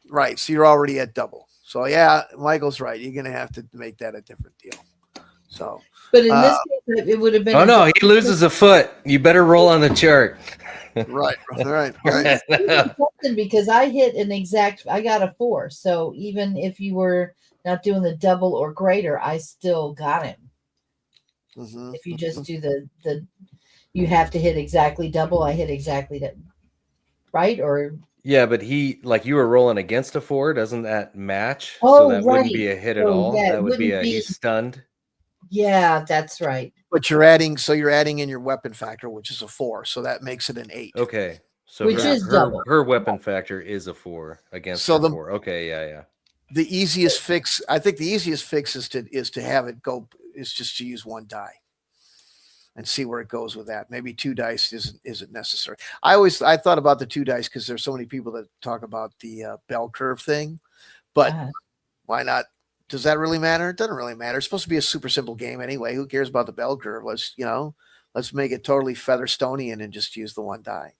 right. So you're already at double. So yeah, Michael's right. You're gonna have to make that a different deal. So But in this case, it would have been. Oh no, he loses a foot. You better roll on the chart. right. Because I hit an exact. I got a 4. So even if you were not doing the double or greater, I still got him. Mm-hmm. If you just do the, you have to hit exactly double. I hit exactly that, right? Or Yeah, but he, like, you were rolling against a 4. Doesn't that match? Oh, So that wouldn't be right. a hit at Oh, all. yeah, it That would be wouldn't he's stunned. yeah, that's right. But you're adding in your weapon factor, which is a 4, so that makes it an 8. Okay. So Which is double. her weapon factor is a 4 against So her 4. Okay, yeah. The easiest fix, I think, is to have it go is just to use 1 die and see where it goes with that. Maybe 2 dice isn't necessary. I thought about the 2 dice because there's so many people that talk about the bell curve thing, but why not? Does that really matter? It doesn't really matter. It's supposed to be a super simple game anyway. Who cares about the bell curve? Let's make it totally Featherstonian and just use the 1 die.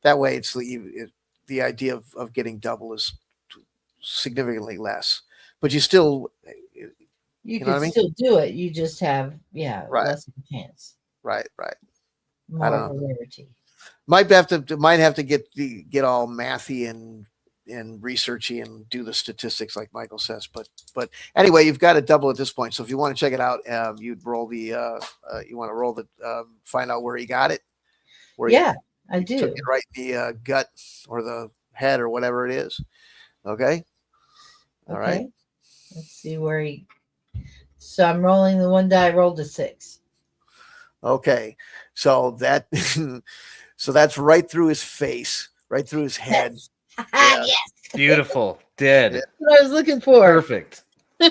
That way, it's the idea of getting double is significantly less, but you still You know can what I mean? still do it. You just have Right. less of a chance. right. More don't of a rarity. Might have to get all mathy and researchy and do the statistics like Michael says, but anyway, you've got a double at this point. So if you want to check it out, you'd roll the you want to roll the find out where he got it. I do. Took it right in the gut or the head or whatever it is. Okay. All right. Let's see where he. So I'm rolling the 1 die. I rolled a 6. Okay. So that so that's right through his face, right through his head. Yeah. Yes. Beautiful. Dead. Yeah. what I was looking for. Perfect. All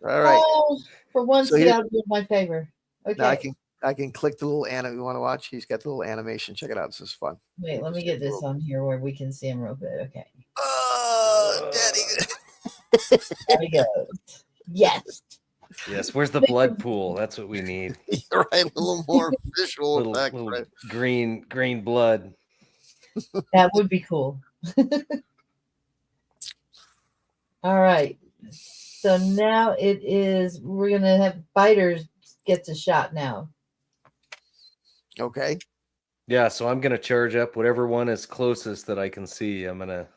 right. Oh, for once, So see, here- I'll do my favor. Now Okay. I can click the little anime you want to watch. He's got the little animation. Check it out. This is fun. Wait, let me get this on here where we can see him real good. Okay. Daddy. There we go. Yes. Yes. Where's the blood pool? That's what we need. You're right. A little more visual Little, effect. little Right? green blood. That would be cool. All right. So now we're going to have Biters gets a shot now. Okay. Yeah. So I'm gonna charge up whatever one is closest that I can see. I'm gonna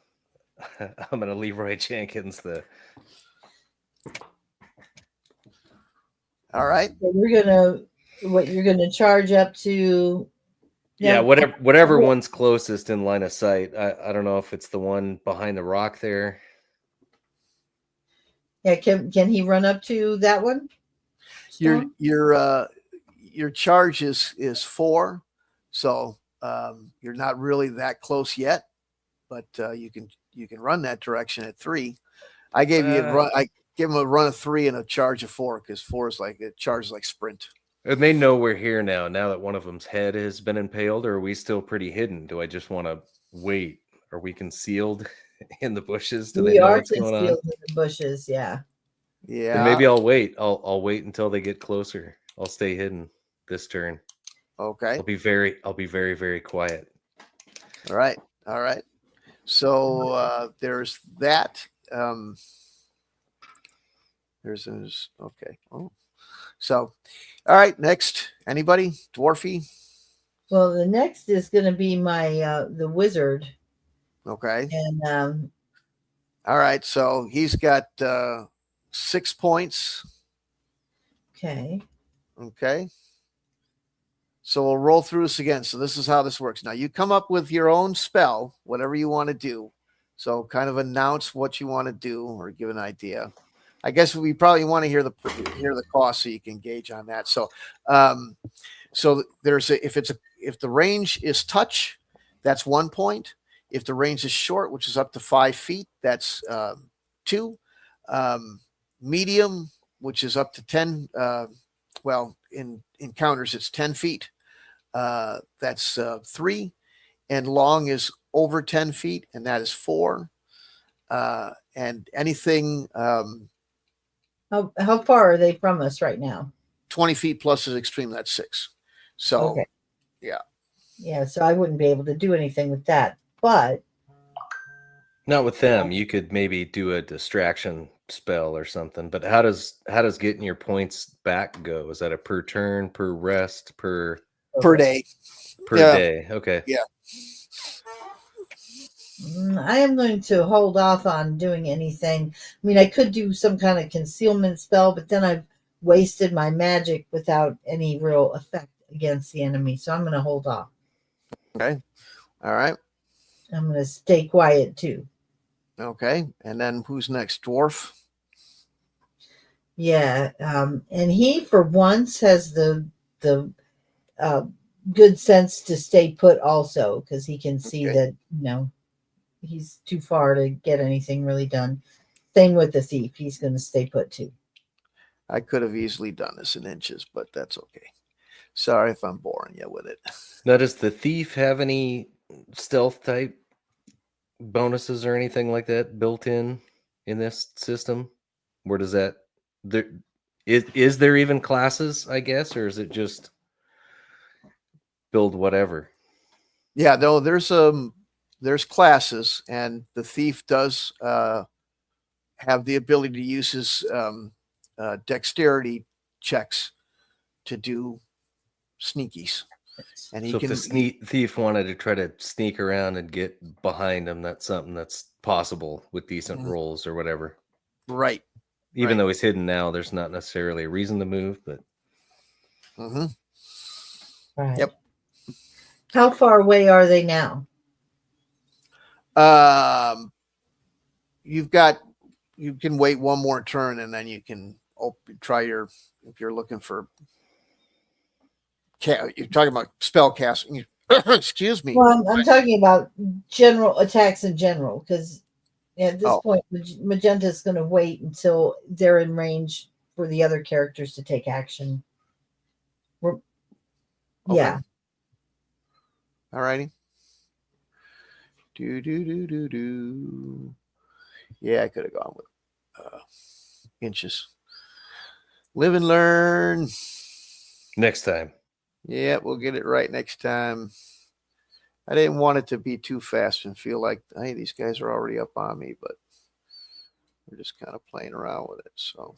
Leroy Jenkins the. All right. So you're going to charge up to. Yeah, Now, whatever one's closest in line of sight. I don't know if it's the one behind the rock there. Yeah, can he run up to that one? Storm? Your charge is 4, so you're not really that close yet, but you can run that direction at 3. I gave you a run. I give him a run of 3 and a charge of 4 because 4 is like it charges like sprint. And they know we're here now. Now that one of them's head has been impaled, or are we still pretty hidden? Do I just want to wait? Are we concealed in the bushes? Do they We know are what's going on? concealed in the bushes. Yeah. Yeah. Then maybe I'll wait. I'll wait until they get closer. I'll stay hidden this turn. Okay. I'll be very, very quiet. All right. All right. So there's that. There's okay. Oh. So, all right. Next, anybody? Dwarfy. Well, the next is going to be my the wizard, Okay. and All right. So he's got 6 points. okay. Okay. So we'll roll through this again. So this is how this works. Now you come up with your own spell, whatever you want to do. So kind of announce what you want to do or give an idea. I guess we probably want to hear the cost so you can gauge on that. So there's if the range is touch, that's 1 point. If the range is short, which is up to 5 feet, that's 2. Medium, which is up to 10. Well, in encounters, it's 10 feet. That's 3. And long is over 10 feet, and that is 4. And anything How far are they from us right now? 20 feet plus is extreme, that's 6. So, Okay. yeah. Yeah, so I wouldn't be able to do anything with that, but Not with them. You could maybe do a distraction spell or something. But how does getting your points back go? Is that a per turn, per rest, per day. per day? Okay. Yeah. I am going to hold off on doing anything. I mean, I could do some kind of concealment spell, but then I've wasted my magic without any real effect against the enemy. So I'm going to hold off. Okay. All right. I'm going to stay quiet too. Okay. And then who's next? Dwarf. Yeah, and he for once has the good sense to stay put also because he can see Okay. that he's too far to get anything really done. Same with the thief; he's going to stay put too. I could have easily done this in inches, but that's okay. Sorry if I'm boring you with it. Now, does the thief have any stealth type bonuses or anything like that built in this system? Where does that there is there even classes, I guess, or is it just build whatever? Yeah, no, there's classes, and the thief does have the ability to use his dexterity checks to do sneakies, and he So can. if the thief wanted to try to sneak around and get behind him, that's something that's possible with decent rolls or whatever. Right. Even Right. though he's hidden now, there's not necessarily a reason to move, but Mm-hmm. Right. Yep. How far away are they now? You can wait one more turn, and then you can try if you're looking for. You're talking about spell casting. Excuse me. Well, I'm talking about general attacks in general because Yeah, at this Oh. point, Magenta is going to wait until they're in range for the other characters to take action. We're, Okay. Yeah. All righty. Do. Yeah, I could have gone with inches. Live and learn. Next time. Yeah, we'll get it right next time. I didn't want it to be too fast and feel like, hey, these guys are already up on me, but we're just kind of playing around with it. So,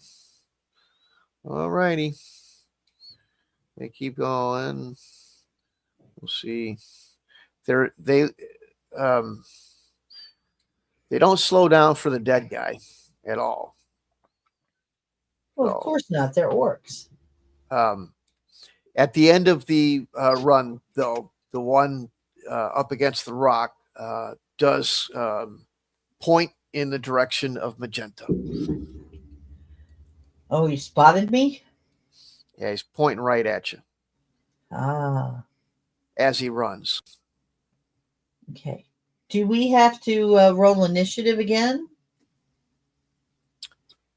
all righty. They keep going. We'll see. They don't slow down for the dead guy at all. Well, of So, course not. They're orcs. At the end of the run, though, the one up against the rock does point in the direction of Magenta. Oh, you spotted me? Yeah, he's pointing right at you Ah, as he runs. okay. Do we have to roll initiative again?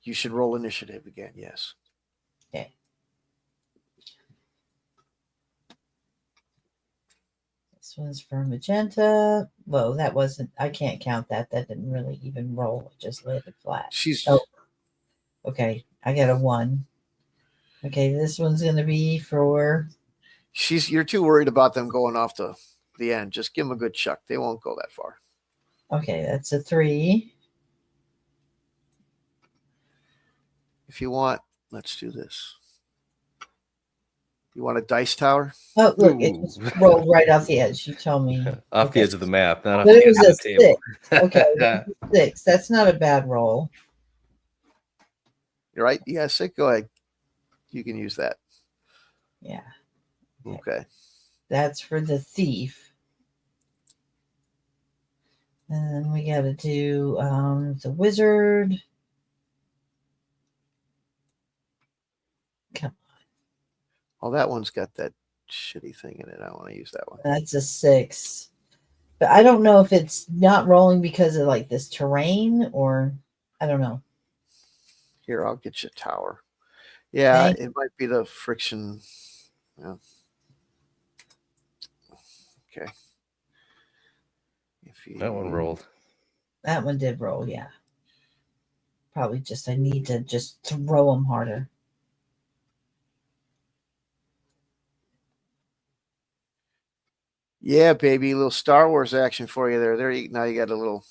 You should roll initiative again, yes. Okay. This one's for Magenta. Whoa, that wasn't, I can't count that. That didn't really even roll. It just landed flat. Oh, okay. I got a 1. Okay, this one's going to be for. You're too worried about them going off to the end. Just give them a good chuck. They won't go that far. Okay, that's a 3. If you want, let's do this. You want a dice tower? Oh, look, it just rolled right off the edge. You told me. Off the edge of the map, not off But the it edge was of a the table. 6. Okay, that's a 6. That's not a bad roll. You're right. Yeah, sick. Go ahead. You can use that. Yeah. Okay. That's for the thief. And then we got to do the wizard. Come on. Oh, that one's got that shitty thing in it. I want to use that one. That's a 6. But I don't know if it's not rolling because of like this terrain or I don't know. Here, I'll get you a tower. Yeah, Thank- it might be the friction. Yeah. Okay. That one rolled. That one did roll, yeah. Probably just I need to just throw them harder. Yeah, baby, a little Star Wars action for you there. Now you got a little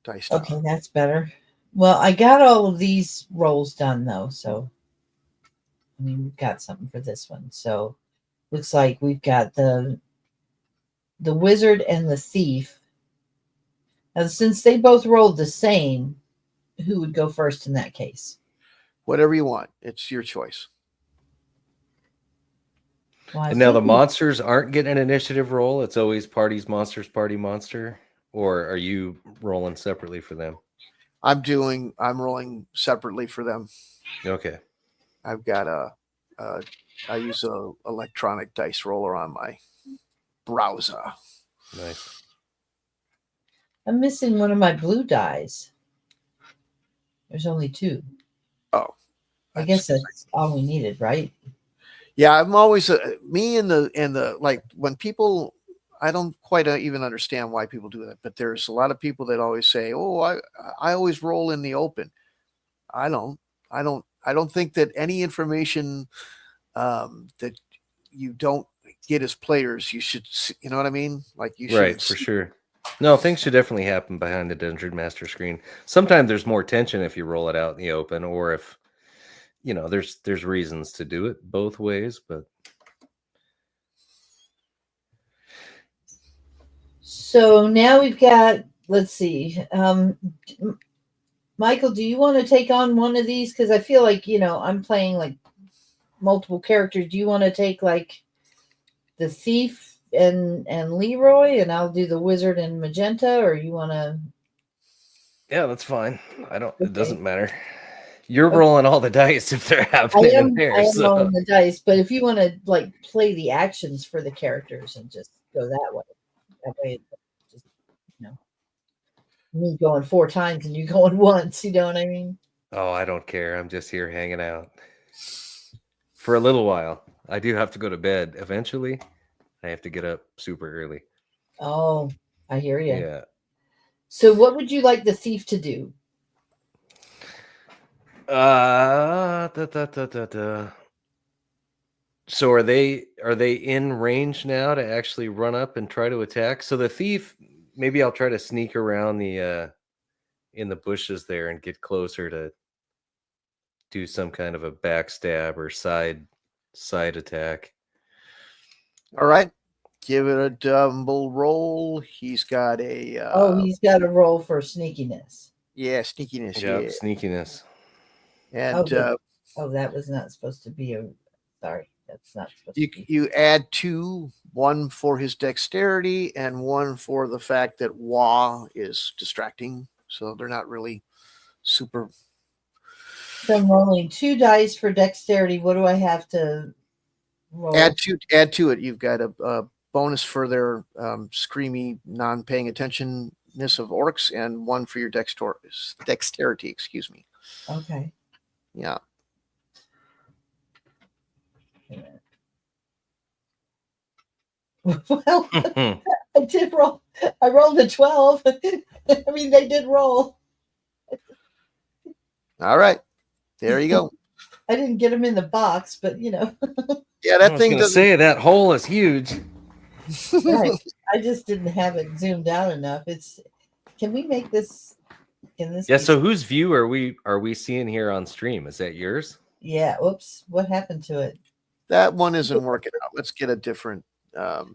dice tower. Okay, that's better. Well, I got all of these rolls done though, so I mean we've got something for this one. So looks like we've got the wizard and the thief. Now, since they both rolled the same, who would go first in that case? Whatever you want. It's your choice. Well, And now the monsters aren't getting an initiative roll. It's always parties, monsters, party, monster. Or are you rolling separately for them? I'm rolling separately for them. Okay. I've got I use a electronic dice roller on my browser. Nice. I'm missing one of my blue dies. There's only 2. Oh, I guess that's all we needed, right? Yeah, I'm always me and the like when people. I don't quite even understand why people do that, but there's a lot of people that always say, "Oh, I always roll in the open." I don't think that any information that you don't get as players, you should. You know what I mean? Like you should. Right, for sure. No, things should definitely happen behind the Dungeon Master screen. Sometimes there's more tension if you roll it out in the open, or if there's reasons to do it both ways, but. So now we've got, let's see. Michael, do you want to take on one of these? Because I feel like, I'm playing like multiple characters. Do you want to take like the thief and Leroy, and I'll do the wizard and Magenta, or you want to? Yeah, that's fine. Okay. It doesn't matter. You're rolling all the dice if they're happening in there. I am rolling the dice, but if you want to like play the actions for the characters and just go that way, me going 4 times and you going once. You know what I mean? Oh, I don't care. I'm just here hanging out for a little while. I do have to go to bed eventually. I have to get up super early. Oh, I hear you. Yeah. So, what would you like the thief to do? Da, da, da, da, da. So are they in range now to actually run up and try to attack? So the thief, maybe I'll try to sneak around the in the bushes there and get closer to do some kind of a backstab or side attack. All right. Give it a double roll. He's got a Oh, he's got to roll for sneakiness. sneakiness. Yep, Yeah. sneakiness. And Oh, that was not supposed to be a. Sorry, that's not supposed you to be. you add 2, 1 for his dexterity and 1 for the fact that wah is distracting. So they're not really super. So I'm rolling 2 dice for dexterity. What do I have to roll? Add to it. You've got a bonus for their screamy, non-paying attentionness of orcs, and 1 for your dexterity. Excuse me. Okay. Yeah. Well, I did roll. I rolled a 12. I mean, they did roll. All right. There you go. I didn't get them in the box, but Yeah, I that was thing gonna doesn't. say that hole is huge. right. I just didn't have it zoomed out enough. Can we make this? Can this? Yeah, be- so whose view are we seeing here on stream? Is that yours? Yeah. Whoops. What happened to it? That one isn't working out. Let's get a different It was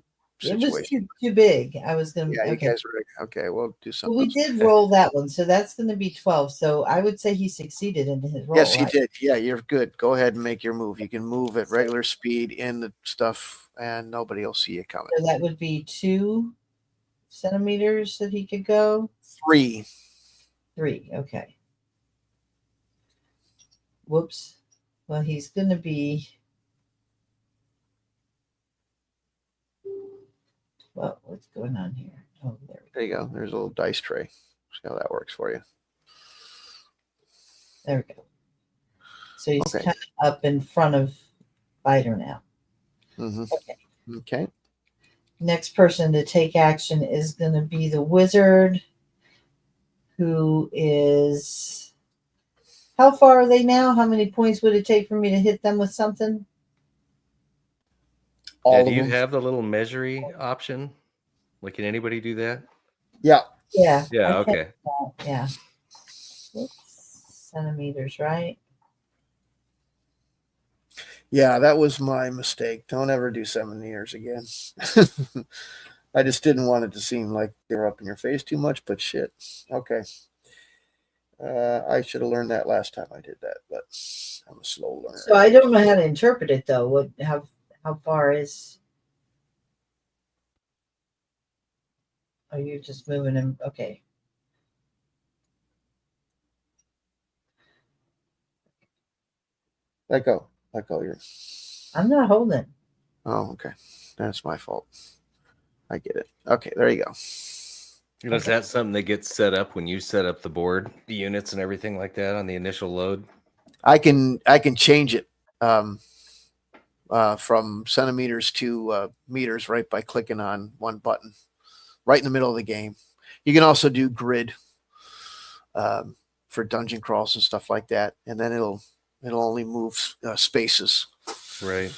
situation. too big. I was gonna. Yeah, you Okay. guys are okay. We'll do Well, something we else. did roll that one, so that's going to be 12. So I would say he succeeded in his roll. Yes, he right? did. Yeah, you're good. Go ahead and make your move. You can move at regular speed in the stuff, and nobody will see you coming. So that would be 2 centimeters that he could go. 3. 3. Okay. Whoops. Well, he's going to be. Well, what's going on here? Oh, there we go. There you go. There's a little dice tray. See how that works for you. There we go. So he's Okay. kind of up in front of Biter now. Mm-hmm. Okay. Okay. Next person to take action is going to be the wizard, who is. How far are they now? How many points would it take for me to hit them with something? All Yeah, of do you them. have the little measuring option? Like, can anybody do that? Yeah. Yeah. Yeah, I okay. can't- Yeah. Oops. Centimeters, right? Yeah, that was my mistake. Don't ever do 7 years again. I just didn't want it to seem like they were up in your face too much, but shit. Okay. I should have learned that last time I did that, but I'm a slow learner. So I don't know how to interpret it though. How far is? Are you just moving him? Okay. Let go. Let go. I'm not holding. Oh, okay. That's my fault. I get it. Okay, there you go. Is that something that gets set up when you set up the board, the units and everything like that on the initial load? I can change it from centimeters to meters right by clicking on one button right in the middle of the game. You can also do grid for dungeon crawls and stuff like that, and then it'll only move spaces. Right.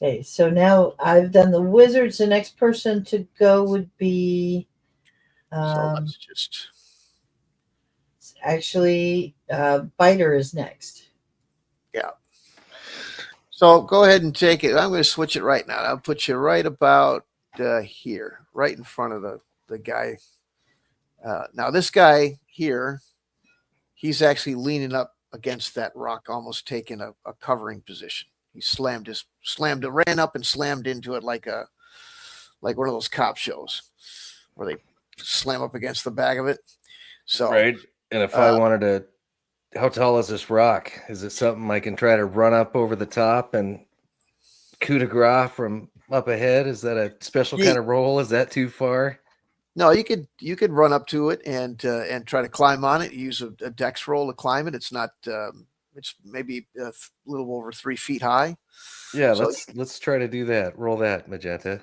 Okay, so now I've done the wizards. The next person to go would be So let's just actually Biter is next. Yeah. So go ahead and take it. I'm going to switch it right now. I'll put you right about here, right in front of the guy. Now this guy here, he's actually leaning up against that rock, almost taking a covering position. He ran up and slammed into it like one of those cop shows where they slam up against the back of it. So Right. And if I wanted to, how tall is this rock? Is it something I can try to run up over the top and coup de grace from up ahead? Is that a special kind of roll? Is that too far? No, you could run up to it and try to climb on it. Use a dex roll to climb it. It's not. It's maybe a little over 3 feet high. Yeah, So let's try to do that. Roll that, Magenta.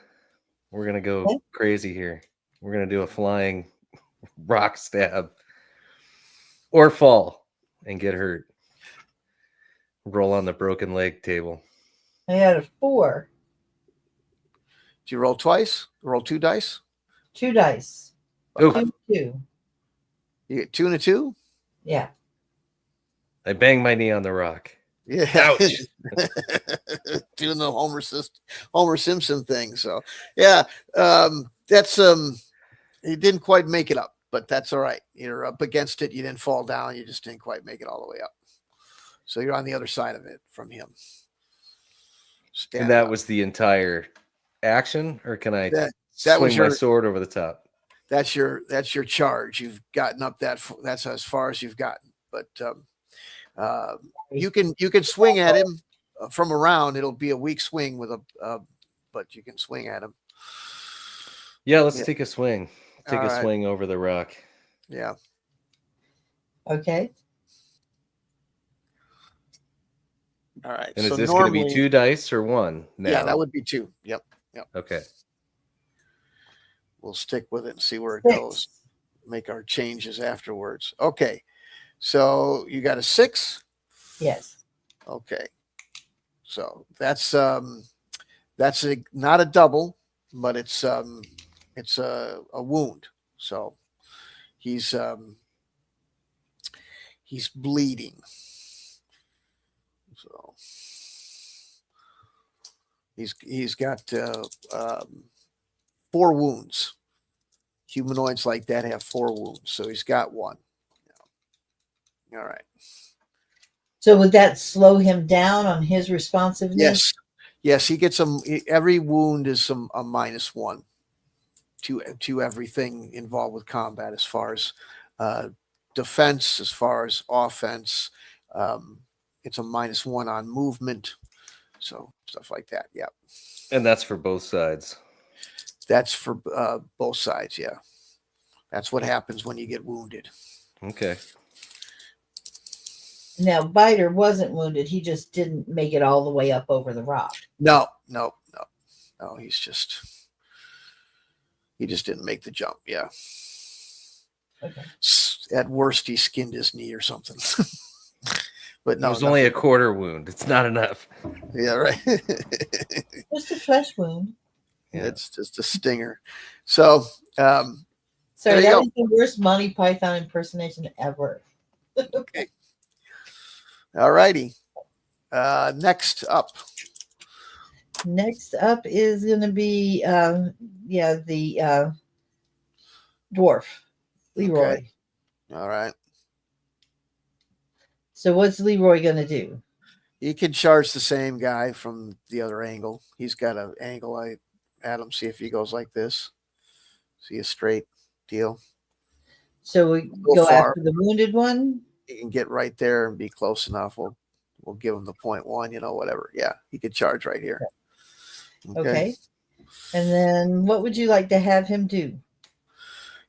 We're gonna go Okay. crazy here. We're gonna do a flying rock stab or fall and get hurt. Roll on the broken leg table. I had a 4. did you roll twice? Roll 2 dice. 2 dice. Oof. 2, 2. You get 2 and a 2. Yeah. I banged my knee on the rock. Yeah. Ouch. Doing the Homer Simpson thing. So yeah, that's you didn't quite make it up, but that's all right. You're up against it. You didn't fall down. You just didn't quite make it all the way up. So you're on the other side of it from him. And that was the entire action, or can I that swing was my your sword over the top? that's your that's you've gotten up that's as far as you've gotten. But you can swing at him from around. It'll be a weak swing with but you can swing at him. Yeah, let's Yeah. take a swing. Take All a right. swing over the rock. Yeah. Okay. All right. And so is this going to be normally, 2 dice or 1 now? yeah, that would be 2. Yep. Okay. We'll stick with it and see where it 6. goes. Make our changes afterwards. Okay. So you got a 6. Yes. Okay. So that's not a double, but it's a wound. So he's bleeding. So he's got 4 wounds. Humanoids like that have 4 wounds, so he's got 1. All right. So would that slow him down on his responsiveness? Yes. He gets every wound is a -1 to everything involved with combat, as far as defense, as far as offense. It's a -1 on movement, so stuff like that. Yeah, And that's for both sides. that's for both sides. Yeah, that's what happens when you get wounded. Okay. Now, Biter wasn't wounded. He just didn't make it all the way up over the rock. No. He just didn't make the jump. Yeah. Okay. At worst, he skinned his knee or something. But no, It was only a nothing. quarter wound. It's not enough. Yeah, right. Just a flesh wound. Yeah. It's just a stinger. So, There Sorry, you that go. was the worst Monty Python impersonation ever. okay. All righty. Next up. Next up is going to be, the dwarf, Leroy. Okay. All right. So what's Leroy going to do? He can charge the same guy from the other angle. He's got an angle. I at him, see if he goes like this. See a straight deal. So we Go go far. after the wounded one? He can get right there and be close enough. We'll give him the 0.1, whatever. Yeah, he could charge right here. Okay. And then what would you like to have him do?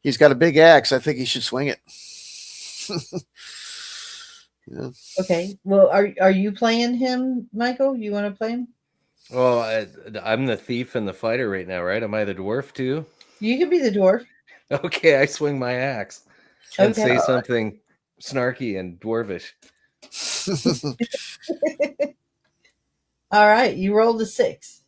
He's got a big axe. I think he should swing it. Yeah. Okay. Well, are you playing him, Michael? You want to play him? Well, I'm the thief and the fighter right now, right? Am I the dwarf too? You can be the dwarf. Okay, I swing my axe and Okay. say something snarky and dwarvish. All right. You rolled a 6.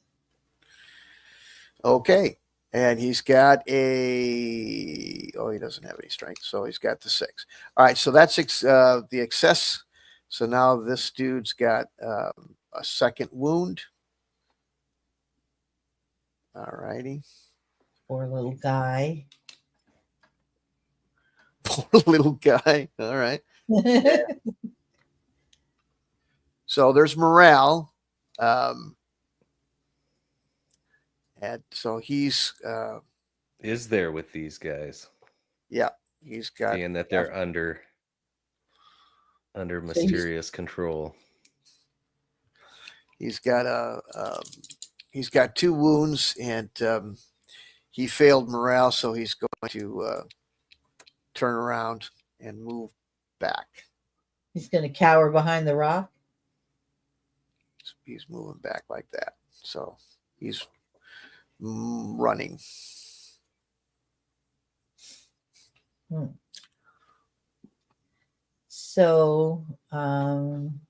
Okay. And he's got he doesn't have any strength, so he's got the 6. All right, so that's the excess. So now this dude's got a second wound. All righty. Poor little guy. Poor little guy. All right. So there's morale. And so he's Is there with these guys, he's got being that they're under mysterious control? he's got he's got 2 wounds, and he failed morale, so he's going to turn around and move back. He's going to cower behind the rock. He's moving back like that. So he's running. So, am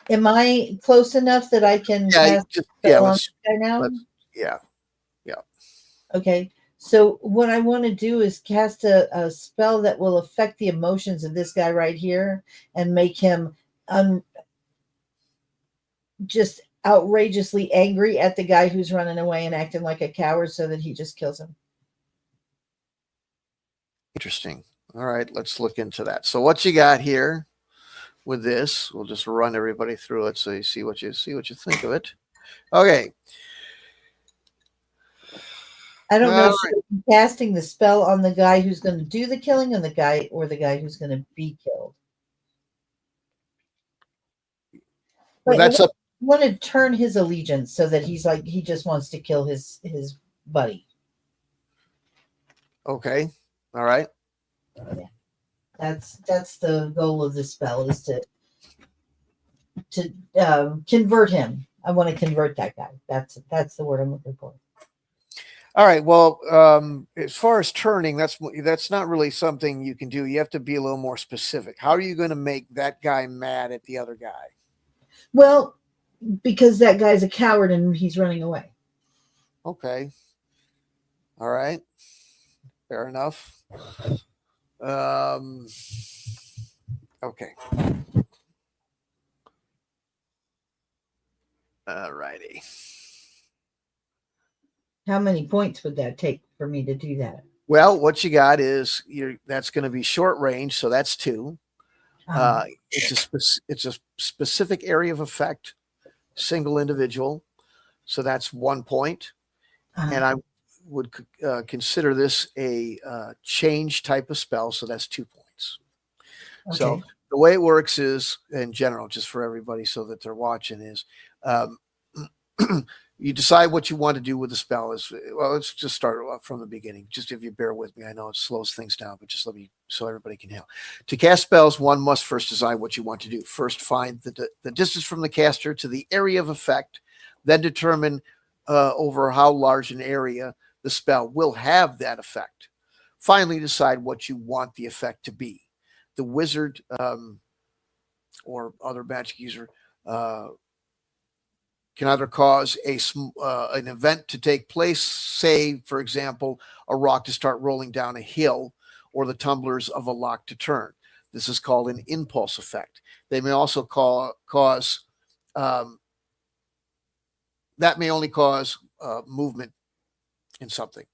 I close enough that I can cast spell on this guy now? Yeah. Okay. So what I want to do is cast a spell that will affect the emotions of this guy right here and make him just outrageously angry at the guy who's running away and acting like a coward so that he just kills him. Interesting. All right, let's look into that. So what you got here with this? We'll just run everybody through it so you see what you think of it. Okay. I don't know if she's casting the spell on the guy who's going to do the killing and the guy who's going to be killed. Well, that's up. I want to turn his allegiance so that he's like he just wants to kill his buddy. Okay. All right. Yeah. That's the goal of the spell is to convert him. I want to convert that guy. That's the word I'm looking for. All right. Well, as far as turning, that's not really something you can do. You have to be a little more specific. How are you going to make that guy mad at the other guy? Well, because that guy's a coward and he's running away. Okay. All right. Fair enough. Okay. All righty. How many points would that take for me to do that? Well, what you got is that's going to be short range, so that's 2. It's a specific area of effect, single individual, so that's 1 point. And I would consider this a change type of spell, so that's 2 points. Okay. So the way it works is, in general, just for everybody so that they're watching, is you decide what you want to do with the spell. Let's just start from the beginning. Just if you bear with me, I know it slows things down, but just let me so everybody can help. To cast spells, one must first decide what you want to do. First, find the distance from the caster to the area of effect, then determine over how large an area the spell will have that effect. Finally, decide what you want the effect to be. The wizard or other magic user can either cause an event to take place, say, for example, a rock to start rolling down a hill or the tumblers of a lock to turn. This is called an impulse effect. They may also cause that may only cause movement in something.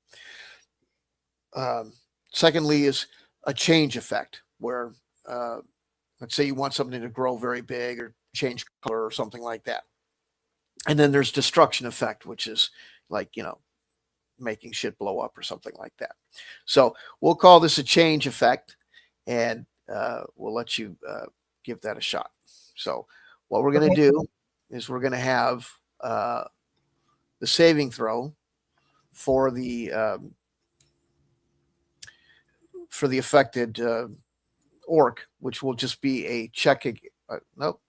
Secondly is a change effect where let's say you want something to grow very big or change color or something like that. And then there's destruction effect, which is like, making shit blow up or something like that. So we'll call this a change effect, and we'll let you give that a shot. So what we're going to do is we're going to have the saving throw for the affected orc, which will just be a check. Nope.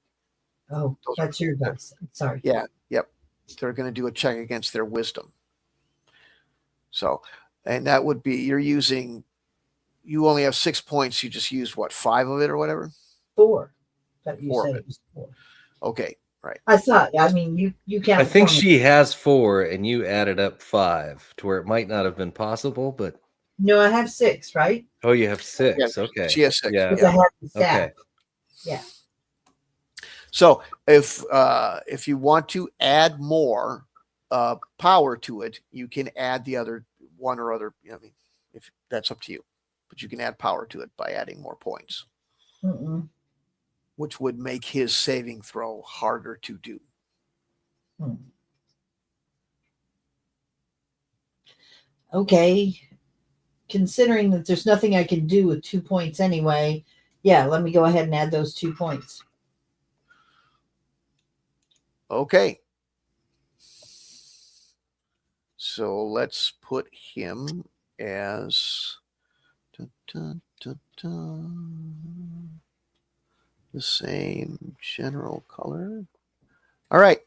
Oh, that's your dice. Sorry. Yeah. Yep. They're going to do a check against their wisdom. So, and that would be, you only have 6 points. You just used what, 5 of it or whatever? 4. That you said it was 4. Okay. Right. I thought, I mean, you can't. I think she has 4 and you added up 5 to where it might not have been possible, but. No, I have 6, right? Oh, you have 6. Yeah, okay. She has 6. Yeah. I have the staff. Okay. Yeah. So if you want to add more power to it, you can add the other one or other. If that's up to you, but you can add power to it by adding more points, which would make his saving throw harder to do. Okay. Considering that there's nothing I can do with 2 points anyway, yeah, let me go ahead and add those 2 points. Okay. So let's put him as dun, dun, dun, dun, the same general color. All right.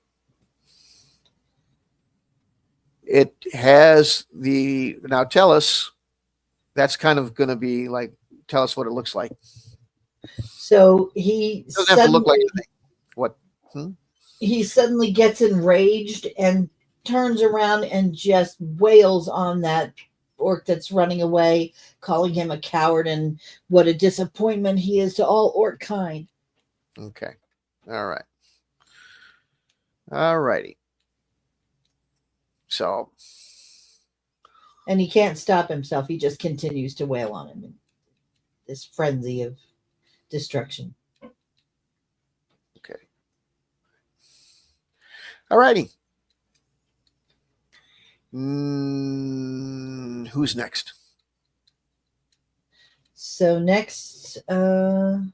It has the, now tell us, that's kind of going to be like, tell us what it looks like. So he It doesn't have to look like suddenly, anything. What? he suddenly gets enraged and turns around and just wails on that orc that's running away, calling him a coward and what a disappointment he is to all orc kind. Okay. All right. All righty. So, And he can't stop himself. He just continues to wail on him in this frenzy of destruction. okay. All righty. Who's next? So next, It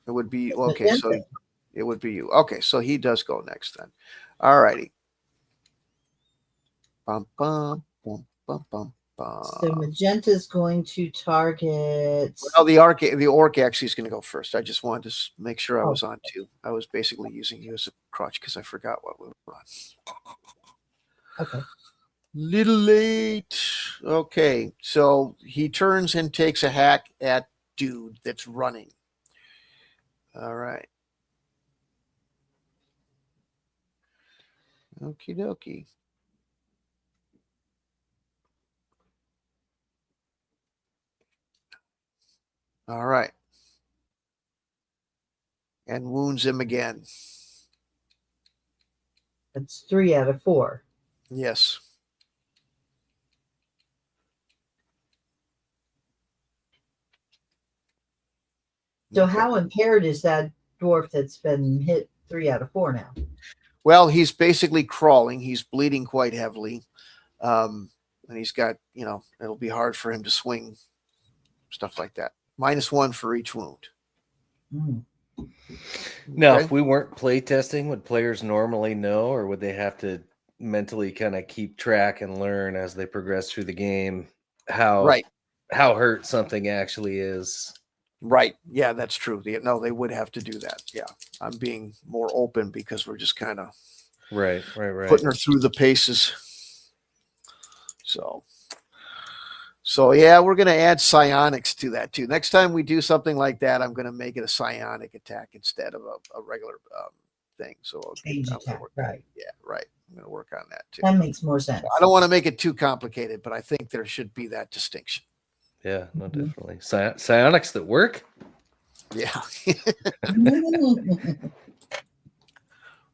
would be, okay, so Magenta. it would be you. Okay, so he does go next then. All righty. Bum, bum, bum, bum, bum, bum. So Magenta's going to target. Well, the orc actually is going to go first. I just wanted to make sure I was on too. I was basically using you as a crutch because I forgot what we were on. Okay. Little late. Okay, so he turns and takes a hack at dude that's running. All right. Okie dokie. All right. And wounds him again. That's 3 out of 4. Yes. So Okay. how impaired is that dwarf that's been hit 3 out of 4 now? Well, he's basically crawling. He's bleeding quite heavily. And he's got, it'll be hard for him to swing, stuff like that. -1 for each wound. Mm. Now, Okay. if we weren't playtesting, would players normally know, or would they have to mentally kind of keep track and learn as they progress through the game how hurt something actually is? Right. Yeah, that's true. No, they would have to do that. Yeah. I'm being more open because we're just kind of Right. putting her through the paces. So yeah, we're going to add psionics to that too. Next time we do something like that, I'm going to make it a psionic attack instead of a regular thing. So Change attack, right. Yeah, right. I'm going to work on that too. That makes more sense. So I don't want to make it too complicated, but I think there should be that distinction. Yeah, no, definitely. Psionics that work? Yeah.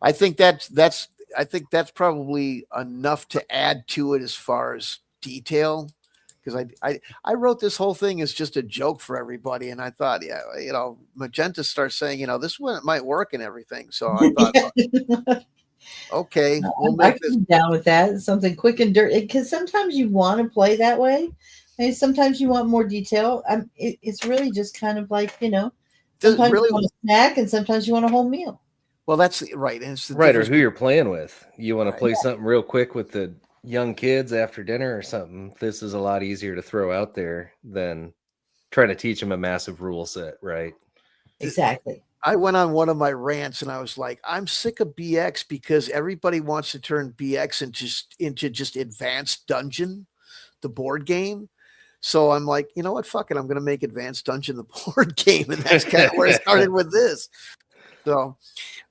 I think that's probably enough to add to it as far as detail, because I wrote this whole thing as just a joke for everybody, and I thought, yeah, Magenta starts saying, this one might work and everything, so I thought, okay, we'll I make can this be down with that. Something quick and dirty, because sometimes you want to play that way, and sometimes you want more detail. It's really just kind of like, sometimes really you want a snack, and sometimes you want a whole meal. well. That's right, and it's the Right, or difference who you're playing with. You want to Right. play something real quick with the young kids after dinner or something. This is a lot easier to throw out there than trying to teach them a massive rule set, right? Exactly. I went on one of my rants and I was like, I'm sick of BX because everybody wants to turn BX into just advanced dungeon, the board game. So I'm like, you know what? Fuck it. I'm going to make advanced dungeon the board game. And that's kind of where it started with this. So,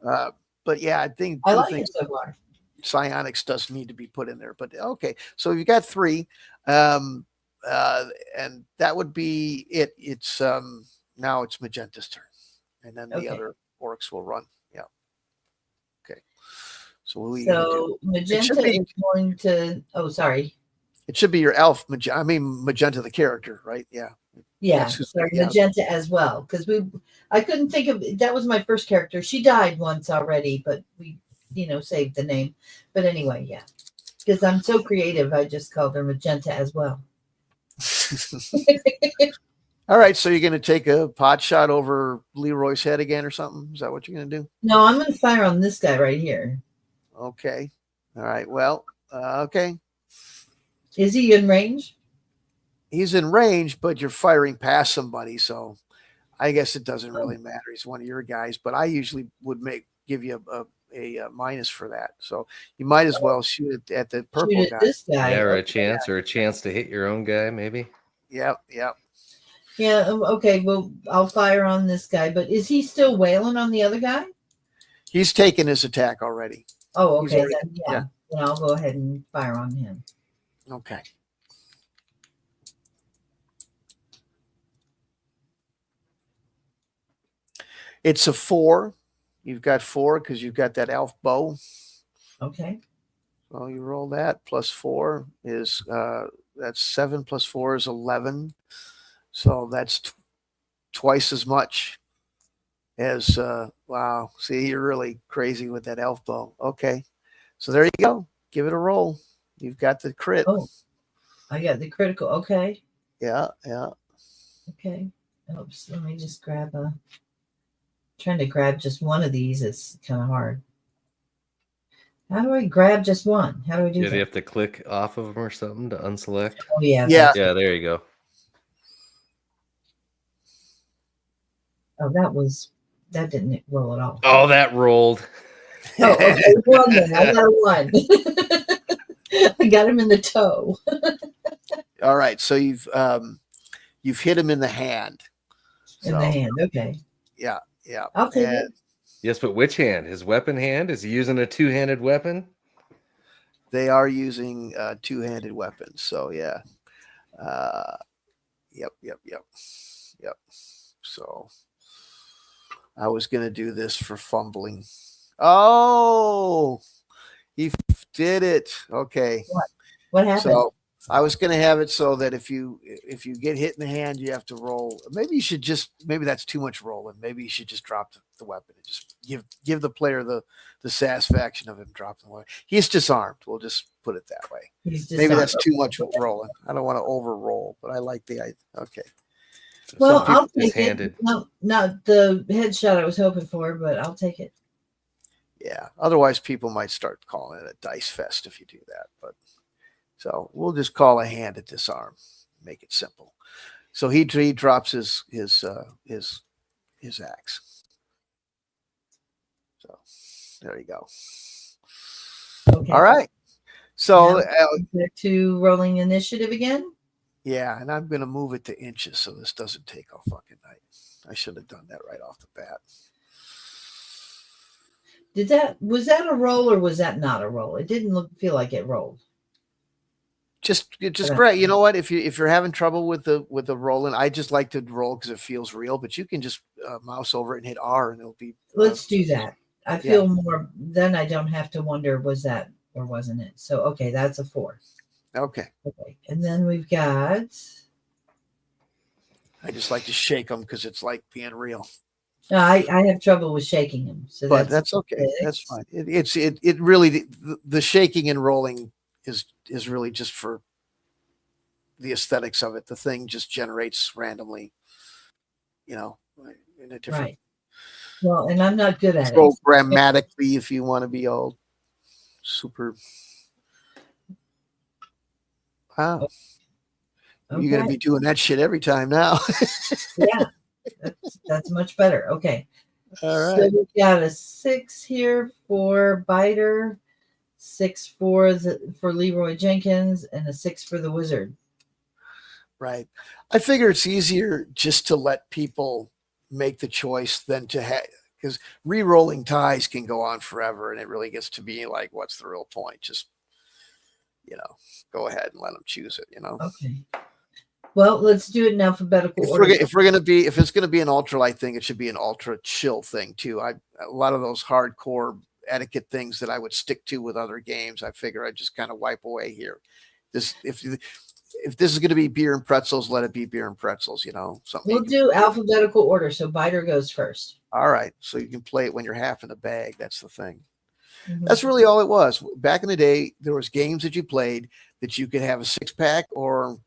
but yeah, I think I like it so far. psionics does need to be put in there, but okay. So you got 3, and that would be it. It's now it's Magenta's turn. And then the other orcs will run. Yeah. Okay. So what are you going to do? Magenta is going to. Oh, sorry. It should be your elf. Magenta, the character, right? Yeah. Yeah. Sorry, Magenta as well, because I couldn't think of. That was my first character. She died once already, but we, saved the name. But anyway, yeah. Because I'm so creative, I just called her Magenta as well. All right, so you're going to take a pot shot over Leroy's head again or something? Is that what you're going to do? No, I'm going to fire on this guy right here. Okay. All right. Well, okay. Is he in range? he's in range, but you're firing past somebody, so I guess it doesn't really matter. He's one of your guys, but I usually would give you a minus for that. So you might as well shoot it at the purple Shoot guy. at this guy. Yeah, or a Okay. chance to hit your own guy, maybe. Yep. Yeah. Okay. Well, I'll fire on this guy, but is he still wailing on the other guy? He's taken his attack already. Oh, He's okay. already- Then, yeah. Then I'll go ahead and fire on him. Okay. It's a 4. You've got 4 because you've got that elf bow. Okay. Well, you roll that. Plus 4 is that's 7 plus 4 is 11. So that's twice as much as wow. See, you're really crazy with that elf bow. Okay. So there you go. Give it a roll. You've got the crit. Oh, I got the critical. Okay. Yeah. Okay. Oops. Let me just grab trying to grab just one of these is kind of hard. How do I grab just one? How do I do Yeah, that? you have to click off of them or something to unselect. Oh, yeah. Yeah. Yeah, there you go. Oh, that didn't roll at all. Oh, that rolled. Oh, okay. One then. I got a 1. I got him in the toe. All right. So you've hit him in the hand. In the hand. Okay. Yeah. I'll take it. Yes, but which hand? His weapon hand? Is he using a two-handed weapon? They are using two-handed weapons. So yeah. Yep. So I was going to do this for fumbling. Oh, he did it. Okay. What happened? So I was going to have it so that if you get hit in the hand, you have to roll. Maybe that's too much rolling. Maybe you should just drop the weapon and just give the player the satisfaction of him dropping the weapon. He's disarmed. We'll just put it that way. Maybe that's too much rolling. I don't want to over roll, but I like the idea. Okay. Well, Some I'll people take handed. it. Not the headshot I was hoping for, but I'll take it. Yeah. Otherwise, people might start calling it a dice fest if you do that. But so we'll just call a hand at disarm. Make it simple. So he drops his axe. So there you go. Okay. All right. So back to rolling initiative again. yeah, and I'm going to move it to inches so this doesn't take all fucking night. I should have done that right off the bat. Was that a roll or was that not a roll? It didn't feel like it rolled. Just great. You know what? If you're having trouble with the rolling, I just like to roll because it feels real. But you can just mouse over it and hit R, and it'll be. Let's do that. I feel more. Then I don't have to wonder was that or wasn't it. So okay, that's a 4. Okay. And then we've got. I just like to shake them because it's like being real. No, I have trouble with shaking them. So But that's okay. 6. That's fine. It really the shaking and rolling is really just for the aesthetics of it. The thing just generates randomly, in a different. Right. Well, and I'm not good at it. Programmatically, if you want to be all super. Wow. Okay. You're going to be doing that shit every time now. Yeah. That's much better. Okay. All right. So we've got a 6 here for Biter, 6 for Leroy Jenkins, and a 6 for the Wizard. Right. I figure it's easier just to let people make the choice than to have, because re-rolling ties can go on forever, and it really gets to be like, what's the real point? Just, go ahead and let them choose it. Okay. Well, let's do it in alphabetical order. If it's going to be an ultralight thing, it should be an ultra chill thing too. A lot of those hardcore etiquette things that I would stick to with other games, I figure I just kind of wipe away here. If this is going to be beer and pretzels, let it be beer and pretzels. Something. We'll do alphabetical order, so Biter goes first. All right, so you can play it when you're half in the bag. That's the thing. Mm-hmm. That's really all it was. Back in the day, there was games that you played that you could have a 6-pack or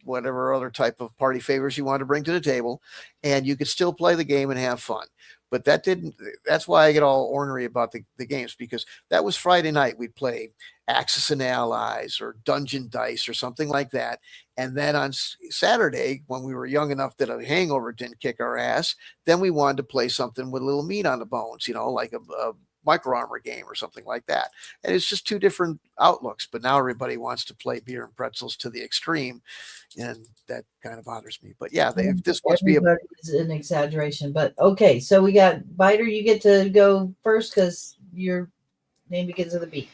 whatever other type of party favors you wanted to bring to the table, and you could still play the game and have fun. But that's why I get all ornery about the games, because that was Friday night we'd play Axis and Allies or Dungeon Dice or something like that. And then on Saturday, when we were young enough that a hangover didn't kick our ass, then we wanted to play something with a little meat on the bones, like a Micro Armor game or something like that. And it's just two different outlooks. But now everybody wants to play beer and pretzels to the extreme, and that kind of bothers me. But yeah, this must be It's an exaggeration. But okay, so we got Biter. You get to go first because your name begins with a B.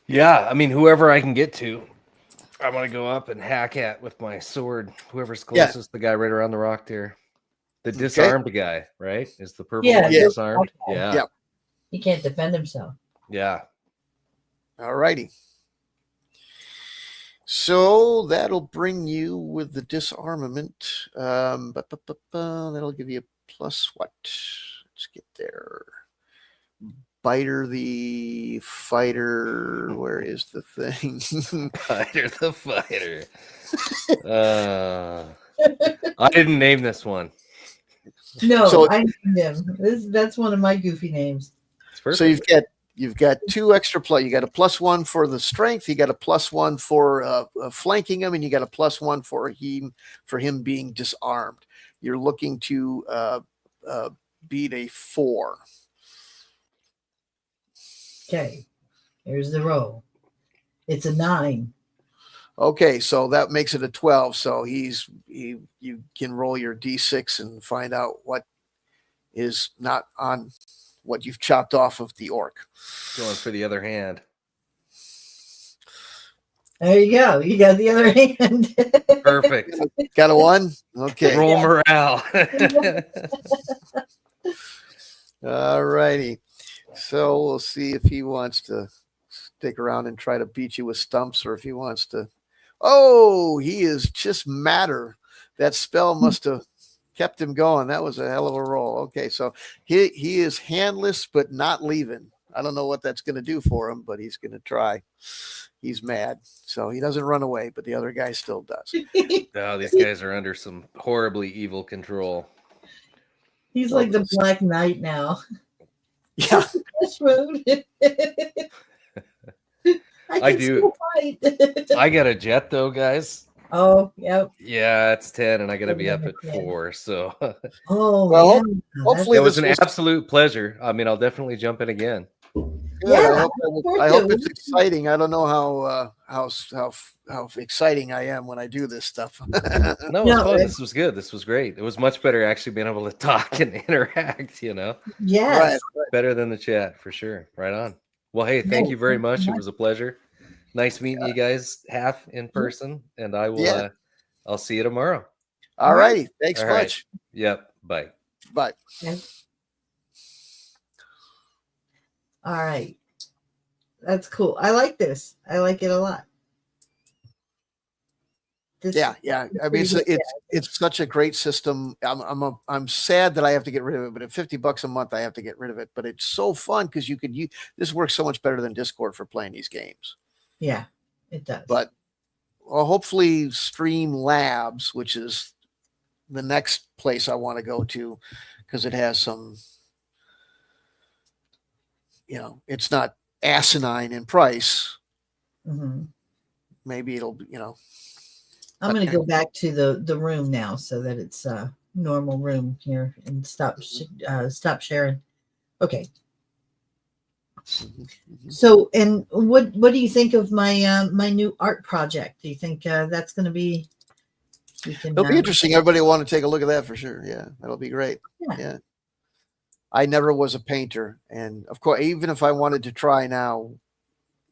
Yeah, I mean, whoever I can get to, I'm gonna go up and hack at with my sword. Whoever's closest, the guy right around the rock there, the disarmed guy, right? Is the purple one disarmed? Okay. Yeah, He can't defend himself. yeah. All righty. So that'll bring you with the disarmament. That'll give you a plus what? Let's get there. Biter the fighter. Where is the thing? Biter the fighter. I didn't name this one. No, So- I named him. That's one of my goofy names. It's perfect. So you've got 2 extra play. You got a +1 for the strength. You got a +1 for flanking him, and you got a +1 for him being disarmed. You're looking to beat a 4. Okay, here's the roll. It's a 9. Okay, so that makes it a 12. So you can roll your D6 and find out what is not on what you've chopped off of the orc. Going for the other hand. There you go. You got the other hand. Perfect. Got a 1? Okay. Roll morale. All righty. So we'll see if he wants to stick around and try to beat you with stumps, or if he wants to. Oh, he is just matter. That spell must have kept him going. That was a hell of a roll. Okay, so he is handless but not leaving. I don't know what that's going to do for him, but he's going to try. He's mad, so he doesn't run away, but the other guy still does. No, these guys are under some horribly evil control. He's like the Black Knight now. Yeah. This road. I do. Fight. I got a jet though, guys. Oh, yep. Yeah, it's 10, and I got to be up at 4. So Oh, Well, yeah. hopefully it was this an absolute pleasure. I mean, I'll definitely jump in again. Good. Yeah, I hope it's exciting. I don't know how exciting I am when I do this stuff. No, it was No, fun. This was good. This was great. It was much better actually being able to talk and interact, Yes. Right. Better than the chat for sure. Right on. Well, hey, thank you very much. It was a pleasure. Nice meeting you guys half in person, and I will I'll see you tomorrow. All righty. Thanks All right. much. Yep. Bye. Bye. All right. That's cool. I like this. I like it a lot. Yeah. I mean, it's such a great system. I'm sad that I have to get rid of it, but at $50 a month, I have to get rid of it. But it's so fun because this works so much better than Discord for playing these games. Yeah, it does. But hopefully, Stream Labs, which is the next place I want to go to, because it has some. It's not asinine in price. Mm-hmm. Maybe it'll, I'm going to go back to the room now so that it's a normal room here and stop sharing. Okay. So, and what do you think of my my new art project? Do you think that's going to be? It'll be interesting. Everybody will want to take a look at that for sure. Yeah, that'll be great. Yeah. I never was a painter, and of course, even if I wanted to try now,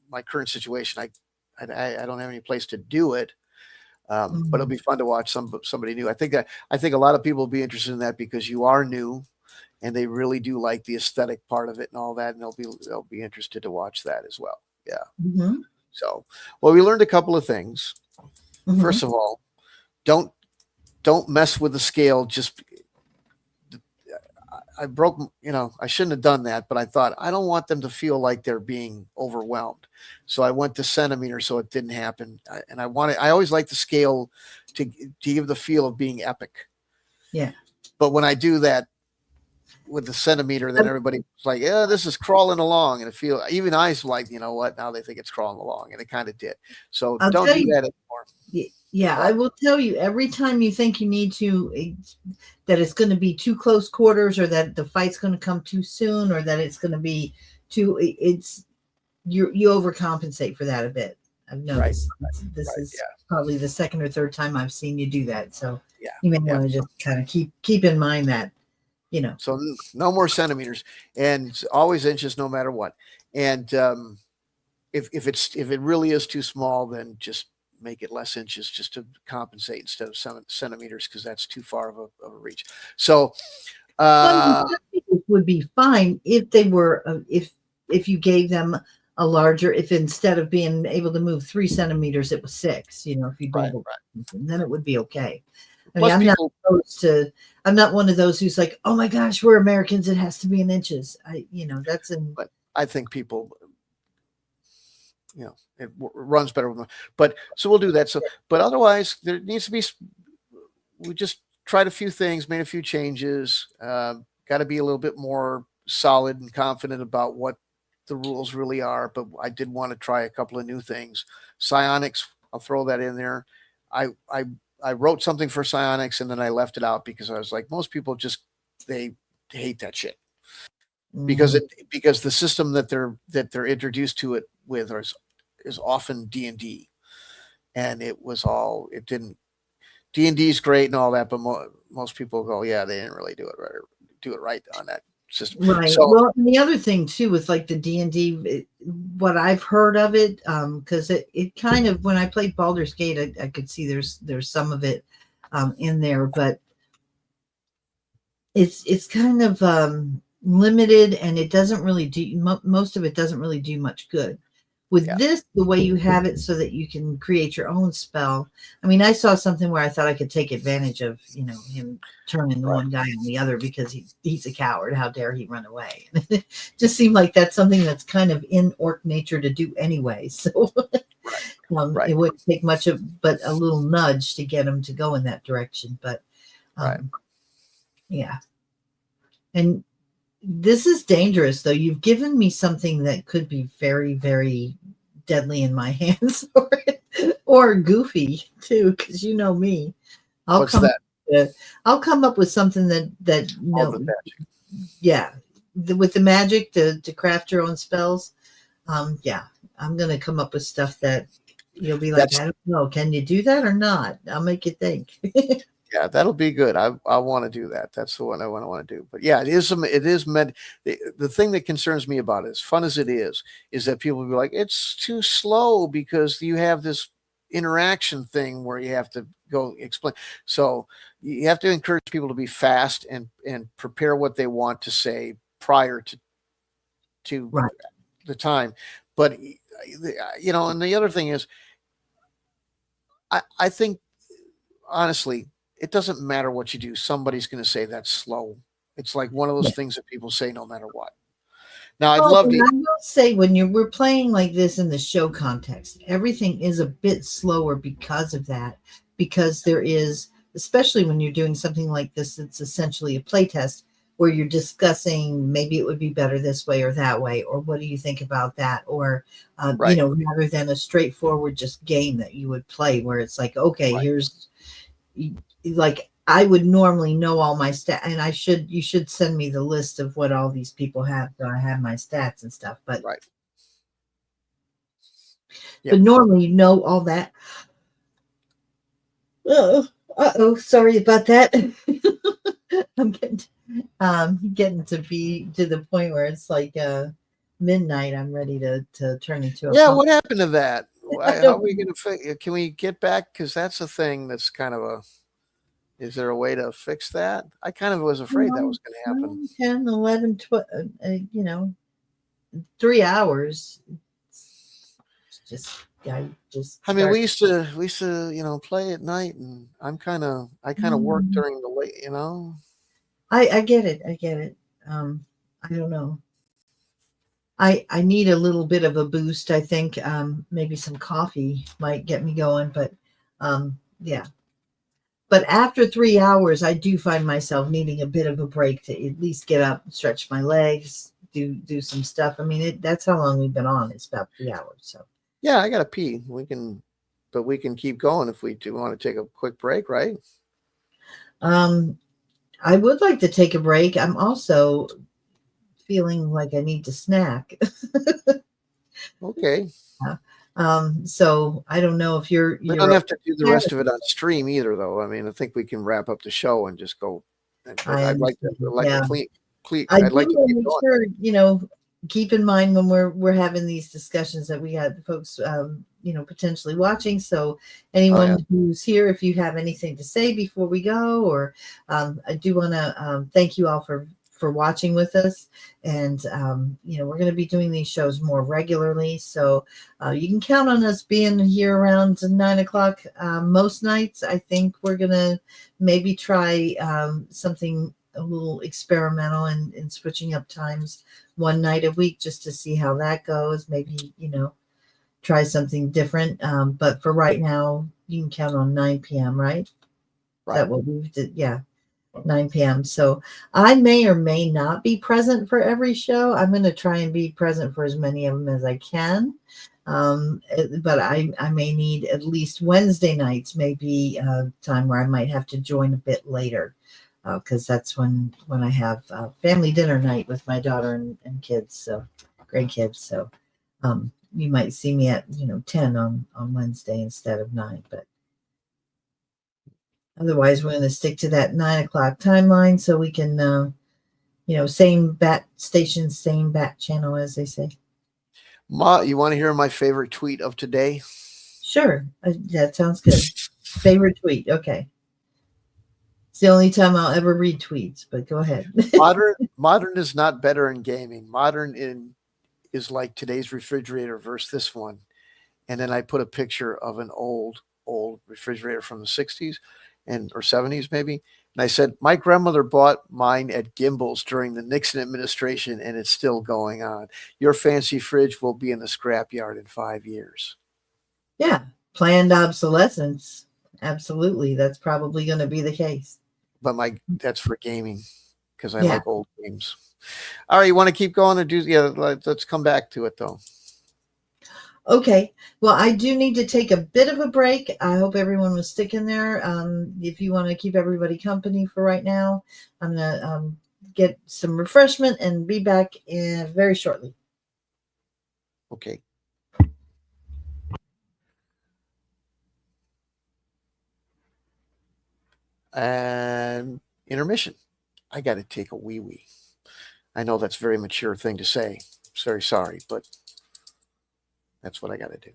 my current situation, I don't have any place to do it. But it'll be fun to watch somebody new. I think a lot of people will be interested in that because you are new, and they really do like the aesthetic part of it and all that, and they'll be interested to watch that as well. Yeah. Mm-hmm. So, well, we learned a couple of things. Mm-hmm. First of all, don't mess with the scale. I broke, I shouldn't have done that, but I thought I don't want them to feel like they're being overwhelmed. So I went to centimeter so it didn't happen. I always like the scale to give the feel of being epic. Yeah. But when I do that, with the centimeter, then everybody's like, yeah, this is crawling along. And even I was like, you know what? Now they think it's crawling along. And it kind of did. So I'll don't tell do you, that anymore. yeah, I will tell you every time you think you need to, that it's going to be too close quarters or that the fight's going to come too soon or that it's going to be you overcompensate for that a bit. I've noticed this is probably the second or third time I've seen you do that. So you may want to just kind of keep in mind that, So no more centimeters and always inches no matter what. And if it really is too small, then just make it less inches just to compensate instead of centimeters, because that's too far of a reach. So it would be fine if they were if you gave them a larger, if instead of being able to move 3 centimeters, it was 6, if you'd be able to, then it would be okay. I mean, I'm not one of those who's like, oh my gosh, we're Americans, it has to be in inches. But I think people, it runs better with them. But so we'll do that. So, but otherwise, there needs to be. We just tried a few things, made a few changes. Got to be a little bit more solid and confident about what the rules really are. But I did want to try a couple of new things. Psionics, I'll throw that in there. I wrote something for psionics and then I left it out because I was like, most people they hate that shit. Because the system that they're introduced to it with is often D&D, and D&D is great and all that, but most people go, yeah, they didn't really do it right on that system. Right. So, well, and the other thing too with like the D&D, what I've heard of it, because it kind of, when I played Baldur's Gate, I could see there's some of it in there, but it's kind of limited, and it doesn't really do most of it doesn't really do much good. With this, the way you have it so that you can create your own spell. I mean, I saw something where I thought I could take advantage of, him turning the one guy on the other because he's a coward. How dare he run away? It just seemed like that's something that's kind of in orc nature to do anyway. So it wouldn't take much but a little nudge to get him to go in that direction. But yeah. And this is dangerous, though. You've given me something that could be very, very deadly in my hands, or goofy too, because you know me. I'll come up with something that with the magic to craft your own spells. I'm gonna come up with stuff that you'll be like, I don't know, can you do that or not? I'll make you think. Yeah, that'll be good. I want to do that. That's the one I want to do. But yeah, it is meant. The thing that concerns me about it, as fun as it is that people will be like, it's too slow because you have this interaction thing where you have to go explain. So you have to encourage people to be fast and prepare what they want to say prior to the time. But and the other thing is, I think honestly, it doesn't matter what you do. Somebody's going to say that's slow. It's like one of those things that people say no matter what. Now, I'd love to. I will say, when we're playing like this in the show context, everything is a bit slower because of that. Because there is, especially when you're doing something like this, it's essentially a playtest where you're discussing maybe it would be better this way or that way, or what do you think about that, or rather than a straightforward just game that you would play where it's like, okay, here's. Like I would normally know all my stats, and you should send me the list of what all these people have, so I have my stats and stuff. But but normally you know all that. Sorry about that. I'm getting to be to the point where it's like midnight. I'm ready to turn into a what happened to that? How are we going to can we get back? Because that's a thing that's kind of is there a way to fix that? I kind of was afraid that was going to happen. 10, 11, 12, 3 hours. I mean, we used to play at night, and I kind of work during the late, I get it. I don't know. I need a little bit of a boost. I think maybe some coffee might get me going, but yeah. But after 3 hours, I do find myself needing a bit of a break to at least get up, stretch my legs, do some stuff. I mean, that's how long we've been on. It's about 3 hours. So Yeah, I gotta pee. But we can keep going if we do want to take a quick break, right? um, I would like to take a break. I'm also feeling like I need to snack. Okay. So I don't know if We don't have to do the rest of it on stream either, though. I mean, I think we can wrap up the show and just go. But I I'd like to, understand. like a Yeah. clean. I I'd do like to want to keep make going. sure, keep in mind when we're having these discussions that we have folks, potentially watching. So Oh yeah. anyone who's here, if you have anything to say before we go, or I do want to thank you all for watching with us. And we're going to be doing these shows more regularly, so you can count on us being here around 9 o'clock most nights. I think we're going to maybe try something a little experimental and switching up times one night a week just to see how that goes. Maybe, try something different. But for right now, you can count on 9 p.m., right? Is Right. that what we did? Yeah, 9 p.m. So I may or may not be present for every show. I'm going to try and be present for as many of them as I can. But I may need at least Wednesday nights, maybe time where I might have to join a bit later. Because that's when I have family dinner night with my daughter and kids, so grandkids. So you might see me at 10 on Wednesday instead of 9. But otherwise, we're going to stick to that 9 o'clock timeline so we can same bat station, same bat channel, as they say. Ma, you want to hear my favorite tweet of today? Sure, that sounds good. Favorite tweet? Okay. It's the only time I'll ever read tweets, but go ahead. Modern is not better in gaming. Is like today's refrigerator versus this one. And then I put a picture of an old refrigerator from the 60s or 70s maybe. And I said, my grandmother bought mine at Gimbel's during the Nixon administration, and it's still going on. Your fancy fridge will be in the scrapyard in 5 years. Yeah, planned obsolescence. Absolutely, that's probably going to be the case. But that's for gaming because I Yeah. like old games. All right, you want to keep going or do? Yeah, let's come back to it though. Okay. Well, I do need to take a bit of a break. I hope everyone was sticking there. If you want to keep everybody company for right now, I'm going to get some refreshment and be back very shortly. Okay. And intermission. I got to take a wee wee. I know that's a very mature thing to say. I'm very sorry, but that's what I got to do.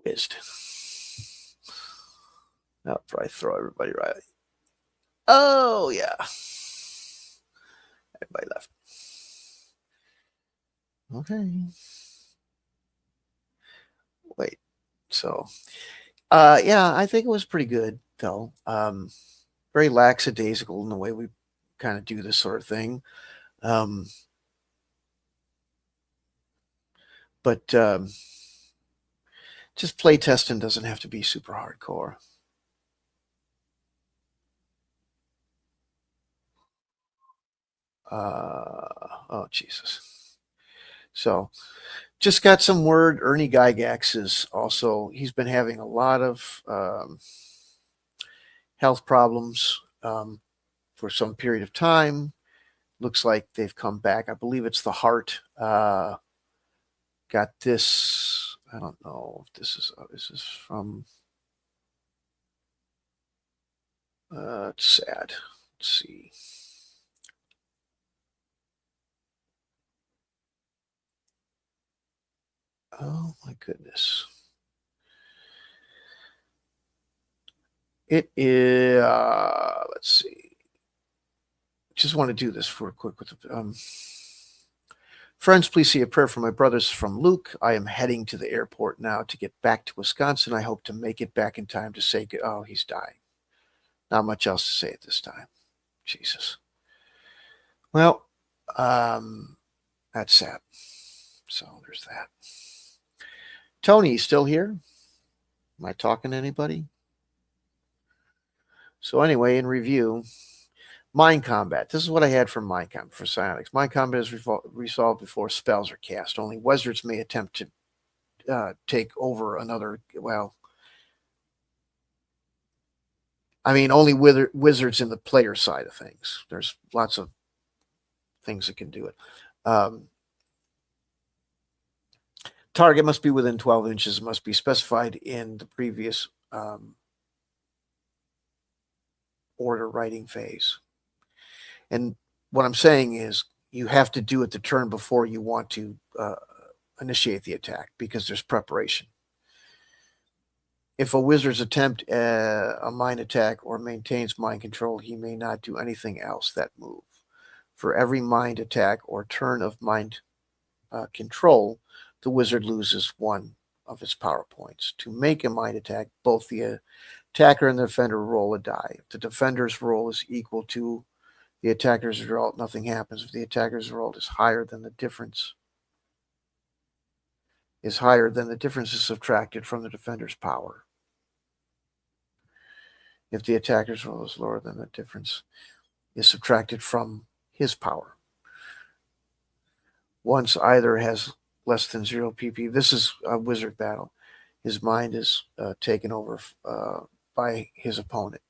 Pissed. I'll probably throw everybody right. Oh yeah. Everybody left. Okay. Wait. So, yeah, I think it was pretty good though. Very lackadaisical in the way we kind of do this sort of thing. But just playtesting doesn't have to be super hardcore. Oh, Jesus. So, just got some word. Ernie Gygax is also, he's been having a lot of health problems for some period of time. Looks like they've come back. I believe it's the heart. Got this. I don't know if this is from. It's sad. Let's see. Oh my goodness. It is. Let's see. Just want to do this for a quick. Friends, please see a prayer for my brothers from Luke. I am heading to the airport now to get back to Wisconsin. I hope to make it back in time to say, oh, he's dying. Not much else to say at this time. Jesus. Well, that's sad. So there's that. Tony, still here? Am I talking to anybody? So anyway, in review, Mind Combat. This is what I had from Mind Combat for Psionics. Mind Combat is resolved before spells are cast. Only wizards may attempt to take over another. Well, I mean, only wizards in the player side of things. There's lots of things that can do it. Target must be within 12 inches. Must be specified in the previous order writing phase. And what I'm saying is you have to do it the turn before you want to initiate the attack because there's preparation. If a wizard's attempt a mind attack or maintains mind control, he may not do anything else that move. For every mind attack or turn of mind control, the wizard loses one of its power points. To make a mind attack, both the attacker and the defender roll a die. If the defender's roll is equal to the attacker's result, nothing happens. If the attacker's result is higher than the difference is subtracted from the defender's power. If the attacker's roll is lower than the difference is subtracted from his power. Once either has less than 0 PP, this is a wizard battle. His mind is taken over by his opponent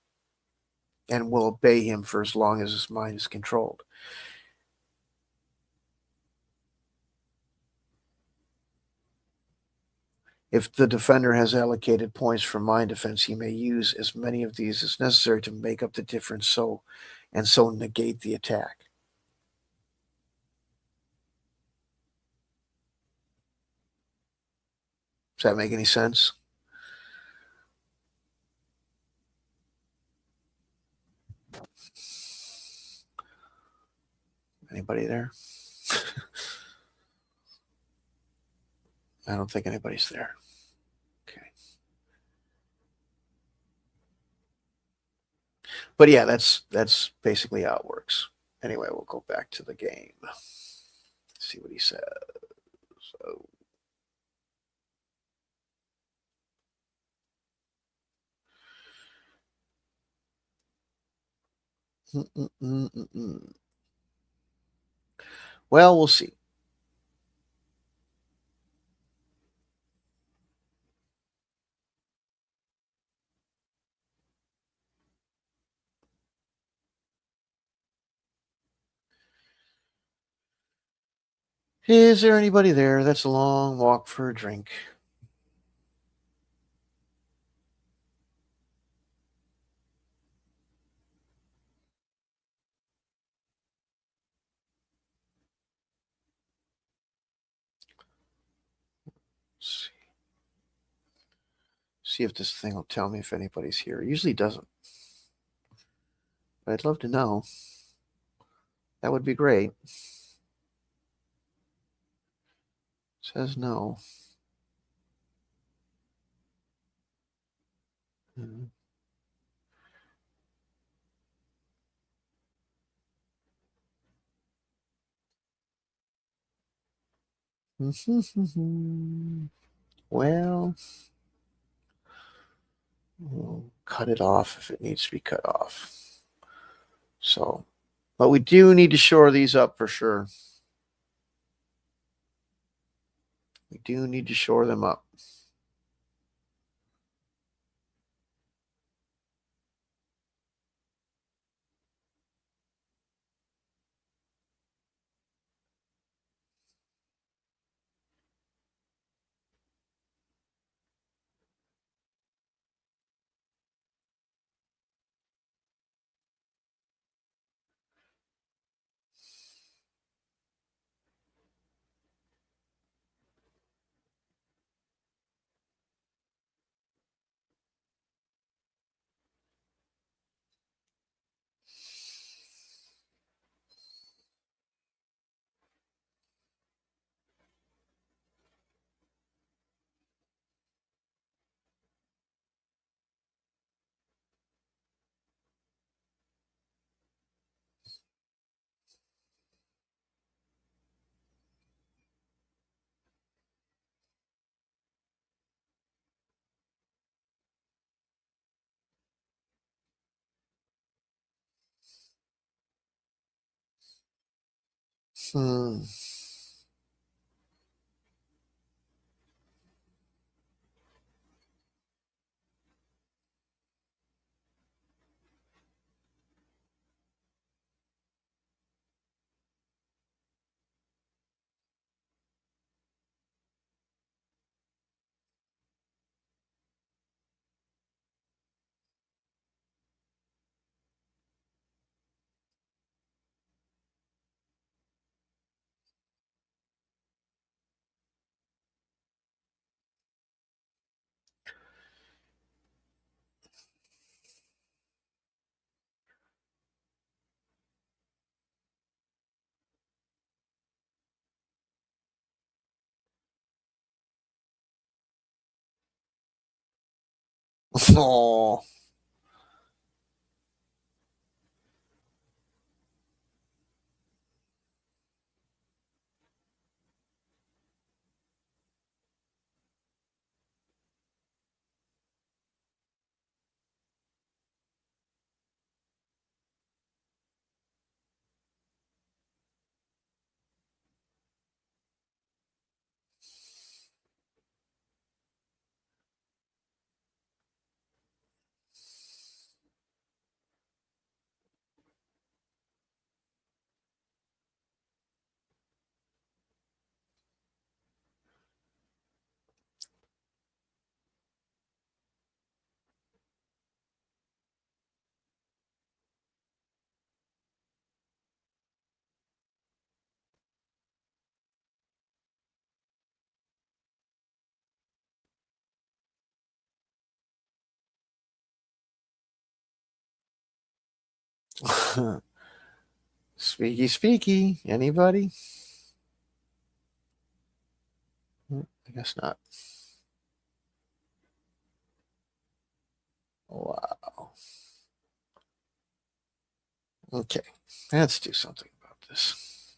and will obey him for as long as his mind is controlled. If the defender has allocated points for mind defense, he may use as many of these as necessary to make up the difference so negate the attack. Does that make any sense? Anybody there? I don't think anybody's there. Okay. But yeah, that's basically how it works. Anyway, we'll go back to the game. See what he says. So, well, we'll see. Is there anybody there? That's a long walk for a drink. Let's see if this thing will tell me if anybody's here. It usually doesn't. But I'd love to know. That would be great. Says no. Mhm. Well, we'll cut it off if it needs to be cut off. So, but we do need to shore these up for sure. We do need to shore them up. Hmm. Oh. Speaky, speaky. Anybody? I guess not. Wow. Okay, let's do something about this.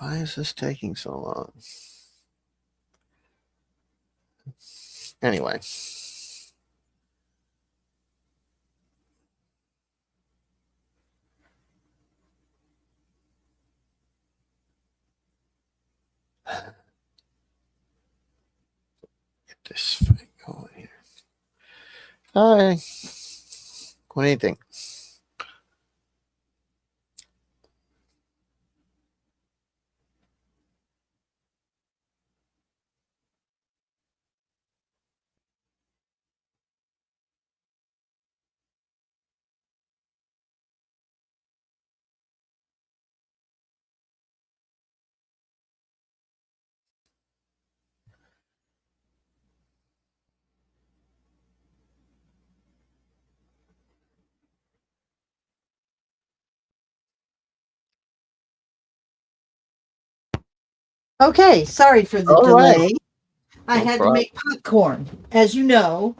Why is this taking so long? Anyway. Get this thing going here. Hi. What do you think? Okay, sorry for the All right. delay. I No had problem. to make popcorn. As you know,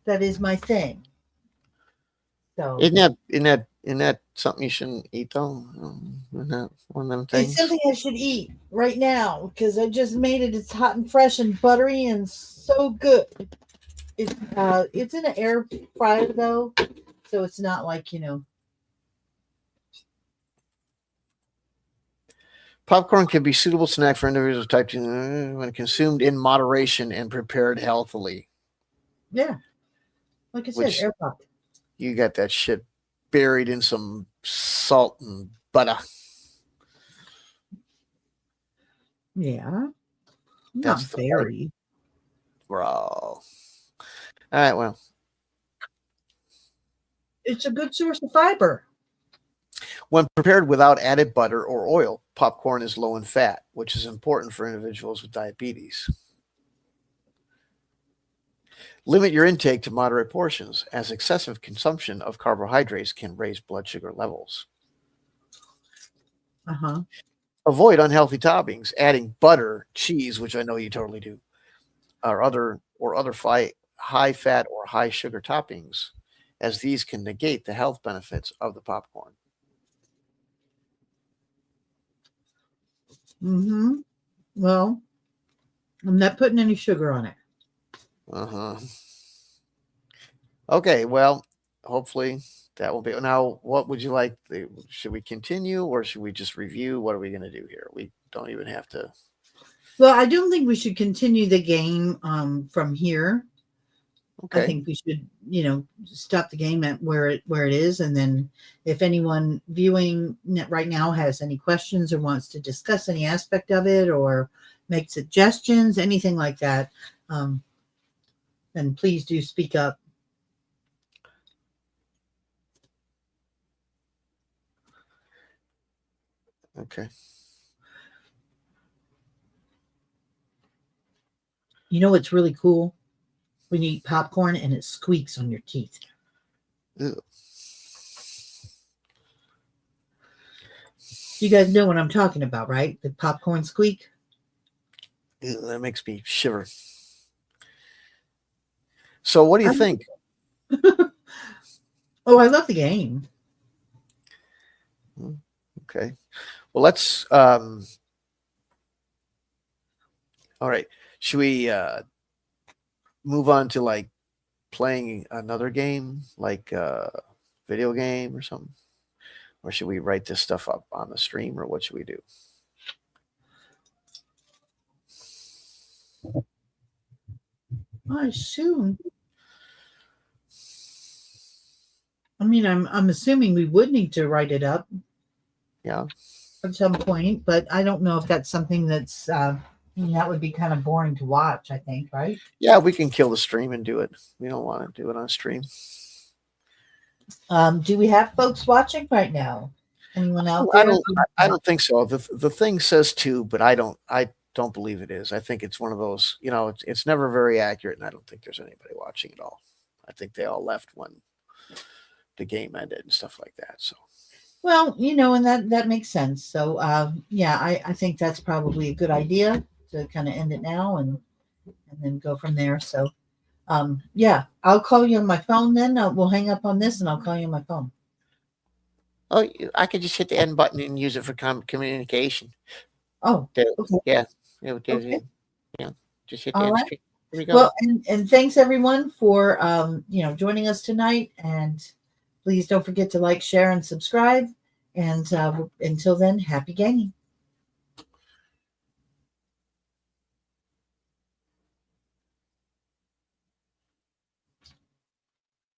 that is my thing. So Isn't that something you shouldn't eat though? Isn't that one of them it's things? something I should eat right now because I just made it. It's hot and fresh and buttery and so good. It's in an air fryer though, so it's not like Popcorn can be a suitable snack for individuals with type 2 when consumed in moderation and prepared healthily. yeah, like I said, Which air popped. you got that shit buried in some salt and butter. Yeah, not That's the very. bro. All right, well, It's a good source of fiber. when prepared without added butter or oil, popcorn is low in fat, which is important for individuals with diabetes. Limit your intake to moderate portions, as excessive consumption of carbohydrates can raise blood sugar levels. Uh huh. Avoid unhealthy toppings, adding butter, cheese, which I know you totally do, or other high fat or high sugar toppings, as these can negate the health benefits of the popcorn. Mm-hmm. Well, I'm not putting any sugar on it. Uh-huh. Okay, well, hopefully that will be. Now, what would you like? Should we continue or should we just review? What are we going to do here? We don't even have to. Well, I don't think we should continue the game from here. I Okay. think we should, stop the game at where it is, and then if anyone viewing right now has any questions or wants to discuss any aspect of it or make suggestions, anything like that, then please do speak up. Okay. You know what's really cool? When you eat popcorn and it squeaks on your teeth. Ew. You guys know what I'm talking about, right? The popcorn squeak. Ew, that makes me shiver. So, what do you think? Oh, I love the game. Okay. Well, let's. All right. Should we move on to like playing another game, like video game or something? Or should we write this stuff up on the stream, or what should we do? I assume. I mean, I'm assuming we would need to write it up. Yeah. At some point, but I don't know if that's something that's that would be kind of boring to watch, I think, right? Yeah, we can kill the stream and do it. We don't want to do it on stream. Do we have folks watching right now? Anyone out there? I don't think so. The thing says 2, but I don't believe it is. I think it's one of those, it's never very accurate, and I don't think there's anybody watching at all. I think they all left when the game ended and stuff like that. So Well, and that makes sense. So yeah, I think that's probably a good idea to kind of end it now and then go from there. So yeah, I'll call you on my phone then. We'll hang up on this and I'll call you on my phone. oh, I could just hit the end button and use it for communication. Oh, okay. Yeah. Okay. Yeah. Just hit the All end right. screen. Here we go. Well, and thanks everyone for joining us tonight. And please don't forget to like, share, and subscribe. And until then, happy gaming.